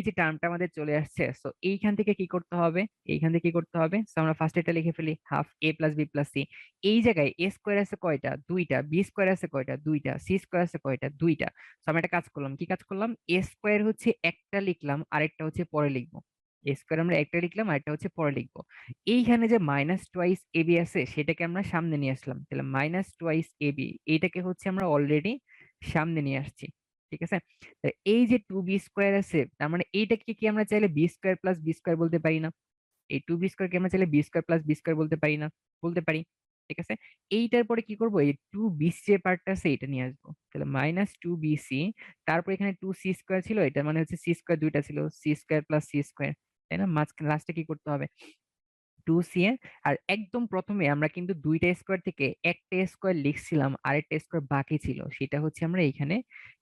যে টার্মটা আমাদের চলে আসছে, সো এইখান থেকে কি করতে হবে? এইখান থেকে কি করতে হবে? সো আমরা ফার্স্ট এটা লিখে ফেলি, হাফ এ প্লাস বি প্লাস সি। এই জায়গায় এ স্কোয়ার আছে কয়টা? দুইটা। বি স্কোয়ার আছে কয়টা? দুইটা। সি স্কোয়ার আছে কয়টা? দুইটা। সো আমরা একটা কাজ করলাম, কি কাজ করলাম? এ স্কোয়ার হচ্ছে একটা লিখলাম, আরেকটা হচ্ছে পরে লিখবো। এ স্কোয়ার আমরা একটা লিখলাম, আরেকটা হচ্ছে পরে লিখবো। এইখানে যে মাইনাস টোয়াইস এবি আছে সেটাকে আমরা সামনে নিয়ে আসলাম, তাহলে মাইনাস টোয়াইস এবি এইটাকে হচ্ছে আমরা অলরেডি সামনে নিয়ে আসছি, ঠিক আছে? তা এই যে টু বি স্কোয়ার আছে, তার মানে এইটাকে কি আমরা চাইলে B square plus B square বলতে পারি না? এই টু বি স্কোয়ার কে আমরা চাইলে B square plus B square বলতে পারি না? বলতে পারি, ঠিক আছে? এইটার পরে কি করব, এই টু বি যে পার্টটা আছে এটা নিয়ে আসবো, তাহলে মাইনাস টু বি সি। তারপর এখানে টু সি স্কোয়ার ছিল, এটা মানে হচ্ছে সি স্কোয়ার দুইটা ছিল, C square plus C square, তাই না? মাঝখানে লাস্টে কি করতে হবে? Two C a. আর একদম প্রথমে আমরা কিন্তু দুইটা স্কোয়ার থেকে একটা স্কোয়ার লিখছিলাম, আরেকটা স্কোয়ার বাকি ছিল, সেটা হচ্ছে আমরা এইখানে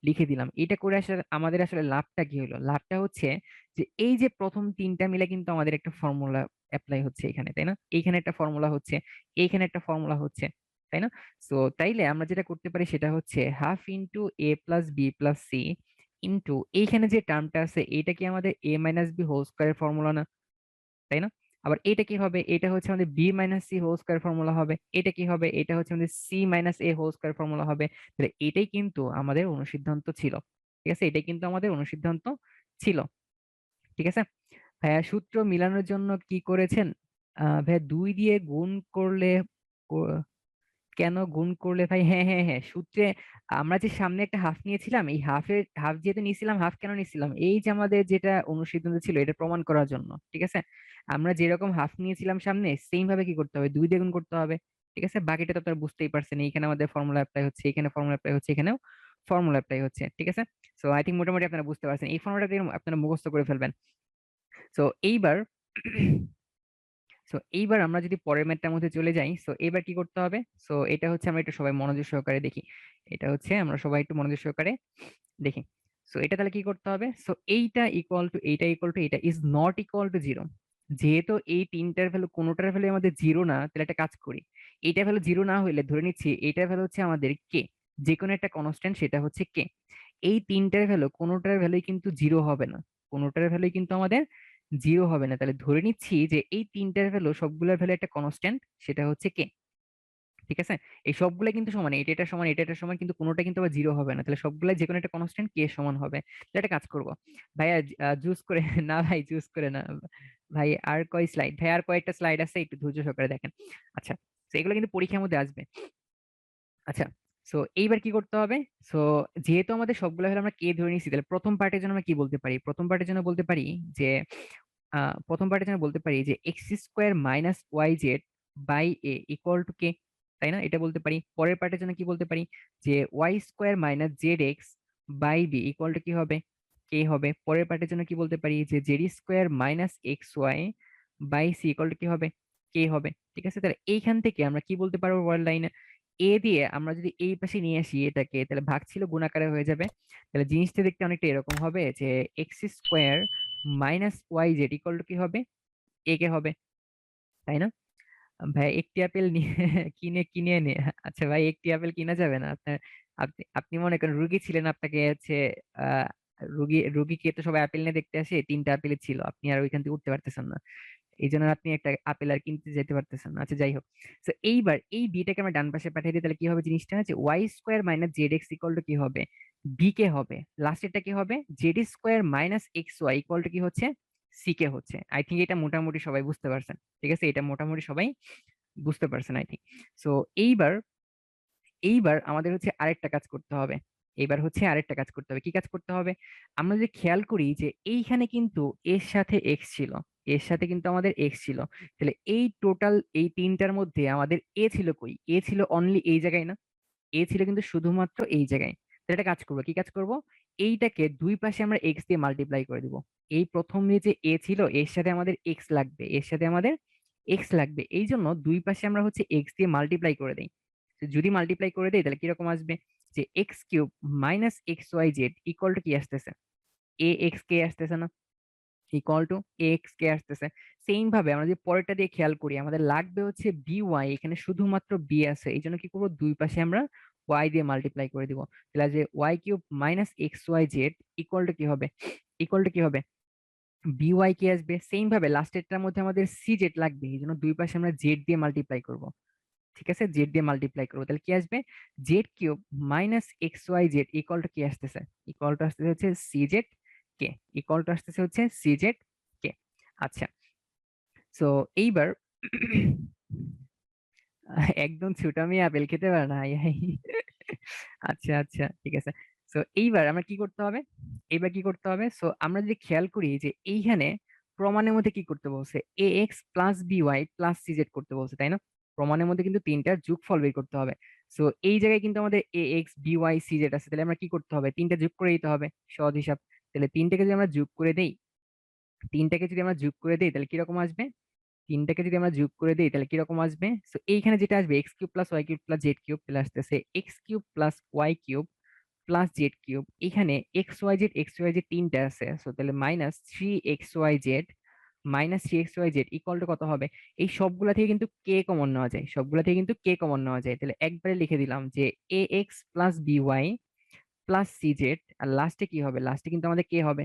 লিখে দিলাম। এটা করে আসলে আমাদের আসলে লাভটা কি হলো? লাভটা হচ্ছে যে এই যে প্রথম তিনটা মিলে কিন্তু আমাদের একটা ফর্মুলা অ্যাপ্লাই হচ্ছে এখানে, তাই না? এইখানে একটা ফর্মুলা হচ্ছে, এইখানে একটা ফর্মুলা হচ্ছে, তাই না? সো তাইলে আমরা যেটা করতে পারি সেটা হচ্ছে হাফ ইন্টু এ plus B plus C into এইখানে যে টার্মটা আছে এটা কি আমাদের এ মাইনাস বি হোল স্কোয়ারের ফর্মুলা না? তাই না? আবার এটা কি হবে? এটা হচ্ছে আমাদের B minus C whole square formula হবে। এটা কি হবে? এটা হচ্ছে আমাদের সি মাইনাস এ হোল স্কয়ার ফর্মুলা হবে। তাহলে এটাই কিন্তু আমাদের অনুসিদ্ধান্ত ছিল, ঠিক আছে? এটাই কিন্তু আমাদের অনুসিদ্ধান্ত ছিল, ঠিক আছে? ভাইয়া, সূত্র মিলানোর জন্য কি করেছেন? ভাইয়া, 2 দিয়ে গুণ করলে কেন গুণ করলে ভাই? হ্যাঁ হ্যাঁ হ্যাঁ, সূত্রে আমরা যে সামনে একটা হাফ নিয়েছিলাম, এই হাফ যেহেতু নিয়েছিলাম, হাফ কেন নিয়েছিলাম? এই যে আমাদের যেটা অনুসিদ্ধান্ত ছিল এটা প্রমাণ করার জন্য, ঠিক আছে? আমরা যেরকম হাফ নিয়েছিলাম সামনে, সেম ভাবে কি করতে হবে? 2 দিয়ে গুণ করতে হবে, ঠিক আছে? বাকিটা তো আপনারা বুঝতেই পারছেন, এইখানে আমাদের ফর্মুলা অ্যাপ্লাই হচ্ছে, এখানে ফর্মুলা অ্যাপ্লাই হচ্ছে, এখানেও ফর্মুলা অ্যাপ্লাই হচ্ছে, ঠিক আছে? সো আই থিঙ্ক মোটামুটি আপনারা বুঝতে পারছেন, এই ফর্মুলাটা দিয়ে আপনারা মুখস্থ করে ফেলবেন। সো এইবার আমরা যদি পরের ম্যাথটার মধ্যে চলে যাই, সো এবার কি করতে হবে? সো এটা হচ্ছে আমরা একটু সবাই মনোযোগ সহকারে দেখি। এটা হচ্ছে আমরা সবাই একটু মনোযোগ সহকারে দেখি। সো এটা তাহলে কি করতে হবে? সো এইটা ইকুয়াল টু এইটা ইকুয়াল টু এইটা is not equal to zero. যেহেতু এই তিনটার ভ্যালু কোনোটার ভ্যালু আমাদের জিরো না, তাহলে একটা কাজ করি, এইটা ভ্যালু জিরো না হইলে ধরে নিচ্ছি এইটার ভ্যালু হচ্ছে আমাদের কে, যে কোনো একটা কনস্ট্যান্ট, সেটা হচ্ছে কে। এই তিনটার ভ্যালু কোনোটার ভ্যালুই কিন্তু জিরো হবে না, কোনোটার ভ্যালুই কিন্তু আমাদের জিরো হবে না। তাহলে ধরে নিচ্ছি যে এই তিনটার ভ্যালু সবগুলোর ভ্যালু একটা কনস্ট্যান্ট, সেটা হচ্ছে কে, ঠিক আছে? এই সবগুলা কিন্তু সমান, এটা এটা সমান, এটা এটা সমান, কিন্তু কোনোটা কিন্তু আবার জিরো হবে না, তাহলে সবগুলা যে কোনো একটা কনস্ট্যান্ট কে সমান হবে। তাহলে একটা কাজ করব ভাইয়া, জুস করে না ভাই, জুস করে না ভাই। আর কয় স্লাইড ভাই? আর কয়েকটা স্লাইড আছে, একটু ধৈর্য সহকারে দেখেন। আচ্ছা, তো এগুলো কিন্তু পরীক্ষার মধ্যে আসবে। আচ্ছা, সো এইবার কি করতে হবে? সো যেহেতু আমাদের সবগুলো হলো আমরা কে ধরে নিয়েছি, তাহলে প্রথম পার্টের জন্য আমরা কি বলতে পারি? প্রথম পার্টের জন্য বলতে পারি যে প্রথম পার্টের জন্য বলতে পারি যে x square minus Y z by a equal to k, তাই না? এটা বলতে পারি। পরের পার্টের জন্য কি বলতে পারি? যে Y square minus Z X by B equal to কি হবে? কে হবে। পরের পার্টের জন্য কি বলতে পারি? যে Z square minus x Y by C equal to কি হবে? কে হবে, ঠিক আছে? তাহলে এইখান থেকে আমরা কি বলতে পারবো? পরের লাইনে এ দিয়ে আমরা যদি এই পাশে নিয়ে আসি এটাকে, তাহলে ভাগ ছিল গুণাকারে হয়ে যাবে। তাহলে জিনিসটা দেখতে অনেকটা এরকম হবে যে x square minus Y Z equal to কি হবে? এ কে হবে, তাই না? ভাই, একটি আপেল নিয়ে কিনে কিনে এনে, আচ্ছা ভাই, একটি আপেল কিনা যাবে না আপনার? আপনি আপনি মনে করেন রুগী ছিলেন, আপনাকে হচ্ছে আহ রুগীকে তো সবাই আপেল নিয়ে দেখতে আসে, তিনটা আপেল ছিল, আপনি আর ওইখান থেকে উঠতে পারতেছেন না, এই জন্য আপনি একটা আপেল আর কিনতে যেতে পারতেছেন না। আচ্ছা, যাই হোক। তো এইবার এই বিটাকে আমরা ডান পাশে পাঠিয়ে দিই, তাহলে কি হবে জিনিসটা? যে Y square minus Z x equal to কি হবে? বি কে হবে। লাস্টেরটা কি হবে? Z square minus x Y equal to কি হচ্ছে? সি কে হচ্ছে। আই থিঙ্ক এটা মোটামুটি সবাই বুঝতে পারছেন, ঠিক আছে? এটা মোটামুটি সবাই বুঝতে পারছেন আই থিঙ্ক। সো এইবার এইবার আমাদের হচ্ছে আরেকটা কাজ করতে হবে। এইবার হচ্ছে আরেকটা কাজ করতে হবে। কি কাজ করতে হবে? আমরা যদি খেয়াল করি যে এইখানে কিন্তু এর সাথে এক্স ছিল, এর সাথে কিন্তু আমাদের এক্স ছিল, তাহলে এই টোটাল এই তিনটার মধ্যে আমাদের এ ছিল কই? এ ছিল অনলি এই জায়গায় না? এ ছিল কিন্তু শুধুমাত্র এই জায়গায়। তাহলে একটা কাজ করবো, কি কাজ করব? এইটাকে দুই পাশে আমরা এক্স দিয়ে মাল্টিপ্লাই করে দিব। এই প্রথম যে এ ছিল, এর সাথে আমাদের এক্স লাগবে, এর সাথে আমাদের এক্স লাগবে, এই জন্য দুই পাশে আমরা হচ্ছে এক্স দিয়ে মাল্টিপ্লাই করে দেই। তো যদি মাল্টিপ্লাই করে দেই তাহলে কিরকম আসবে? যে X cube minus x Y Z equal to কি আসতেছে? এ এক্স কে আসতেছে না? ইকুয়াল টু এক্স কে আসতেছে। সেম ভাবে আমরা যদি পরেরটা দিয়ে খেয়াল করি, আমাদের লাগবে হচ্ছে বি ওয়াই, এখানে শুধুমাত্র বি আছে, এই জন্য কি করবো, দুই পাশে আমরা ওয়াই দিয়ে মাল্টিপ্লাই করে দিব। তাহলে যে Y cube minus x Y Z equal to কি হবে, ইকুয়াল টু কি হবে, বি ওয়াই কে আসবে। সেম ভাবে লাস্টেরটার মধ্যে আমাদের সি জেড লাগবে, এই জন্য দুই পাশে আমরা জেড দিয়ে মাল্টিপ্লাই করব। ঠিক আছে, জেড দিয়ে মাল্টিপ্লাই করবো, তাহলে কি আসবে, Z cube minus x Y Z equal to কি আসতেছে, ইকুয়াল টু আসতেছে হচ্ছে সি জেড কে, ইকুয়াল টু আসতেছে হচ্ছে সি জেড কে। আচ্ছা, সো এইবার একদম ছোটামি আপেল খেতে পারে না, হাই হাই। আচ্ছা আচ্ছা, ঠিক আছে। সো এইবার আমরা কি করতে হবে, এইবার কি করতে হবে, সো আমরা যদি খেয়াল করি যে এইখানে প্রমাণের মধ্যে কি করতে বলছে, a x plus b y plus c z করতে বলছে, তাই না? প্রমাণের মধ্যে কিন্তু তিনটার যোগফল বের করতে হবে। সো এই জায়গায় কিন্তু আমাদের a x b y c z আছে, তাহলে আমরা কি করতে হবে, তিনটা যোগ করে দিতে হবে, সহজ হিসাব। তাহলে তিনটাকে যদি আমরা যোগ করে দেই, তিনটাকে যদি আমরা যোগ করে দিই তাহলে কিরকম আসবে, তিনটাকে যদি আমরা যোগ করে দিই তাহলে কিরকম আসবে, তো এইখানে যেটা আসবে x cube plus Y cube plus Z cube plus আসতেছে x cube plus Y cube plus Z cube, এখানে এক্স ওয়াই জেড তিনটা আছে, সো তাহলে minus three x Y z, minus three x Y Z equal to কত হবে, এই সবগুলা থেকে কিন্তু কে কমন নেওয়া যায়, সবগুলা থেকে কিন্তু কে কমন নেওয়া যায়, তাহলে একবারে লিখে দিলাম যে a x plus b y plus c z, আর লাস্টে কি হবে, লাস্টে কিন্তু আমাদের কে হবে,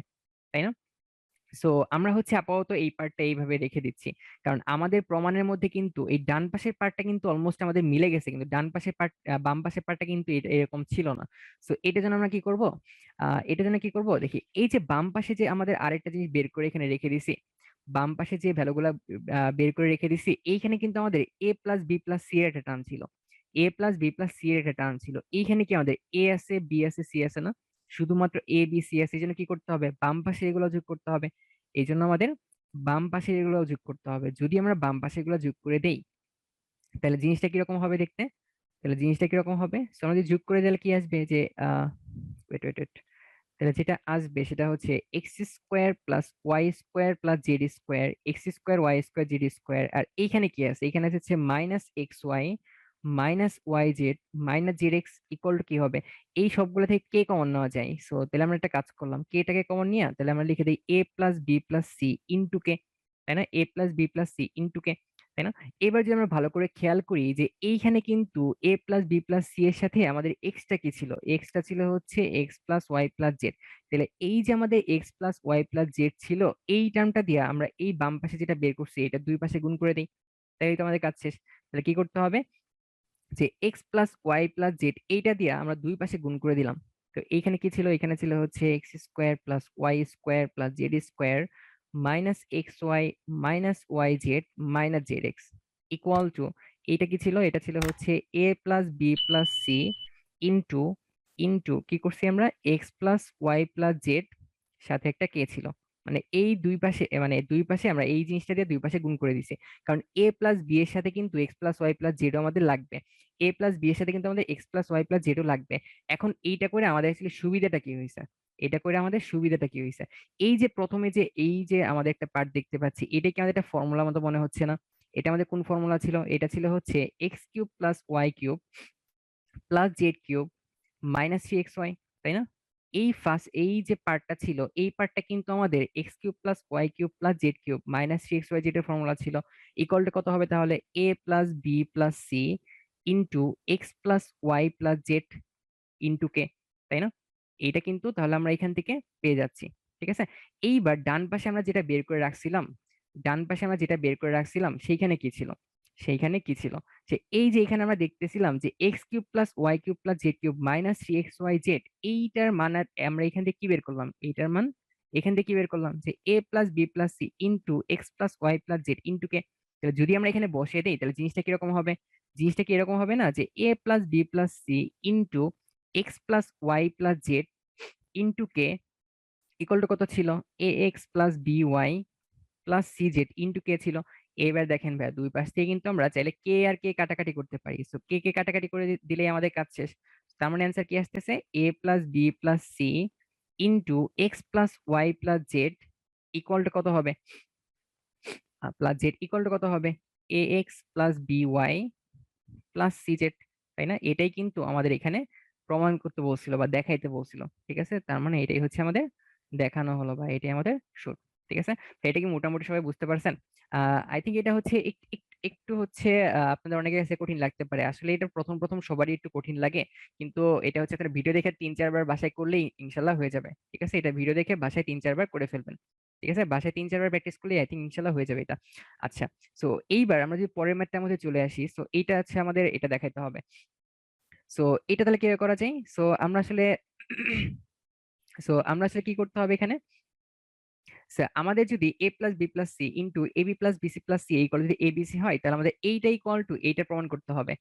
তাই না? সো আমরা হচ্ছে আপাতত এই পার্টটা এইভাবে রেখে দিচ্ছি, কারণ আমাদের প্রমাণের মধ্যে কিন্তু এই ডান পাশের পার্টটা কিন্তু অলমোস্ট আমাদের মিলে গেছে, কিন্তু ডান পাশের পার্ট, বাম পাশের পার্টটা কিন্তু এরকম ছিল না। সো এটার জন্য আমরা কি করব, এটার জন্য কি করব, দেখি এই যে বাম পাশে যে আমাদের আরেকটা জিনিস বের করে এখানে রেখে দিছি, বাম পাশে যে ভ্যালুগুলা বের করে রেখে দিছি, এইখানে কিন্তু আমাদের a plus B plus C এর একটা টার্ম ছিল, a plus B plus C এর একটা টার্ম ছিল, এইখানে কি আমাদের এ আছে বি আছে সি আছে না, শুধুমাত্র এ বি সি আছে, এই জন্য কি করতে হবে, বাম পাশে এগুলো যোগ করতে হবে, এই জন্য আমাদের বাম পাশে এগুলো যোগ করতে হবে। যদি আমরা বাম পাশে এগুলো যোগ করে দেই তাহলে জিনিসটা কিরকম হবে দেখতে, তাহলে জিনিসটা কিরকম হবে, So, আমরা যদি যোগ করে দিলে কি আসবে যে ওয়েট ওয়েট ওয়েট, তাহলে যেটা আসবে সেটা হচ্ছে x square plus y square plus z square, x square y square z square, আর এইখানে কি আছে, এখানে আছে minus x y minus Y z minus Z x equal to কি হবে, এই সবগুলো থেকে কে কমন নেওয়া যায়, সো তাহলে আমরা একটা কাজ করলাম, কেটাকে কমন নিয়ে তাহলে আমরা লিখে দিই a plus B plus C into k, তাই না, a plus B plus C into k, তাই না? এবার যদি আমরা ভালো করে খেয়াল করি যে এইখানে কিন্তু A plus B plus C এর সাথে আমাদের এক্সটা কি ছিল, এক্সটা ছিল হচ্ছে X plus Y plus Z, তাহলে এই যে আমাদের x plus Y plus Z ছিল, এই টার্মটা দিয়ে আমরা এই বাম পাশে যেটা বের করছি এটা দুই পাশে গুণ করে দিই, তাই তো আমাদের কাজ শেষ। তাহলে কি করতে হবে, যে x plus Y plus Z এইটা দিয়ে আমরা দুই পাশে গুণ করে দিলাম, তো এইখানে কি ছিল, এখানে ছিল হচ্ছে x square plus y square plus z square minus x y minus Y z minus Z x equal to, এইটা কি ছিল, এটা ছিল হচ্ছে a plus B plus C into, into কি করছি আমরা, x plus Y plus z সাথে একটা কে ছিল, মানে এই দুই পাশে মানে দুই পাশে আমরা এই জিনিসটা দিয়ে দুই পাশে গুণ করে দিছি, কারণ এ প্লাস বি এর সাথে কিন্তু এক্স প্লাস ওয়াই প্লাস জেডও আমাদের লাগবে, এ প্লাস বি এর সাথে কিন্তু আমাদের এক্স প্লাস ওয়াই প্লাস জেডও লাগবে। এখন এইটা করে আমাদের অ্যাকচুয়ালি সুবিধাটা কি হয়েছে, এটা করে আমাদের সুবিধাটা কি হয়েছে, এই যে প্রথমে যে এই যে আমাদের একটা পার্ট দেখতে পাচ্ছি, এটা কি আমাদের একটা ফর্মুলা মতো মনে হচ্ছে না, এটা আমাদের কোন ফর্মুলা ছিল, এটা ছিল হচ্ছে X cube plus Y cube plus Z cube minus three x Y, তাই না? এই ফার্স্ট এই যে পার্টটা ছিল, এই পার্টটা কিন্তু আমাদের x cube plus Y cube plus Z cube minus three x Y z এর ফর্মুলা ছিল, ইকুয়াল টু কত হবে তাহলে, a plus B plus C into x plus Y plus z into k, তাই না? এইটা কিন্তু তাহলে আমরা এখান থেকে পেয়ে যাচ্ছি। ঠিক আছে, এইবার ডান পাশে আমরা যেটা বের করে রাখছিলাম, ডান পাশে আমরা যেটা বের করে রাখছিলাম সেইখানে কি ছিল, সেইখানে কি ছিল, যে এই যে এখানে আমরা দেখতেছিলাম যে X cube plus Y cube plus Z cube minus three x Y Z, এইটার মান আমরা এখান থেকে কি বের করলাম, এইটার মান এখান থেকে কি বের করলাম, যে a plus B plus C into x plus Y plus z into k, তাহলে যদি আমরা এখানে বসিয়ে দিই তাহলে জিনিসটা কিরকম হবে, জিনিসটা কি এরকম হবে না, যে a plus B plus C into x plus Y plus z into k equal to কত ছিল, a x plus b y plus c z into k ছিল। এবার দেখেন ভাই দুই পাশ থেকে কিন্তু আমরা চাইলে কে আর কে কাটাকাটি করতে পারি, সো কে কে কাটাকাটি করে দিলেই আমাদের কাজ শেষ। তার মানে অ্যান্সার কি আসতেছে, a plus B plus C into x plus Y plus z equal to কত হবে, প্লাস জেড ইকুয়াল টু কত হবে, a x plus b y plus c z, তাই না? এটাই কিন্তু আমাদের এখানে প্রমাণ করতে বলছিল বা দেখাইতে বলছিল। ঠিক আছে, তার মানে এটাই হচ্ছে আমাদের দেখানো হলো বা এটাই আমাদের show। ঠিক আছে? তো এটা কি মোটামুটি সবাই বুঝতে পারছেন? আই থিঙ্ক এটা হচ্ছে একটু হচ্ছে আপনাদের অনেকের কাছে কঠিন লাগতে পারে। আসলে এটা প্রথম প্রথম সবারই একটু কঠিন লাগে, কিন্তু এটা হচ্ছে একটা ভিডিও দেখে 3-4 বার বাসায় করলেই ইনশাল্লাহ হয়ে যাবে। ঠিক আছে, এটা ভিডিও দেখে বাসায় 3-4 বার করে ফেলবেন। ঠিক আছে, বাসায় 3-4 বার প্র্যাকটিস করলে আই থিঙ্ক ইনশাল্লাহ হয়ে যাবে এটা। আচ্ছা, সো এইবার আমরা যদি পরের ম্যাথটার মধ্যে চলে আসি, সো এইটা আছে আমাদের, এটা দেখাইতে হবে। সো এটা তাহলে কিভাবে করা যায়? সো আমরা আসলে কি করতে হবে এখানে? আমাদের যদি a plus B plus C into a B plus BC plus C equal যদি এবিসি হয়, তাহলে আমাদের এইটা ইকুয়াল টু এইটা প্রমাণ করতে হবে।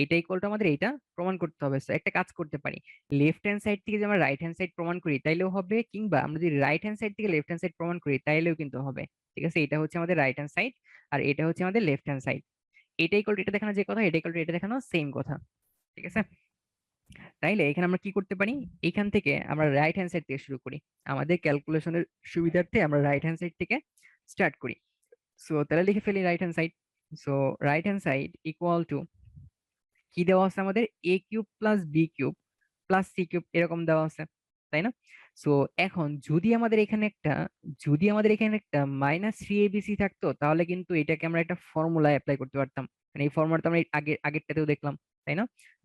এইটা ইকুয়াল টু আমাদের এইটা প্রমাণ করতে হবে। সো একটা কাজ করতে পারি, লেফট হ্যান্ড সাইড থেকে যদি আমরা রাইট হ্যান্ড সাইড প্রমাণ করি তাইলেও হবে, কিংবা আমরা যদি রাইট হ্যান্ড সাইড থেকে লেফট হ্যান্ড সাইড প্রমাণ করি তাইলেও কিন্তু হবে। ঠিক আছে, এটা হচ্ছে আমাদের রাইট হ্যান্ড সাইড আর এটা হচ্ছে আমাদের লেফট হ্যান্ড সাইড। এটা ইকুয়াল টু এটা দেখানো যে কথা, এটা ইকুয়াল টু এটা দেখানো সেম কথা। ঠিক আছে, তাইলে এখানে আমরা কি করতে পারি, এখান থেকে আমরা রাইট হ্যান্ড সাইড থেকে শুরু করি। আমাদের ক্যালকুলেশনের সুবিধার্থে আমরা রাইট হ্যান্ড সাইড থেকে স্টার্ট করি। সো তাহলে লিখে ফেলি right hand side. So right hand side equal to কি দেওয়া আছে আমাদের, a cube plus B cube plus C cube এরকম দেওয়া আছে, তাই না? সো এখন যদি আমাদের এখানে একটা -3abc থাকতো, তাহলে কিন্তু এটাকে আমরা একটা ফর্মুলা অ্যাপ্লাই করতে পারতাম। মানে এই ফর্মুলাটা আমরা আগেরটাতেও দেখলাম, তাই না?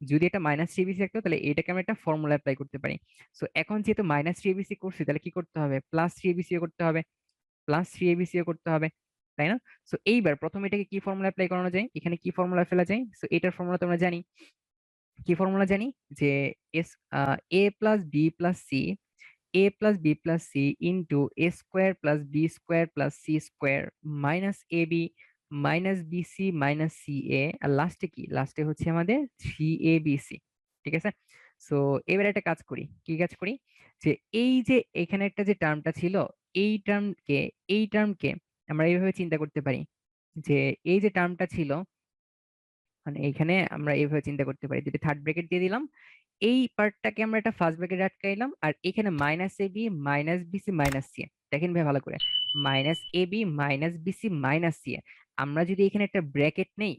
যদি এটা -3abc থাকতো তাহলে এটাকে আমরা একটা ফর্মুলা অ্যাপ্লাই করতে পারি। সো এখন যেহেতু -3abc করছি, তাহলে কি করতে হবে, +3abc করতে হবে, +3abc করতে হবে, তাই না? সো এইবার প্রথমে এটাকে কি ফর্মুলা অ্যাপ্লাই করানো যায়, এখানে কি ফর্মুলা ফেলা যায়? সো এটার ফর্মুলা তো আমরা জানি। কি ফর্মুলা জানি? যে s a plus B plus c, a plus B plus C into a square plus B square plus C square minus a b minus b c minus c a, আর লাস্টে কি, লাস্টে হচ্ছে আমাদের 3abc। ঠিক আছে, সো এবার একটা কাজ করি, কি কাজ করি, যে এই যে এখানে একটা যে টার্মটা ছিল, এই টার্মকে এই টার্মকে আমরা এইভাবে চিন্তা করতে পারি, যে এই যে টার্মটা ছিল, মানে এইখানে আমরা এইভাবে চিন্তা করতে পারি, যদি থার্ড ব্র্যাকেট দিয়ে দিলাম, এই পার্টটাকে আমরা একটা ফার্স্ট ব্র্যাকেট আটকাইলাম, আর এখানে minus a b minus bc minus c. দেখেন ভাই ভালো করে, minus a b minus bc minus c. আমরা যদি এখানে একটা ব্র্যাকেট নেই,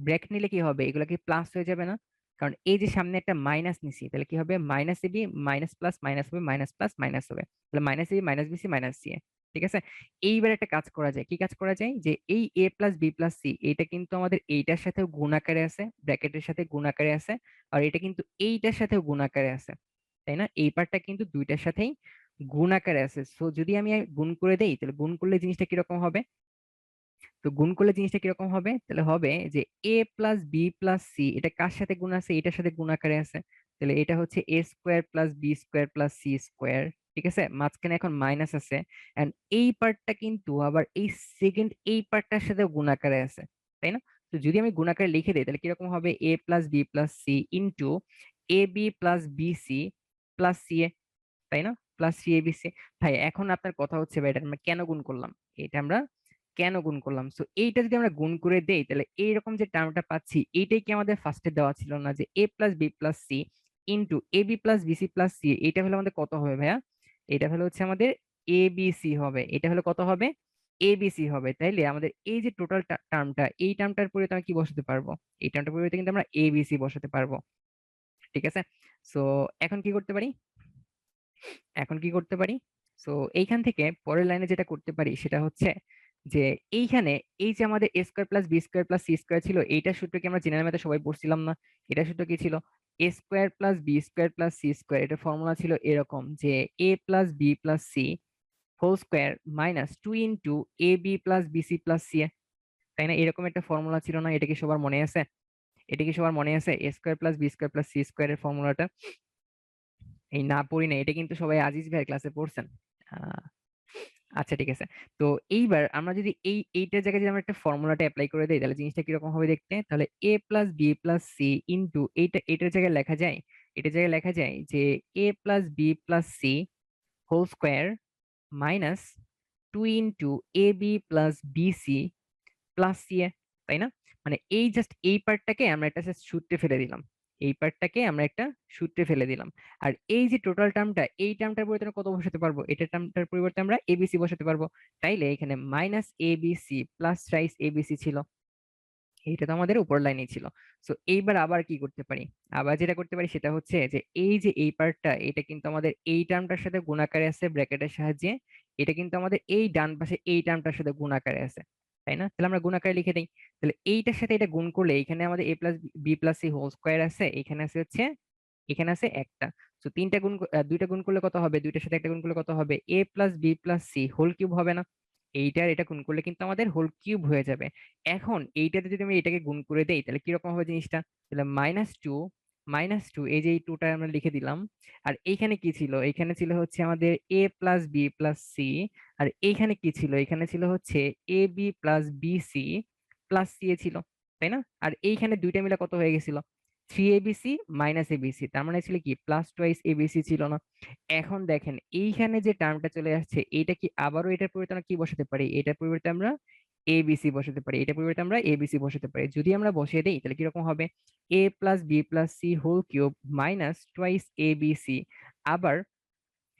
ব্র্যাকেট নিলে কি হবে, এগুলো কি প্লাস হয়ে যাবে না? কারণ এই যে সামনে একটা মাইনাস নিছি, তাহলে কি হবে, minus a b minus plus minus হবে, মাইনাস প্লাস মাইনাস হবে, তাহলে minus a b minus bc minus c. ঠিক আছে, এইবার একটা কাজ করা যায়, কি কাজ করা যায়, যে এই এ প্লাস বি প্লাস সি এটা কিন্তু আমাদের এইটার সাথে গুণ আকারে আছে, ব্র্যাকেটের সাথে গুণ আকারে আছে, আর এটা কিন্তু এইটার সাথেও গুণ আকারে আছে, তাই না? এই পার্টটা কিন্তু দুইটার সাথেই গুণ আকারে আছে। সো যদি আমি গুণ করে দেই, তাহলে গুণ করলে জিনিসটা কিরকম হবে, তো গুণ করলে জিনিসটা কিরকম হবে, তাহলে হবে যে a plus B plus C এটা কার সাথে গুণ আছে, এটার সাথে গুণ আকারে আছে, তাহলে এটা হচ্ছে a square plus B square plus C square. ঠিক আছে, মাঝখানে এখন মাইনাস আছে, এন্ড এই পার্টটা কিন্তু আবার এই সেকেন্ড এই পার্টটার সাথে গুণ আকারে আছে, তাই না? তো যদি আমি গুণ আকারে লিখে দিই, তাহলে কিরকম হবে, a plus B plus C into a B plus b c plus c a, তাই না? +3abc। ভাই এখন আপনার কথা হচ্ছে, ভাই এটা আমরা কেন গুণ করলাম, এটা আমরা কেন গুণ করলাম? সো এইটা যদি আমরা গুণ করে দেই, তাহলে এইরকম যে টার্মটা পাচ্ছি, এইটাই কি আমাদের ফার্স্টে দেওয়া ছিল না, যে a plus B plus C into a B plus BC plus c, এইটা হলো আমাদের কত হবে ভাইয়া, এটা হলো হচ্ছে আমাদের এবিসি হবে, এটা হলো কত হবে, এবিসি হবে। তাইলে আমাদের এই যে টোটাল টার্মটা, এই টার্মটার পরিবর্তে আমরা কি বসাতে পারবো, এই টার্মটার পরিবর্তে কিন্তু আমরা এবিসি বসাতে পারবো। ঠিক আছে, সো এখন কি করতে পারি, এখন কি করতে পারি, সো এইখান থেকে পরের লাইনে যেটা করতে পারি সেটা হচ্ছে, যে এইখানে এই যে আমাদের a square plus B square plus C square ছিল, এইটার সূত্র কি আমরা জেনারেল ম্যাথে সবাই পড়ছিলাম না? এটা সূত্র কি ছিল, a square plus B square plus C square, এটা ফর্মুলা ছিল এরকম, যে a plus B plus C whole square minus 2 a B plus BC plus c, তাই না? এরকম একটা ফর্মুলা ছিল না? এটা কি সবার মনে আছে? এটা কি সবার মনে আছে, a square plus B square plus c স্কোয়ারের ফর্মুলাটা? এই না পড়ি না, এটা কিন্তু সবাই আজিজ ভাইয়ের ক্লাসে পড়ছেন। আহ, আচ্ছা ঠিক আছে, তো এইবার আমরা যদি এইটার জায়গায় যদি আমরা একটা ফর্মুলাটা অ্যাপ্লাই করে দিই, তাহলে জিনিসটা কিরকম হবে দেখতে, তাহলে a plus B plus C into এটার জায়গায় লেখা যায়, এটার জায়গায় লেখা যায় যে a plus B plus C whole square minus 2 a B plus b c plus c a, তাই না? মানে এই জাস্ট এই পার্টটাকে আমরা একটা জাস্ট সূত্রে ফেলে দিলাম, এই পার্টটাকে আমরা একটা সূত্রে ফেলে দিলাম, আর এই যে টোটাল টার্মটা, এই টার্মটার পরিবর্তে আমরা কত বসাতে পারবো, এটা টার্মটার পরিবর্তে আমরা এবিসি বসাতে পারবো। তাইলে এখানে minus ABC plus rice ABC ছিল, এইটা তো আমাদের উপর লাইনে ছিল। সো এইবার আবার কি করতে পারি, আবার যেটা করতে পারি সেটা হচ্ছে, যে এই যে এই পার্টটা, এটা কিন্তু আমাদের এই টার্মটার সাথে গুণাকারে আছে ব্র্যাকেটের সাহায্যে, এটা কিন্তু আমাদের এই ডান পাশে এই টার্মটার সাথে গুণ আকারে আছে, তাই না? তাহলে আমরা গুণ আকারে লিখে দিই। তাহলে এইটার সাথে এটা গুণ করলে এখানে আমাদের a plus B plus C whole square আছে, এখানে আছে হচ্ছে, এখানে আছে একটা। তো দুইটা গুণ করলে কত হবে, দুইটার সাথে একটা গুণ করলে কত হবে, a plus B plus C whole cube হবে না? এইটার এটা গুণ করলে কিন্তু আমাদের হোল কিউব হয়ে যাবে। এখন এইটাতে যদি আমি এটাকে গুণ করে দেই তাহলে কিরকম হবে জিনিসটা, তাহলে মাইনাস টু, এই যে এই টুটা আমরা লিখে দিলাম। আর এইখানে কি ছিল, এইখানে ছিল হচ্ছে আমাদের a plus B plus c. আর এইখানে কি ছিল, এখানে ছিল হচ্ছে A B plus b c plus c a ছিল, তাই না? আর এইখানে দুইটা মিলে কত হয়ে গেছিল, 3abc মাইনাস এবিসি, তার মানে ছিল কি প্লাস টোয়াইস এবিসি ছিল না? এখন দেখেন এইখানে যে টার্মটা চলে আসছে, এইটা কি আবারও এটার পরিবর্তে আমরা কি বসাতে পারি, এটার পরিবর্তে আমরা এবিসি বসাতে পারি, এটার পরিবর্তে আমরা এবিসি বসাতে পারি। যদি আমরা বসিয়ে দিই তাহলে কিরকম হবে, a plus B plus C whole cube minus twice abc. আবার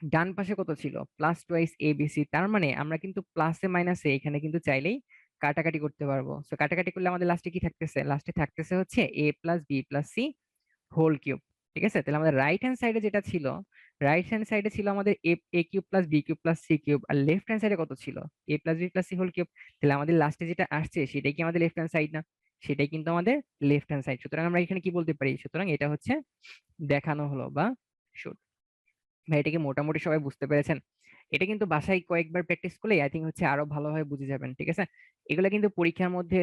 ডান পাশে কত ছিল, প্লাস টোয়াইস এবিসি, তার মানে আমরা কিন্তু প্লাসে মাইনাসে এখানে কিন্তু চাইলেই কাটাকাটি করতে পারবো। তো কাটাকাটি করলে আমাদের লাস্টে কি থাকতেছে, লাস্টে থাকতেছে হচ্ছে a plus B plus C whole cube. ঠিক আছে, তাহলে আমাদের রাইট হ্যান্ড সাইডে যেটা ছিল, রাইট হ্যান্ড সাইডে ছিল আমাদের a a cube plus B cube plus C cube, আর লেফট হ্যান্ড সাইডে কত ছিল, a plus B plus C whole cube. তাহলে আমাদের লাস্টে যেটা আসছে সেটাই কি আমাদের লেফট হ্যান্ড সাইড না, সেটাই কিন্তু আমাদের লেফট হ্যান্ড সাইড। সুতরাং আমরা এখানে কি বলতে পারি, সুতরাং এটা হচ্ছে দেখানো হলো বা shown। ভাই এটাকে মোটামুটি সবাই বুঝতে পেরেছেন? এটা কিন্তু বাসায় কয়েকবার প্র্যাকটিস করলে আই থিঙ্ক হচ্ছে আরো ভালোভাবে বুঝে যাবেন, ঠিক আছে? এগুলো কিন্তু পরীক্ষার মধ্যে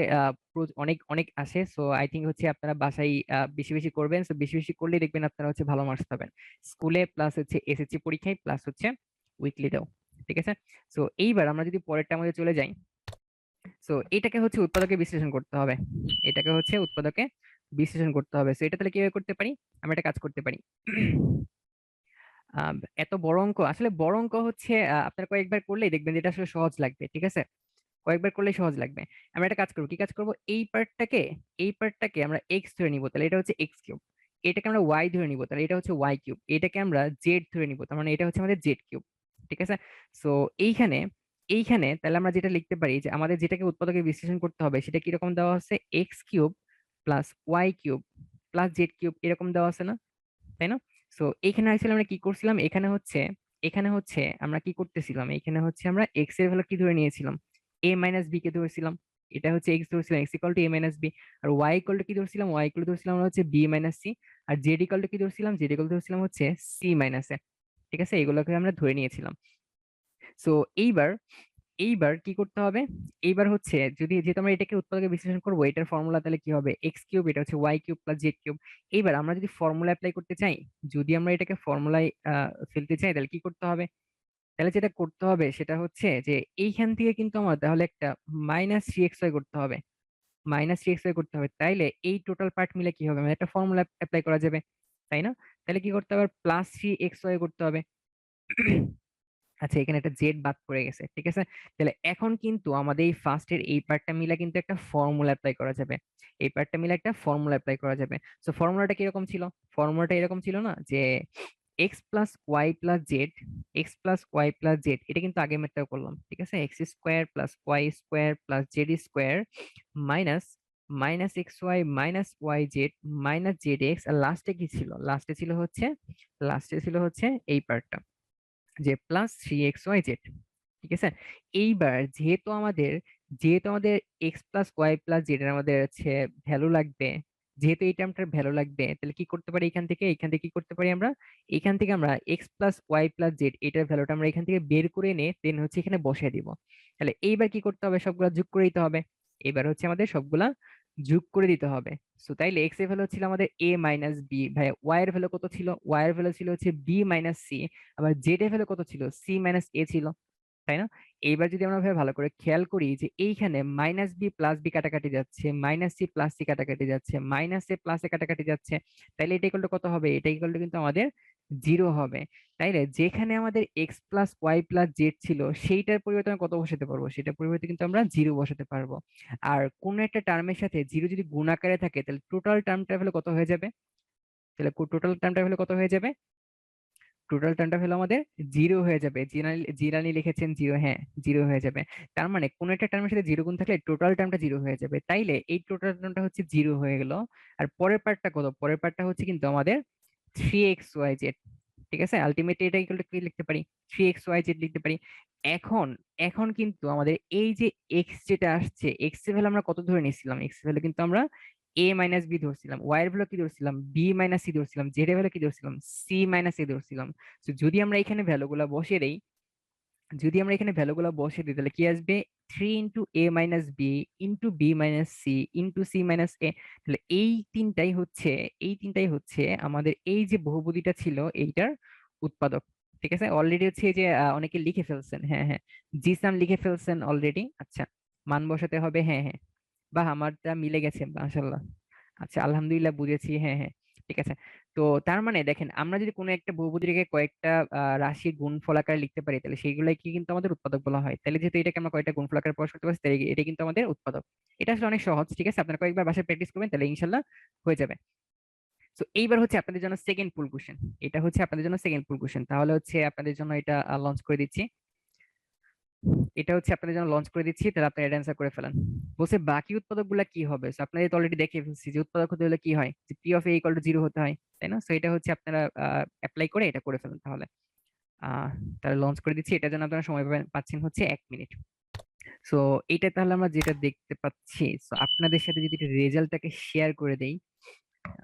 অনেক অনেক আসে, সো আই থিঙ্ক হচ্ছে আপনারা বাসায় বেশি বেশি করবেন, সো বেশি বেশি করলেই দেখবেন আপনারা হচ্ছে ভালো মার্কস পাবেন স্কুলে, প্লাস হচ্ছে এসএসসি পরীক্ষায়, প্লাস হচ্ছে উইকলিতেও। ঠিক আছে, সো এইবার আমরা যদি পরেরটা আমাদের চলে যাই, সো এটাকে হচ্ছে উৎপাদকে বিশ্লেষণ করতে হবে, এটাকে হচ্ছে উৎপাদকে বিশ্লেষণ করতে হবে। সো এটা তাহলে কিভাবে করতে পারি, আমরা একটা কাজ করতে পারি। এত বড় অঙ্ক, আসলে বড় অঙ্ক হচ্ছে আপনার কয়েকবার করলেই দেখবেন যে এটা আসলে সহজ লাগবে, ঠিক আছে? কয়েকবার করলেই সহজ লাগবে। আমরা একটা কাজ করবো, কি কাজ করবো, এই পার্টটাকে আমরা এক্স ধরে নিব, তাহলে এটা হচ্ছে এক্স কিউব। এটাকে আমরা ওয়াই ধরে নিব, তাহলে এটা হচ্ছে ওয়াই কিউব। এটাকে আমরা জেড ধরে নিব, তার মানে এটা হচ্ছে আমাদের জেড কিউব। ঠিক আছে, সো এইখানে এইখানে তাহলে আমরা যেটা লিখতে পারি যে আমাদের যেটাকে উৎপাদকে বিশ্লেষণ করতে হবে সেটা কিরকম দেওয়া আছে, X cube plus Y cube plus Z cube, এরকম দেওয়া আছে না, তাই না? সো এখানে আসলে আমরা কি করছিলাম, এখানে হচ্ছে আমরা কি করতেছিলাম, এখানে হচ্ছে আমরা এক্স এর ভ্যালু কি ধরে নিয়েছিলাম, এ মাইনাস বি কে ধরেছিলাম। এটা হচ্ছে এক্স ধরেছিলাম, X equal to A minus B. আর ওয়াই ইকুয়াল টু কি ধরছিলাম, ওয়াই ইকুয়াল টু ধরছিলাম আমরা হচ্ছে বি মাইনাস সি। আর জেড ইকুয়াল টু কি ধরছিলাম, জেড ইকুয়াল টু ধরছিলাম হচ্ছে সি মাইনাস এ। ঠিক আছে, এগুলোকে আমরা ধরে নিয়েছিলাম। সো এইবার এইবার কি করতে হবে, এইবার হচ্ছে যদি, যেহেতু আমরা এটাকে উৎপাদকে বিশ্লেষণ করবো, এটার ফর্মুলা তাহলে কি হবে, এক্স কিউব, এটা হচ্ছে y cube plus Z cube. এইবার আমরা যদি ফর্মুলা অ্যাপ্লাই করতে চাই, যদি আমরা এটাকে ফর্মুলায় ফেলতে চাই তাহলে কি করতে হবে, তাহলে যেটা করতে হবে সেটা হচ্ছে যে এইখান থেকে কিন্তু আমার তাহলে একটা মাইনাস থ্রি এক্স ওয়াই করতে হবে, মাইনাস থ্রি এক্স ওয়াই করতে হবে, তাইলে এই টোটাল পার্ট মিলে কি হবে, মানে একটা ফর্মুলা অ্যাপ্লাই করা যাবে, তাই না? তাহলে কি করতে হবে, প্লাস থ্রি এক্স ওয়াই করতে হবে। আচ্ছা, এখানে একটা জেড বাদ পড়ে গেছে, ঠিক আছে? তাহলে এখন কিন্তু আমাদের এই ফার্স্টের এই পার্টটা মিলে কিন্তু একটা ফর্মুলা অ্যাপ্লাই করা যাবে, এই পার্টটা মিলে একটা ফর্মুলা অ্যাপ্লাই করা যাবে। সো ফর্মুলাটা কিরকম ছিল, ফর্মুলাটা এরকম ছিল না যে x plus Y plus z, x plus Y plus z, এটা কিন্তু আগের ম্যাথটাও করলাম, ঠিক আছে? X square plus y square plus z square minus minus x y minus Y z minus Z x. আর লাস্টে কি ছিল, লাস্টে ছিল হচ্ছে এই পার্টটা, যে plus three x Y z. ঠিক আছে, এইবার যেহেতু আমাদের x plus Y plus z এর আমাদের হচ্ছে ভ্যালু লাগবে, যেহেতু এই টার্মটার ভ্যালু লাগবে, তাহলে কি করতে পারি, এখান থেকে কি করতে পারি আমরা, এখান থেকে আমরা x plus Y plus z এটার ভ্যালুটা আমরা এখান থেকে বের করে এনে দেন হচ্ছে এখানে বসিয়ে দিব। তাহলে এইবার কি করতে হবে, সবগুলা যোগ করে দিতে হবে। এবার হচ্ছে আমাদের সবগুলা যোগ করে দিতে হবে। সো তাইলে এক্স এর ভ্যালু ছিল আমাদের এ মাইনাস বি, ভাই ওয়াই এর ভ্যালু কত ছিল, ওয়াই এর ভ্যালু ছিল হচ্ছে বি মাইনাস সি। আবার জেড এর ভ্যালু কত ছিল, সি মাইনাস এ ছিল, তাই না? এইবার যদি আমরা ভাবে ভালো করে খেয়াল করি যে এইখানে মাইনাস বি প্লাস বি কাটাকাটি যাচ্ছে, মাইনাস সি প্লাস সি কাটাকাটি যাচ্ছে, মাইনাস এ প্লাস এ কাটাকাটি যাচ্ছে, তাইলে এটা ইকুয়াল টু কত হবে, এটা ইকুয়াল টু কিন্তু আমাদের জিরো হবে। তাইলে যেখানে আমাদের x plus Y plus Z ছিল সেইটার পরিবর্তে আমরা কত বসাতে পারবো, সেটার পরিবর্তে কিন্তু আমরা জিরো বসাতে পারবো। আর কোন একটা টার্মের সাথে জিরো যদি গুণ আকারে থাকে তাহলে টোটাল টার্মটা হলে কত হয়ে যাবে, তাহলে টোটাল টার্মটা হলে কত হয়ে যাবে, টোটাল টার্মটা হলো আমাদের জিরো হয়ে যাবে। জিরানি লিখেছেন জিরো, হ্যাঁ জিরো হয়ে যাবে। তার মানে কোন একটা টার্মের সাথে জিরো গুণ থাকলে টোটাল টার্মটা জিরো হয়ে যাবে, তাইলে এই টোটাল টার্মটা হচ্ছে জিরো হয়ে গেল। আর পরের পার্টটা কত, পরের পার্টটা হচ্ছে কিন্তু আমাদের থ্রি এক্স ওয়াই জেড। ঠিক আছে, আলটিমেটলি এটা ইকুয়াল টু কি লিখতে পারি, 3xyz লিখতে পারি। এখন এখন কিন্তু আমাদের এই যে এক্স যেটা আসছে, এক্স এর ভ্যালু আমরা কত ধরে নিয়েছিলাম, এক্স এর ভ্যালু কিন্তু আমরা a মাইনাস বি ধরছিলাম, ওয়াই এর ভ্যালু কি ধরছিলাম, বি মাইনাস সি ধরছিলাম, জেড এর ভ্যালু কি ধরছিলাম, সি মাইনাস এ ধরছিলাম। তো যদি আমরা এখানে ভ্যালুগুলা বসিয়ে দেই, যদি আমরা এখানে ভ্যালুগুলো বসিয়ে দিই তাহলে কি আসবে, 3 × a - b × b - c × c - a। তাহলে এই তিনটাই হচ্ছে আমাদের এই যে বহুপদীটা ছিল এইটার উৎপাদক। ঠিক আছে, অলরেডি হচ্ছে এই যে অনেকে লিখে ফেলছেন, হ্যাঁ হ্যাঁ, জিসান লিখে ফেলছেন অলরেডি। আচ্ছা, মান বসাতে হবে, হ্যাঁ হ্যাঁ, বাহ আমারটা মিলে গেছে মাশাআল্লাহ। আচ্ছা আলহামদুলিল্লাহ, বুঝেছি, হ্যাঁ হ্যাঁ, ঠিক আছে। তো তার মানে দেখেন, আমরা যদি কোনো একটা বহুপদীকে কয়েকটা রাশির গুণফল আকারে লিখতে পারি তাহলে সেইগুলাই কি কিন্তু আমাদের উৎপাদক বলা হয়। তাহলে যেহেতু এটাকে আমরা কয়েকটা গুণফল আকারে প্রকাশ করতে পারছি, তাই এটা কিন্তু আমাদের উৎপাদক। এটা আসলে অনেক সহজ, ঠিক আছে, আপনারা কয়েকবার বাসায় প্র্যাকটিস করবেন তাহলে ইনশাল্লাহ হয়ে যাবে। তো এইবার হচ্ছে আপনাদের জন্য সেকেন্ড পুল কোশ্চেন, এটা হচ্ছে আপনাদের জন্য সেকেন্ড পুল কোশ্চেন, তাহলে হচ্ছে আপনাদের জন্য এটা লঞ্চ করে দিচ্ছি। এটা হচ্ছে আপনাদের জন্য লঞ্চ করে দিচ্ছি, তাহলে আপনারা এটা অ্যান্সার করে ফেলেন। বলছে বাকি উৎপাদক গুলা কি হবে, So, আপনারা তো অলরেডি দেখে ফেলছি যে উৎপাদক হতে হলে কি হয়, যে P of A equal two 0 হতে হয়, তাই না? সো এটা হচ্ছে আপনারা অ্যাপ্লাই করে এটা করে ফেলেন তাহলে। তাহলে লঞ্চ করে দিচ্ছি, এটার জন্য আপনারা সময় পাচ্ছেন হচ্ছে 1 মিনিট। সো এইটা তাহলে আমরা যেটা দেখতে পাচ্ছি, সো আপনাদের সাথে যদি একটু রেজাল্টটাকে শেয়ার করে দেই,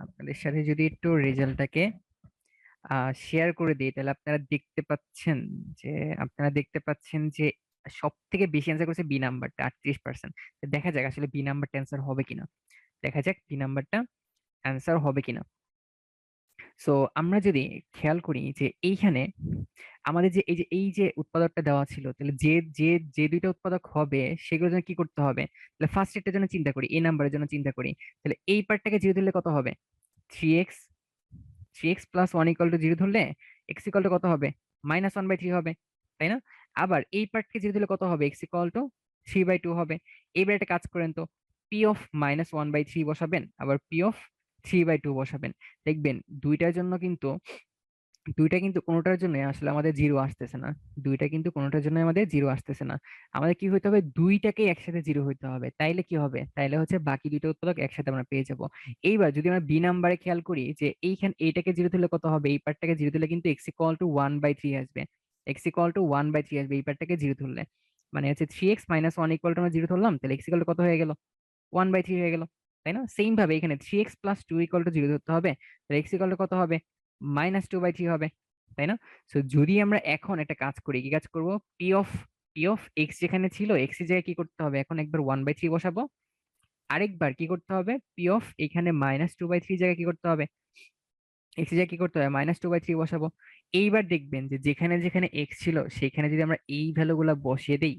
আপনাদের সাথে যদি একটু রেজাল্টটাকে শেয়ার করে দিই তাহলে আপনারা দেখতে পাচ্ছেন যে সব থেকে বেশি অ্যান্সার করেছে বি নাম্বারটা 38%। দেখা যাক আসলে বি নাম্বারটা অ্যান্সার হবে কিনা, দেখা যাক বি নাম্বারটা অ্যান্সার হবে কিনা। সো আমরা যদি খেয়াল করি যে এইখানে আমাদের যে এই যে উৎপাদকটা দেওয়া ছিল, তাহলে যে যে যে দুইটা উৎপাদক হবে সেগুলোর জন্য কি করতে হবে, তাহলে ফার্স্ট এটার জন্য চিন্তা করি, এই নাম্বারের জন্য চিন্তা করি। তাহলে এই পার্টটাকে জিরো দিলে কত হবে, 3x, 3x+1 = 0 ধরলে এক্স ইকুয়াল টু কত হবে, -1/3 হবে, তাই না? আবার এই পার্টকে জিরো দিলে কত হবে, এক্স ইকুয়াল টু 3/2 হবে। এইবার একটা কাজ করেন তো, পি অফ -1/3 বসাবেন, আবার পি অফ 3/2 বসাবেন। দেখবেন দুইটার জন্য কিন্তু দুইটা কিন্তু কোনোটার জন্য আসলে আমাদের জিরো আসতেছে না, দুইটা কিন্তু কোনোটার জন্য আমাদের জিরো আসতেছে না। আমাদের কি হইতে হবে, দুইটাকেই একসাথে জিরো হইতে হবে, তাইলে কি হবে, তাইলে হচ্ছে বাকি দুইটা উৎপাদক একসাথে আমরা পেয়ে যাব। এইবার যদি আমরা বি নাম্বারে খেয়াল করি যে এইটাকে জিরো দিলে কত হবে, এই পার্টটাকে জিরো দিলে কিন্তু এক্স ইকুয়াল টু 1/3 আসবে, এক্স ইকুয়াল টু 1/3 আসবে এই পার্টটাকে জিরো ধরলে। মানে হচ্ছে 3x - 1 = আমরা জিরো ধরলাম, তাহলে এক্স ইকুয়াল টু কত হয়ে গেল, 1/3 হয়ে গেল, তাই না? সেম ভাবে এখানে 3x+2 = 0 ধরতে হবে, তাহলে এক্স ইকুয়াল টু কত হবে, -2/3 হবে, তাই না? সো যদি আমরা এখন একটা কাজ করি, কি কাজ করব, পি অফ এক্স যেখানে ছিল এক্স এর জায়গায় কি করতে হবে, এখন একবার 1/3 বসাবো, আরেকবার কি করতে হবে, পি অফ এখানে -2/3 জায়গায় কি করতে হবে, এক্স এর জায়গায় কি করতে হবে, -2/3 বসাবো। এইবার দেখবেন যে যেখানে যেখানে এক্স ছিল সেখানে যদি আমরা এই ভ্যালুগুলা বসিয়ে দেই,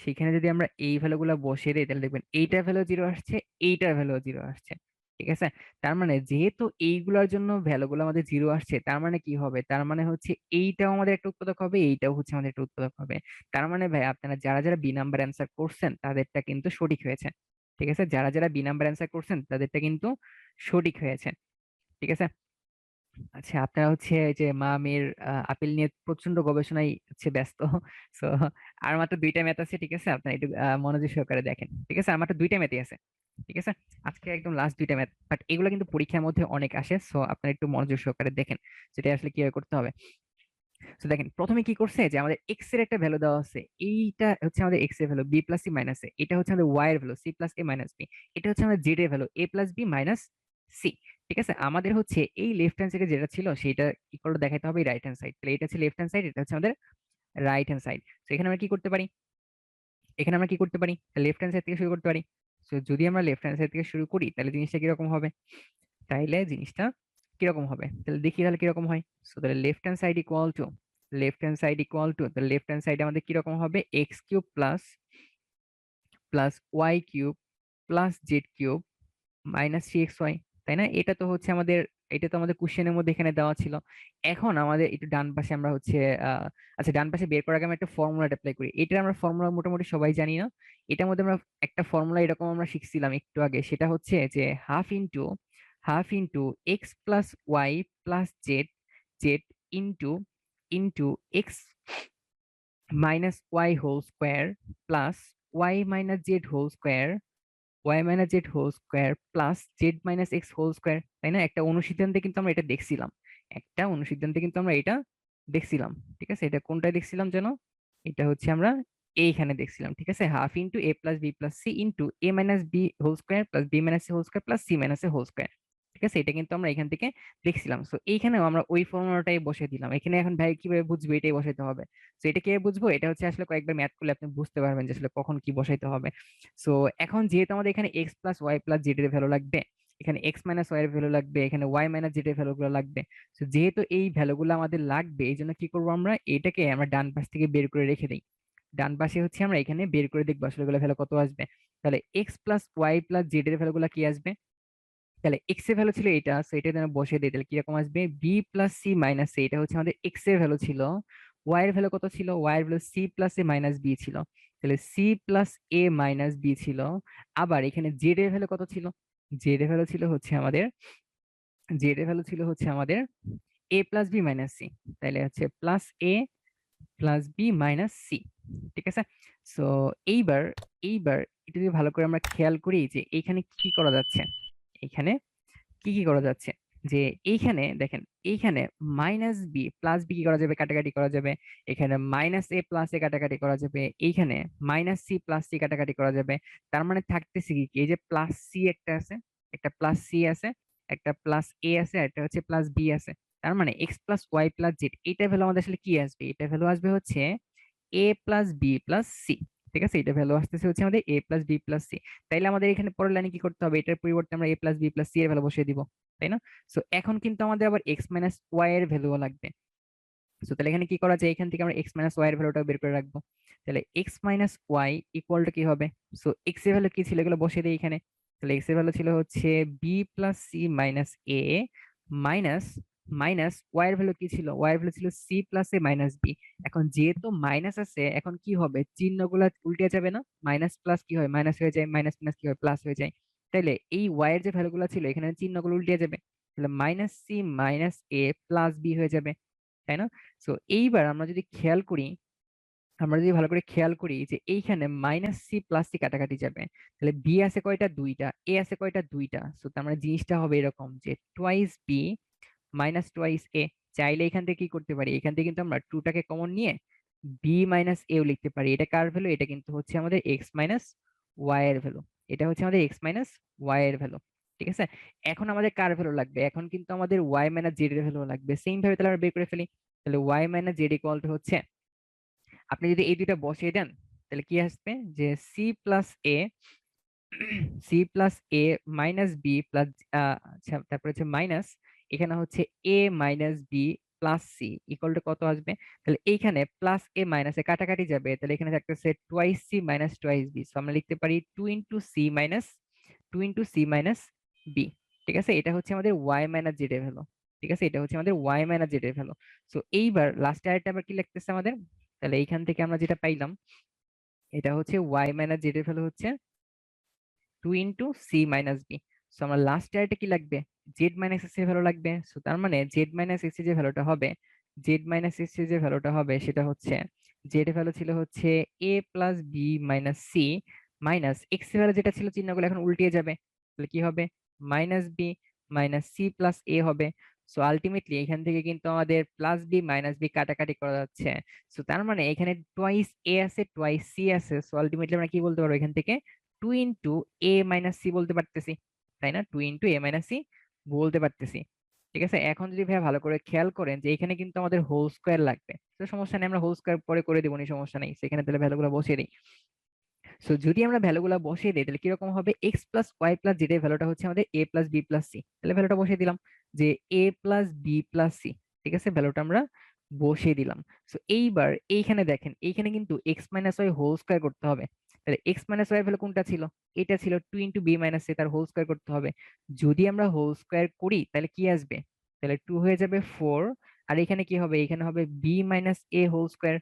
সেখানে যদি আমরা এই ভ্যালুগুলা বসিয়ে দেই তাহলে দেখবেন এইটার ভ্যালু জিরো আসছে, এইটার ভ্যালু জিরো আসছে। ঠিক আছে, তার মানে যেহেতু এইগুলোর জন্য ভ্যালুগুলো আমাদের জিরো আসছে, তার মানে কি হবে, তার মানে হচ্ছে এইটাও আমাদের একটা উৎপাদক হবে, এইটাও হচ্ছে আমাদের একটা উৎপাদক হবে। তার মানে ভাই আপনারা যারা যারা বি নাম্বার অ্যান্সার করছেন তাদেরটা কিন্তু সঠিক হয়েছে। ঠিক আছে, যারা যারা বি নাম্বার অ্যান্সার করছেন তাদেরটা কিন্তু সঠিক হয়েছে। ঠিক আছে। আচ্ছা, আপনারা হচ্ছে এই যে মা মেয়ের আপেল নিয়ে প্রচন্ড গবেষণায় হচ্ছে ব্যস্ত। সো আর মাত্র 2টা ম্যাথ আছে, ঠিক আছে, আপনারা একটু মনোযোগ সহকারে দেখেন, ঠিক আছে, আর মাত্র 2টা ম্যাথই আছে। ঠিক আছে, আজকে একদম লাস্ট 2টা ম্যাথ, বাট এগুলো কিন্তু পরীক্ষার মধ্যে অনেক আসে, সো আপনারা একটু মনোযোগ সহকারে দেখেন যেটা আসলে কিভাবে করতে হবে। তো দেখেন প্রথমে কি করছে, যে আমাদের এক্স এর একটা ভ্যালু দেওয়া আছে, এইটা হচ্ছে আমাদের এক্স এর value, b plus c minus a, এটা হচ্ছে আমাদের ওয়াই এর value, c plus a minus b, এটা হচ্ছে আমাদের জেড এর value, a plus b minus c. ঠিক আছে, আমাদের হচ্ছে এই লেফট হ্যান্ড সাইডে যেটা ছিল সেটা ইকুয়াল টু দেখাতে হবে রাইট হ্যান্ড সাইড, তাহলে এটা হচ্ছে লেফট হ্যান্ড সাইড, এটা হচ্ছে আমাদের রাইট হ্যান্ড সাইড। তো এখানে আমরা কি করতে পারি, এখানে আমরা কি করতে পারি, লেফট হ্যান্ড সাইড থেকে শুরু করতে পারি। তো যদি আমরা লেফট হ্যান্ড সাইড থেকে শুরু করি তাহলে জিনিসটা কিরকম হবে, তাইলে জিনিসটা কিরকম হবে, তাহলে দেখি তাহলে কিরকম হয়। সো তাহলে লেফট হ্যান্ড সাইড আমাদের কিরকম হবে, x³ plus y³ plus z³ -3xy, তাই না? এটা তো আমাদের কোশ্চেনের মধ্যে এখানে দেওয়া ছিল। এখন আমাদের একটু ডান পাশে আমরা হচ্ছে আচ্ছা, ডান পাশে বের করার আগে আমরা একটা ফর্মুলা অ্যাপ্লাই করি, এটার আমরা ফর্মুলা মোটামুটি সবাই জানি না। এটার মধ্যে আমরা একটা ফর্মুলা এরকম আমরা শিখছিলাম একটু আগে, সেটা হচ্ছে যে half into x plus Y plus z, z into into x minus y whole square plus y minus z whole square, y minus z whole square plus z minus x whole square, তাই না? একটা অনুসিদ্ধান্তে কিন্তু আমরা এটা দেখছিলাম, একটা অনুসিদ্ধান্তে কিন্তু আমরা এটা দেখছিলাম। ঠিক আছে, এটা কোনটা দেখছিলাম যেন? এটা হচ্ছে আমরা এইখানে দেখছিলাম। ঠিক আছে, হাফ ইন্টু এ plus B plus C into এ minus B whole square plus b minus C whole square plus c minus এ হোল স্কোয়ার। ঠিক আছে, এটা কিন্তু আমরা এখান থেকে দেখছিলাম। সো এইখানেও আমরা ওই ফর্মুলাটাই বসে দিলাম এখানে। এখন ভাই কিভাবে বুঝবো এটাই বসাইতে হবে? তো এটা কিভাবে বুঝবো? এটা হচ্ছে আসলে কয়েকবার ম্যাথ করলে আপনি বুঝতে পারবেন যে আসলে কখন কি বসাইতে হবে। সো এখন যেহেতু আমাদের এখানে x plus Y plus z এর ভ্যালু লাগবে, এখানে এক্স মাইনাস ওয়াই এর ভ্যালু লাগবে, এখানে ওয়াই মাইনাস জেড এর ভ্যালু গুলো লাগবে। তো যেহেতু এই ভ্যালুগুলো আমাদের লাগবে, এই জন্য কি করবো, আমরা এটাকে আমরা ডান পাশ থেকে বের করে রেখে দিই। ডান পাশে হচ্ছে আমরা এখানে বের করে দেখবো আসলে এগুলো ভ্যালু কত আসবে। তাহলে x plus Y plus z এর ভ্যালু গুলা কি আসবে? তাহলে এক্স এর ভ্যালু ছিল এটা, সো এটা যেন বসিয়ে দিই। তাহলে কিরকম আসবে? B plus c minus c, এটা হচ্ছে আমাদের এক্স এর ভ্যালু ছিল। ওয়াই এর ভ্যালু কত ছিল? ওয়াই এর value c plus a minus B ছিল। তাহলে C plus a minus B ছিল। আবার এখানে জেড এর ভ্যালু কত ছিল? জেড এর ভ্যালু ছিল হচ্ছে আমাদের, জেড এর ভ্যালু ছিল হচ্ছে আমাদের a plus b minus C. তাহলে হচ্ছে প্লাস এ প্লাস বি মাইনাস সি। ঠিক আছে, সো এইবার এইবার এটা যদি ভালো করে আমরা খেয়াল করি যে এইখানে কি করা যাচ্ছে, এখানে কি কি করা যাচ্ছে, যে এইখানে দেখেন, এইখানে মাইনাস বি প্লাস বি কি করা যাবে? কাটাকাটি করা যাবে। এখানে মাইনাস এ প্লাস এ কাটাকাটি করা যাবে। এইখানে মাইনাস সি প্লাস সি কাটাকাটি করা যাবে। তার মানে থাকতেছে কি, এই যে প্লাস সি একটা আছে, একটা প্লাস সি আছে, একটা প্লাস এ আছে, আর একটা হচ্ছে প্লাস বি আছে। তার মানে x plus Y plus z, এটা ভ্যালু আমাদের আসলে কি আসবে? এটা ভ্যালু আসবে হচ্ছে a plus B plus c. ঠিক আছে, এটা ভ্যালু আসতেছে হচ্ছে আমাদের a plus B plus c. তাইলে আমাদের এখানে পরের লাইনে কি করতে হবে? এটার পরিবর্তে আমরা এ প্লাস বি প্লাস সি এর ভ্যালু বসিয়ে দিব, তাই না? সো এখন কিন্তু আমাদের আবার এক্স মাইনাস ওয়াই এর ভ্যালুও লাগবে। সো তাহলে এখানে কি করা যায়? এখান থেকে আমরা এক্স মাইনাস ওয়াই এর ভ্যালুটা বের করে রাখবো। তাহলে x minus y equal to কি হবে? সো এক্স এর ভ্যালু কি ছিল, এগুলো বসিয়ে দিই এখানে। তাহলে এক্স এর ভ্যালু ছিল হচ্ছে বি প্লাস সি মাইনাস এ মাইনাস মাইনাস ওয়াই এর ভ্যালু কি ছিল? ওয়াই এর ভ্যালু ছিল C plus a minus B. এখন যেহেতু মাইনাস আছে, এখন কি হবে? চিহ্নগুলো উল্টে যাবে না? মাইনাস প্লাস কি হয়? মাইনাস হয়ে যায়, মাইনাস মাইনাস কি হয়? প্লাস হয়ে যায়। তাইলে এই ওয়াই এর যে ভ্যালুগুলো ছিল এখানে চিহ্নগুলো উল্টে যাবে। তাহলে মাইনাস সি মাইনাস এ প্লাস বি হয়ে যাবে, তাই না? সো এইবার আমরা যদি খেয়াল করি, আমরা যদি ভালো করে খেয়াল করি যে এইখানে মাইনাস সি প্লাস সি কাটাকাটি যাবে। তাহলে বি আছে কয়টা? দুইটা। এ আছে কয়টা? দুইটা। সো তার মানে জিনিসটা হবে এরকম যে টোয়াইস বি মাইনাস টোয়াইস এ। চাইলে এখান থেকে কি করতে পারি? এখান থেকে কিন্তু আমরা টুটাকে কমন নিয়ে বি মাইনাস এও লিখতে পারি। এটা কার ভ্যালু? এটা কিন্তু হচ্ছে আমাদের এক্স মাইনাস ওয়াই এর ভ্যালু। এটা হচ্ছে আমাদের এক্স মাইনাস ওয়াই এর ভ্যালু। ঠিক আছে, এখন আমাদের কার ভ্যালু লাগবে? এখন কিন্তু আমাদের ওয়াই মাইনাস জেড এর ভ্যালু লাগবে। সেম ভাবে তাহলে আমরা বের করে ফেলি। তাহলে y minus z equal to হচ্ছে, আপনি যদি এই দুইটা বসিয়ে দেন তাহলে কি আসবে? যে c plus a, c plus a minus b plus, আচ্ছা তারপরে হচ্ছে মাইনাস, এখানে হচ্ছে a minus b plus C equal to কত আসবে? তাহলে এইখানে প্লাস এ মাইনাস এ কাটাকাটি যাবে। তাহলে এখানে থাকতেছে twice c minus twice b. So আমরা লিখতে পারি two into c minus b. ঠিক আছে, এটা হচ্ছে আমাদের ওয়াই মাইনাস জেড এর ভ্যালু। ঠিক আছে, এটা হচ্ছে আমাদের ওয়াই মাইনাস জেড এর ভ্যালু। সো এইবার লাস্টে আরেকটা আবার কি লিখতেছে আমাদের? তাহলে এইখান থেকে আমরা যেটা পাইলাম, এটা হচ্ছে ওয়াই মাইনাস জেড এর ভ্যালু হচ্ছে two into c minus b. So আমার লাস্ট এটা কি লাগবে? জেড মাইনাস এক্স এর ভ্যালু লাগবে। সো তার মানে জেড মাইনাস এক্স এর যে ভ্যালুটা হবে, জেড মাইনাস এক্স এর যে ভ্যালুটা হবে সেটা হচ্ছে, জেড এর ভ্যালু ছিল হচ্ছে a plus b minus c minus x এর ভ্যালু যেটা ছিল চিহ্নগুলো এখন উল্টিয়ে যাবে। তাহলে কি হবে? Minus b minus c plus a হবে। সো আলটিমেটলি এখান থেকে কিন্তু আমাদের প্লাস বি মাইনাস বি কাটাকাটি করা যাচ্ছে। সো তার মানে এখানে টোয়াইস এ আছে টোয়াইস সি আছে। সো আলটিমেটলি আমরা কি বলতে পারবো এখান থেকে? টু ইন্টু এ মাইনাস সি বলতে পারতেছি, তাই না? টু ইন্টু এ মাইনাস সি বলতে পারতেছি। ঠিক আছে, এখন যদি ভাই ভালো করে খেয়াল করেন যে এখানে কিন্তু আমাদের হোল স্কোয়ার লাগবে। তো সমস্যা নেই, আমরা হোল স্কোয়ার পরে করে দিব, সমস্যা নেই। সেখানে তাহলে ভ্যালুগুলো বসিয়ে দিই। সো যদি আমরা ভ্যালুগুলো বসিয়ে দিই তাহলে কিরকম হবে? X plus Y plus z এর ভ্যালুটা হচ্ছে আমাদের a plus B plus c. তাহলে ভ্যালুটা বসিয়ে দিলাম যে a plus B plus c. ঠিক আছে, ভ্যালুটা আমরা বসিয়ে দিলাম। সো এইবার এইখানে দেখেন, এইখানে কিন্তু x minus y whole square করতে হবে। তাহলে এক্স মাইনাস ওয়াই ভ্যালু কোনটা ছিল? এটা ছিল two into b minus c, তার হোল স্কোয়ার করতে হবে। যদি আমরা হোল স্কোয়ার করি তাহলে কি আসবে? তাহলে টু হয়ে যাবে ফোর। আর এখানে কি হবে? এখানে হবে বি মাইনাস এ হোল স্কোয়ার,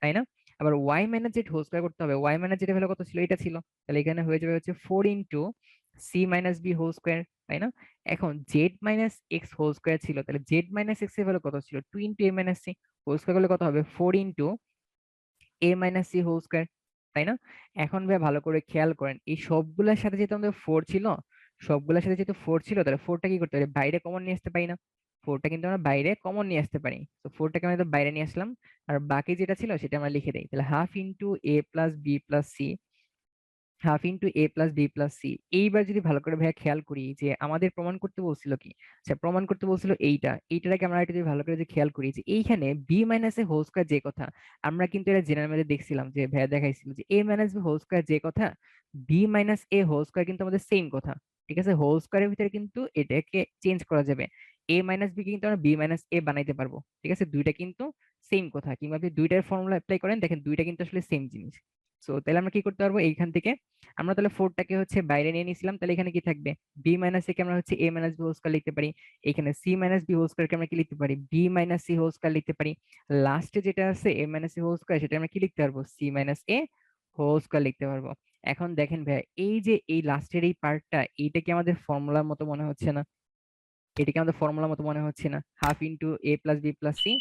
তাই না? আবার y minus z whole square করতে হবে। ওয়াই মাইনাস জেড ভ্যালু কত ছিল? এটা ছিল। তাহলে এখানে হয়ে যাবে হচ্ছে four into c minus B whole square, তাই না? এখন z minus x whole square ছিল, তাহলে জেড মাইনাস এক্স এর ভ্যালু কত ছিল? টু ইন্টু এ মাইনাস সি হোল স্কোয়ার করলে কত হবে? ফোর ইন্টু এ মাইনাস সি হোল স্কোয়ার, তাই না? এখন ভাই ভালো করে খেয়াল করেন, এই সবগুলোর সাথে যেহেতু আমাদের 4 ছিল, সবগুলোর সাথে যেহেতু 4 ছিল, তাহলে 4টা কি করতে পারি, বাইরে কমন নিয়ে আসতে পারি না? 4টা কিন্তু আমরা বাইরে কমন নিয়ে আসতে পারি। তো 4টাকে আমরা তো বাইরে নিয়ে আসলাম, আর বাকি যেটা ছিল সেটা আমরা লিখে দিই। তাহলে হাফ ইন্টু এ plus B plus c, half into এ প্লাস বি প্লাস সি। এইবার যদি ভালো করে ভাইয়া খেয়াল করি যে আমাদের প্রমাণ করতে বলছিল কি, আচ্ছা প্রমাণ করতে বলছিল এইটাকে আমরা একটু যদি ভালো করে যদি খেয়াল করি যে এইখানে বি মাইনাস এ হোল স্কয়ার যে কথা, আমরা কিন্তু এটা জেনারেল ম্যাথে দেখছিলাম যে ভাইয়া দেখাইছিল যে এ মাইনাস বি হোল স্কয়ার যে কথা, বি মাইনাস এ হোল স্কয়ার কিন্তু আমাদের সেম কথা। ঠিক আছে, হোল স্কয়ারের ভিতরে কিন্তু এটাকে চেঞ্জ করা যাবে, এ মাইনাস বি কিন্তু আমরা বি মাইনাস এ বানাইতে পারবো। ঠিক আছে, দুইটা কিন্তু সেম কথা, কিংবা আপনি দুইটার ফর্মুলা অ্যাপ্লাই করেন, দেখেন দুইটা কিন্তু আসলে সেম জিনিস। সো তাহলে আমরা কি করতে পারবো এইখান থেকে, আমরা তাহলে 4টাকে হচ্ছে বাইরে নিয়ে নিয়েছিলাম, তাহলে এখানে কি থাকবে, বি মাইনাস এ কে আমরা হচ্ছে a minus B whole square লিখতে পারি, এখানে c minus B whole square কে আমরা কি লিখতে পারি, b minus C whole square লিখতে পারি, লাস্টে যেটা আছে a minus C whole square, সেটা আমরা কি লিখতে পারবো, সি মাইনাস এ হোল স্কয়ার লিখতে পারবো। এখন দেখেন ভাই, এই যে এই লাস্টের এই পার্টটা, এইটা কি আমাদের ফর্মুলার মতো মনে হচ্ছে না? এটাকে আমাদের ফর্মুলার মতো মনে হচ্ছে না? হাফ ইন্টু এ plus B plus C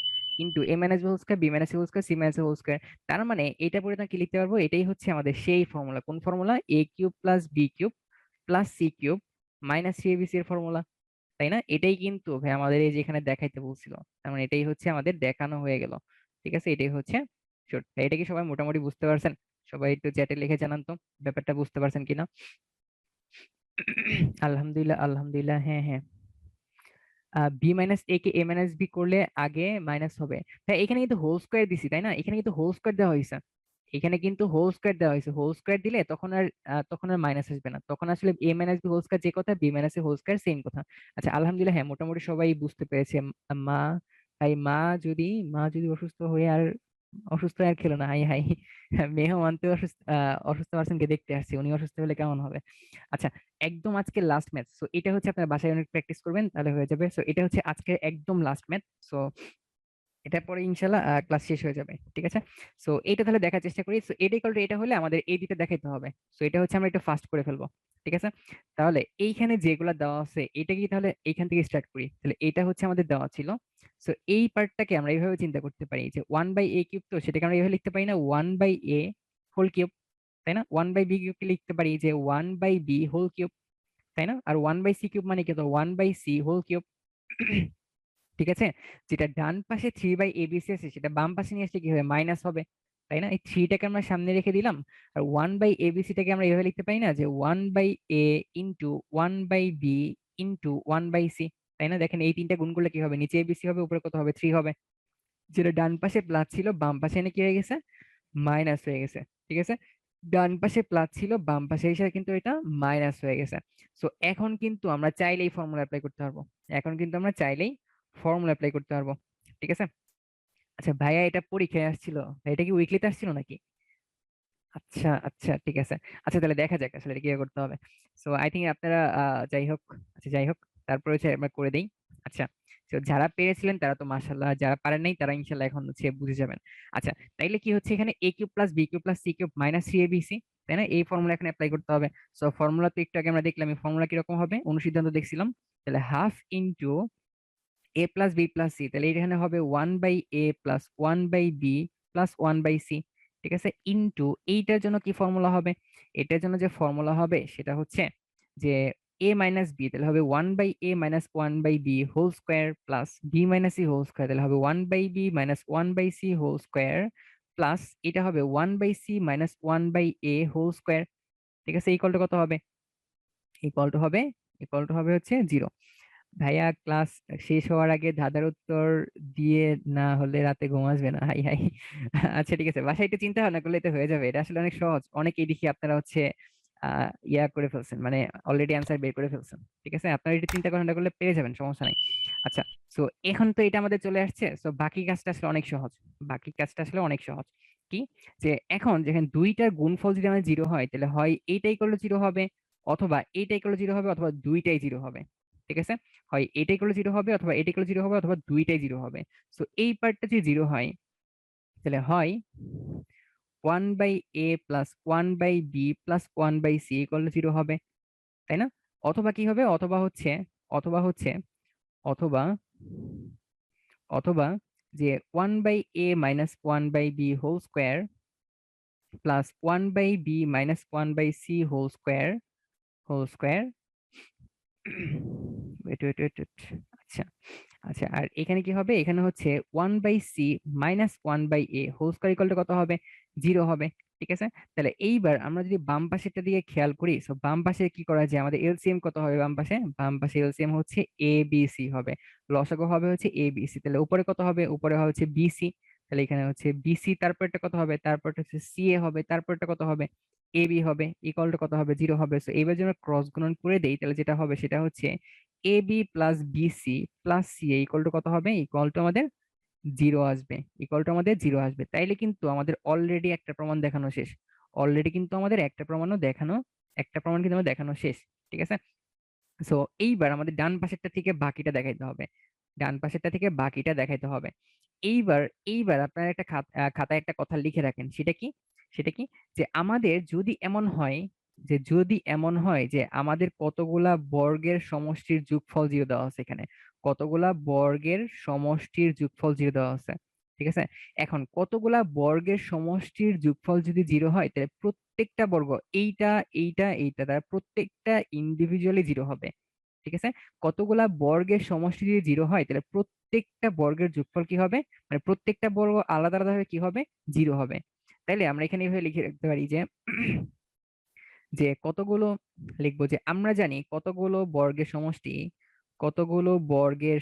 into এ minus B whole square, B minus C whole square, C minus whole square. তার মানে এটা পরে কি লিখতে পারবো, এটাই হচ্ছে আমাদের সেই ফর্মুলা। কোন formula? A cube plus B cube plus C cube minus C ABC এর ফর্মুলা। তাই না? এটাই কিন্তু ভাই আমাদের এই যে এখানে দেখাইতে বলছিল, তার মানে এটাই হচ্ছে আমাদের দেখানো হয়ে গেল। ঠিক আছে, এটাই হচ্ছে শর্ট। এটা কি সবাই মোটামুটি বুঝতে পারছেন? সবাই একটু চ্যাটে লিখে জানান তো ব্যাপারটা বুঝতে পারছেন কিনা। আলহামদুলিল্লাহ, আলহামদুলিল্লাহ, হ্যাঁ হ্যাঁ। বি মাইনাস এ কে এ মাইনাস বি করলে আগে মাইনাস হবে। তাই এখানে কিন্তু হোল স্কোয়ার দিছি, তাই না? এখানে কিন্তু হোল স্কোয়ার দেওয়া হয়েছে, এখানে কিন্তু হোল স্কোয়ার দেওয়া হয়েছে। হোল স্কোয়ার দিলে তখন আর মাইনাস আসবে না, তখন আসলে এ মাইনাস বি হোল স্কোয়ার যে কথা, বি মাইনাস এ হোল স্কোয়ার সেম কথা। আচ্ছা আলহামদুলিল্লাহ, হ্যাঁ মোটামুটি সবাই বুঝতে পেরেছে। মা, ভাই মা যদি অসুস্থ হয়ে আর অসুস্থ হয়ে আর খেলো না, হাই হাই। মেহমান তো অসুস্থ, অসুস্থ পার্সনকে দেখতে আসছে, উনি অসুস্থ হলে কেমন হবে? আচ্ছা, একদম আজকে লাস্ট ম্যাচ, সো এটা হচ্ছে আপনার বাসায় অনেক প্র্যাকটিস করবেন তাহলে হয়ে যাবে। সো এটা হচ্ছে আজকে একদম লাস্ট ম্যাচ। সো এটা পরে ইনশাল্লাহ ক্লাস শেষ হয়ে যাবে, ঠিক আছে? সো এটা তাহলে দেখার চেষ্টা করি। সো এটা ইকুয়াল টু এটা হলে আমাদের এই দুটো দেখাইতে হবে। সো এটা হচ্ছে আমরা একটু ফাস্ট করে ফেলবো, ঠিক আছে? তাহলে এইখানে যেগুলা দেওয়া আছে এটা কি, তাহলে এইখান থেকে স্টার্ট করি। তাহলে এটা হচ্ছে আমাদের দেওয়া ছিল। সো এই পার্টটাকে আমরা এইভাবে চিন্তা করতে পারি যে 1/a কিউব, তো সেটাকে আমরা এইভাবে লিখতে পারি না, 1/a হোল কিউব, তাই না? 1/b কিউব কে লিখতে পারি যে 1/b হোল কিউব, তাই না? আর 1/c কিউব মানে কি, তো 1/c হোল কিউব। ঠিক আছে, যেটা ডান পাশে 3/abc আছে সেটা বাম পাশে নিয়ে আসলে কি হবে, মাইনাস হবে, তাই না? এই থ্রিটাকে আমরা সামনে রেখে দিলাম, আর 1/abc-টাকে আমরা এভাবে লিখতে পারি না যে 1/a into 1/b into 1/c, তাই না? দেখেন এই তিনটা গুণ করলে কি হবে, নিচে abc হবে, উপরে কত হবে, 3 হবে। যেটা ডান পাশে প্লাস ছিল বাম পাশে এনে কি হয়ে গেছে, মাইনাস হয়ে গেছে। ঠিক আছে, ডান পাশে প্লাস ছিল বাম পাশে এসে কিন্তু এটা মাইনাস হয়ে গেছে। সো এখন কিন্তু আমরা চাইলেই ফর্মুলা অ্যাপ্লাই করতে পারবো, এখন কিন্তু আমরা চাইলেই ফর্মুলা অ্যাপ্লাই করতে পারবো। ঠিক আছে। আচ্ছা ভাইয়া, এটা পরীক্ষায় আসছিল, এটা কি উইকলিতে আসছিল নাকি? আচ্ছা আচ্ছা, ঠিক আছে। আচ্ছা তাহলে দেখা যাক আসলে এটা কিভাবে করতে হবে। সো আই থিঙ্ক আপনারা যাই হোক, আচ্ছা যাই হোক, তারপরে হচ্ছে আমরা করে দেই। আচ্ছা, তো যারা পেরেছিলেন তারা তো মাশাআল্লাহ, যারা পারেন নাই তারা ইনশাআল্লাহ এখন হচ্ছে বুঝে যাবেন। আচ্ছা, তাইলে কি হচ্ছে এখানে A cube plus B cube plus C cube minus three A B C, তাই না? এই ফর্মুলা এখানে অ্যাপ্লাই করতে হবে। সো ফর্মুলা তো একটু আগে আমরা দেখলাম, এই ফর্মুলা কিরকম হবে, অনুসিদ্ধান্ত দেখছিলাম। তাহলে হাফ ইন্টু এ প্লাস বি প্লাস সি, তাহলে এখানে হবে 1/a plus 1/b plus 1/c। ঠিক আছে, ইনটু এইটার জন্য কি ফর্মুলা হবে, এটার জন্য যে ফর্মুলা হবে সেটা হচ্ছে যে a মাইনাস বি, তাহলে হবে 1/a minus 1/b whole square plus b minus C whole square, তাহলে হবে 1/b minus 1/c whole square plus এটা হবে 1/c minus 1/a whole square. ঠিক আছে, ইকুয়াল টু কত হবে, ইকুয়াল টু হবে, ইকুয়াল টু হবে হচ্ছে 0। ভাইয়া ক্লাস শেষ হওয়ার আগে ধাঁধার উত্তর দিয়ে না হলে রাতে ঘুম আসবে না, হাই হাই। আচ্ছা ঠিক আছে, বাসায় একটু চিন্তা ভাবনা করলে তো হয়ে যাবে, এটা আসলে অনেক সহজ। অনেকেই দেখি আপনারা হচ্ছে ইয়া করে ফেলছেন, মানে অলরেডি অ্যান্সার বের করে ফেলছেন। ঠিক আছে, আপনারা একটু চিন্তা ভাবনা করলে পেরে যাবেন, সমস্যা নাই। আচ্ছা, সো এখন তো এটা আমাদের চলে আসছে, সো বাকি কাজটা আসলে অনেক সহজ। বাকি কাজটা আসলে অনেক সহজ। কি, যে এখন যেখানে দুইটার গুণফল যদি আমাদের 0 হয়, তাহলে হয় এইটাই করলে 0 হবে, অথবা এইটাই করলে 0 হবে, অথবা দুইটাই 0 হবে। ঠিক আছে, হয় এটাই করলে 0 হবে, অথবা এটাই করলে 0 হবে, অথবা দুইটাই 0 হবে। সো এই পার্টটা যদি 0 হয়, তাহলে হয় 1/a plus 1/b plus 1/c করলে 0 হবে, তাই না? অথবা কি হবে, অথবা হচ্ছে অথবা অথবা যে 1/a minus 1/b whole square plus 1/b minus 1/c whole square. Wait wait wait wait. আচ্ছা আচ্ছা, আর এখানে কি হবে, এখানে হচ্ছে 1/c minus 1/a whole square equal to কত হবে, 0 হবে। ঠিক আছে, তাহলে এইবার আমরা যদি বাম পাশেরটা দিকে খেয়াল করি, তো বাম পাশে কি করা যায়, আমাদের এলসিএম কত হবে, বাম পাশে এলসিএম হচ্ছে এ বি সি হবে, লসাগু হবে হচ্ছে এ বি সি। তাহলে উপরে কত হবে, উপরে হবে হচ্ছে বিসি। তাহলে এখানে হচ্ছে বিসি, তারপরটা কত হবে, তারপরটা হচ্ছে সিএ হবে, তারপরটা কত হবে, এ বি হবে, ইকুয়াল টু কত হবে, 0 হবে। তো এইবার যদি আমরা ক্রস গুণন করে দেই, তাহলে যেটা হবে সেটা হচ্ছে A B plus BC plus C equal to কত হবে, ইকুয়াল টু আমাদের 0 আসবে, তাইলে কিন্তু আমাদের অলরেডি একটা প্রমাণ দেখানো শেষ। অলরেডি কিন্তু আমাদের একটা প্রমাণ কিন্তু আমাদের দেখানো শেষ। ঠিক আছে, সো এইবার আমাদের ডান পাশেরটা থেকে বাকিটা দেখাইতে হবে। ডান পাশেরটা থেকে বাকিটা দেখাইতে হবে। এইবার এইবার আপনারা একটা খাতায় একটা কথা লিখে রাখেন, সেটা কি যে আমাদের যদি এমন হয় যে আমাদের কতগুলা বর্গের সমষ্টির যোগফল 0 দেওয়া আছে এখানে, কতগুলা বর্গের সমষ্টির যোগফল 0 দেওয়া আছে। ঠিক আছে, এখন কতগুলা বর্গের সমষ্টির যোগফল যদি 0 হয়, তাহলে প্রত্যেকটা বর্গ, এইটা এইটা এইটা তার প্রত্যেকটা ইন্ডিভিজুয়ালি 0 হবে। ঠিক আছে, কতগুলা বর্গের সমষ্টি যদি 0 হয়, তাহলে প্রত্যেকটা বর্গের যোগফল কি হবে, মানে প্রত্যেকটা বর্গ আলাদা আলাদা ভাবে কি হবে, 0 হবে। তাইলে আমরা এখানে এইভাবে লিখে রাখতে পারি যে যে কতগুলো লিখবো, যে আমরা জানি কতগুলো বর্গের সমষ্টি কতগুলো বর্গের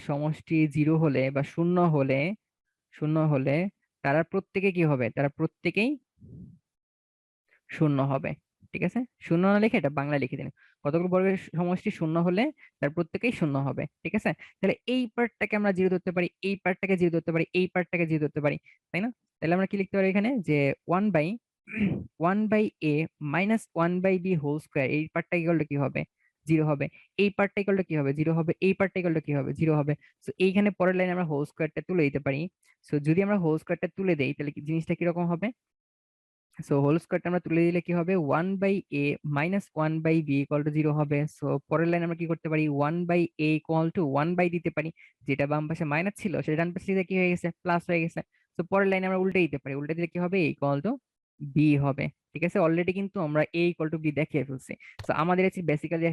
সমষ্টি 0 হলে বা শূন্য হলে তারা প্রত্যেকে কি হবে, তারা প্রত্যেকেই শূন্য হবে। ঠিক আছে, শূন্য না লিখে এটা বাংলা লিখে দিন, কতগুলো বর্গের সমষ্টি শূন্য হলে তার প্রত্যেকেই শূন্য হবে। ঠিক আছে, তাহলে এই পার্টটাকে আমরা 0 ধরতে পারি, এই পার্টটাকে 0 ধরতে পারি, এই পার্টটাকে 0 ধরতে পারি, তাই না? তাহলে আমরা কি লিখতে পারি এখানে, যে one by one by a minus 1/b whole square, এই পার্টটা ইকুয়াল টু কি হবে, 0 হবে। এই পার্টটা ইকুয়াল টু কি হবে, 0 হবে। এই পার্টটা ইকুয়াল টু কি হবে, 0 হবে। তো এইখানে পরের লাইনে আমরা হোল স্কোয়ারটা তুলে দিতে পারি। সো যদি আমরা হোল স্কোয়ারটা তুলে দেই, তাহলে জিনিসটা কিরকম হবে, সো হোল স্কোয়ারটা আমরা তুলে দিলে কি হবে, 1/a minus 1/b equal to 0 হবে। সো পরের লাইন আমরা কি করতে পারি, 1/a ইকুয়াল টু 1 বাই দিতে পারি, যেটা বাম পাশে মাইনাস ছিল সেটা ডান পাশে দিয়ে কি হয়ে গেছে, প্লাস হয়ে গেছে। তো পরের লাইনে আমরা উল্টে দিতে পারি, উল্টে দিলে কি হবে, a ইকুয়াল টু b হবে। ঠিক আছে, অলরেডি কিন্তু আমরা a ইকুয়াল টু b দেখিয়ে ফেলছি। তো আমাদের হচ্ছে বেসিক্যালি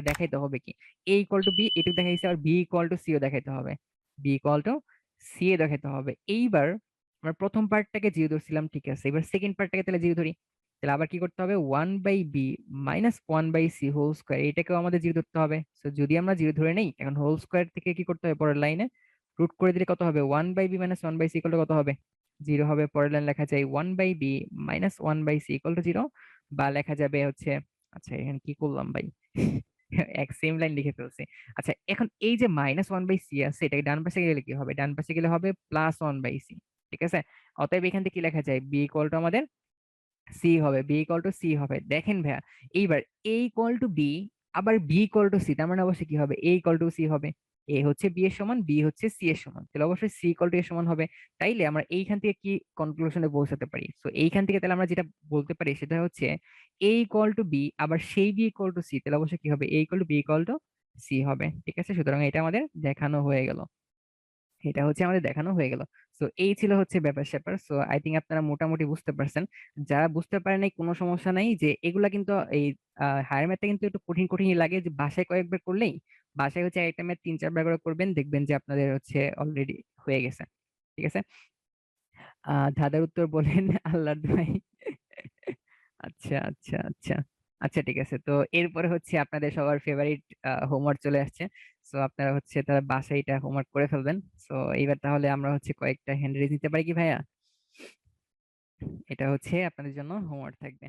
দেখাইতে হবে কি, a ইকুয়াল টু b এটুকু দেখাইছে, আর b ইকুয়াল টু c ও দেখাইতে হবে, এ দেখাইতে হবে। এইবার আমরা প্রথম পার্টটাকে 0 ধরছিলাম, ঠিক আছে, এবার সেকেন্ড পার্টটাকে তাহলে 0 ধরি। তাহলে আবার কি করতে হবে, 1/b minus 1/c whole square, এটাকেও আমাদের 0 ধরতে হবে। তো যদি আমরা 0 ধরে নেই, এখন হোল স্কোয়ার থেকে কি করতে হবে, পরের লাইনে রুট করে দিলে কত হবে, 1/b minus 1/c equal to কত হবে, 0 হবে। পরের লাইন লেখা যায় 1/b minus 1/c equal to 0, বা লেখা যাবে হচ্ছে, আচ্ছা এখানে কি করলাম ভাই, এক সেম লাইন লিখে ফেলছি। আচ্ছা, এখন এই যে -1/c আছে, এটাকে ডান পাশে গেলে কি হবে, ডান পাশে গেলে হবে +1/c। ঠিক আছে, অতএব এখান থেকে কি লেখা যায়, বি ইকুয়াল টু আমাদের সি হবে, দেখেন ভাইয়া। এইবার এ ইকুয়াল টু বি, আবার বি ইকুয়াল টু সি, তার মানে অবশ্যই কি হবে, এ ইকুয়াল টু সি হবে। এ হচ্ছে বি এর সমান, বি হচ্ছে সি এর সমান, তাহলে অবশ্যই সি ইকুয়াল টু এর সমান হবে। তাইলে আমরা এইখান থেকে কি কনক্লুশনে পৌঁছাতে পারি, তো এইখান থেকে তাহলে আমরা যেটা বলতে পারি সেটা হচ্ছে এ ইকুয়াল টু বি, আবার সেই বি ইকুয়াল টু সি, তাহলে অবশ্যই কি হবে, A equal to B equal to C হবে। ঠিক আছে, সুতরাং এটা আমাদের দেখানো হয়ে গেল। সো এই ছিল হচ্ছে ব্যাপার স্যাপার। সো আই থিঙ্ক আপনারা মোটামুটি বুঝতে পারছেন। যারা বুঝতে পারেন নাই কোনো সমস্যা নাই, যে এগুলা কিন্তু এই হায়ার ম্যাথটা কিন্তু একটু কঠিন কঠিনই লাগে, যে বাসায় কয়েকবার করলেই, বাসায় হচ্ছে একটা ম্যাথ 3-4 বার করে করবেন, দেখবেন যে আপনাদের হচ্ছে অলরেডি হয়ে গেছে। ঠিক আছে, ধাঁধার উত্তর বলেন আল্লাহর দোহাই। আচ্ছা আচ্ছা আচ্ছা আচ্ছা, ঠিক আছে। তো এরপরে হচ্ছে আপনাদের সবার ফেভারিট হোমওয়ার্ক চলে আসছে। সো আপনারা হচ্ছে তারা বাসায় এটা হোমওয়ার্ক করে ফেলবেন। সো এইবার তাহলে আমরা হচ্ছে কয়েকটা হ্যান্ড রেজ নিতে পারি কি ভাইয়া, এটা হচ্ছে আপনাদের জন্য হোমওয়ার্ক থাকবে।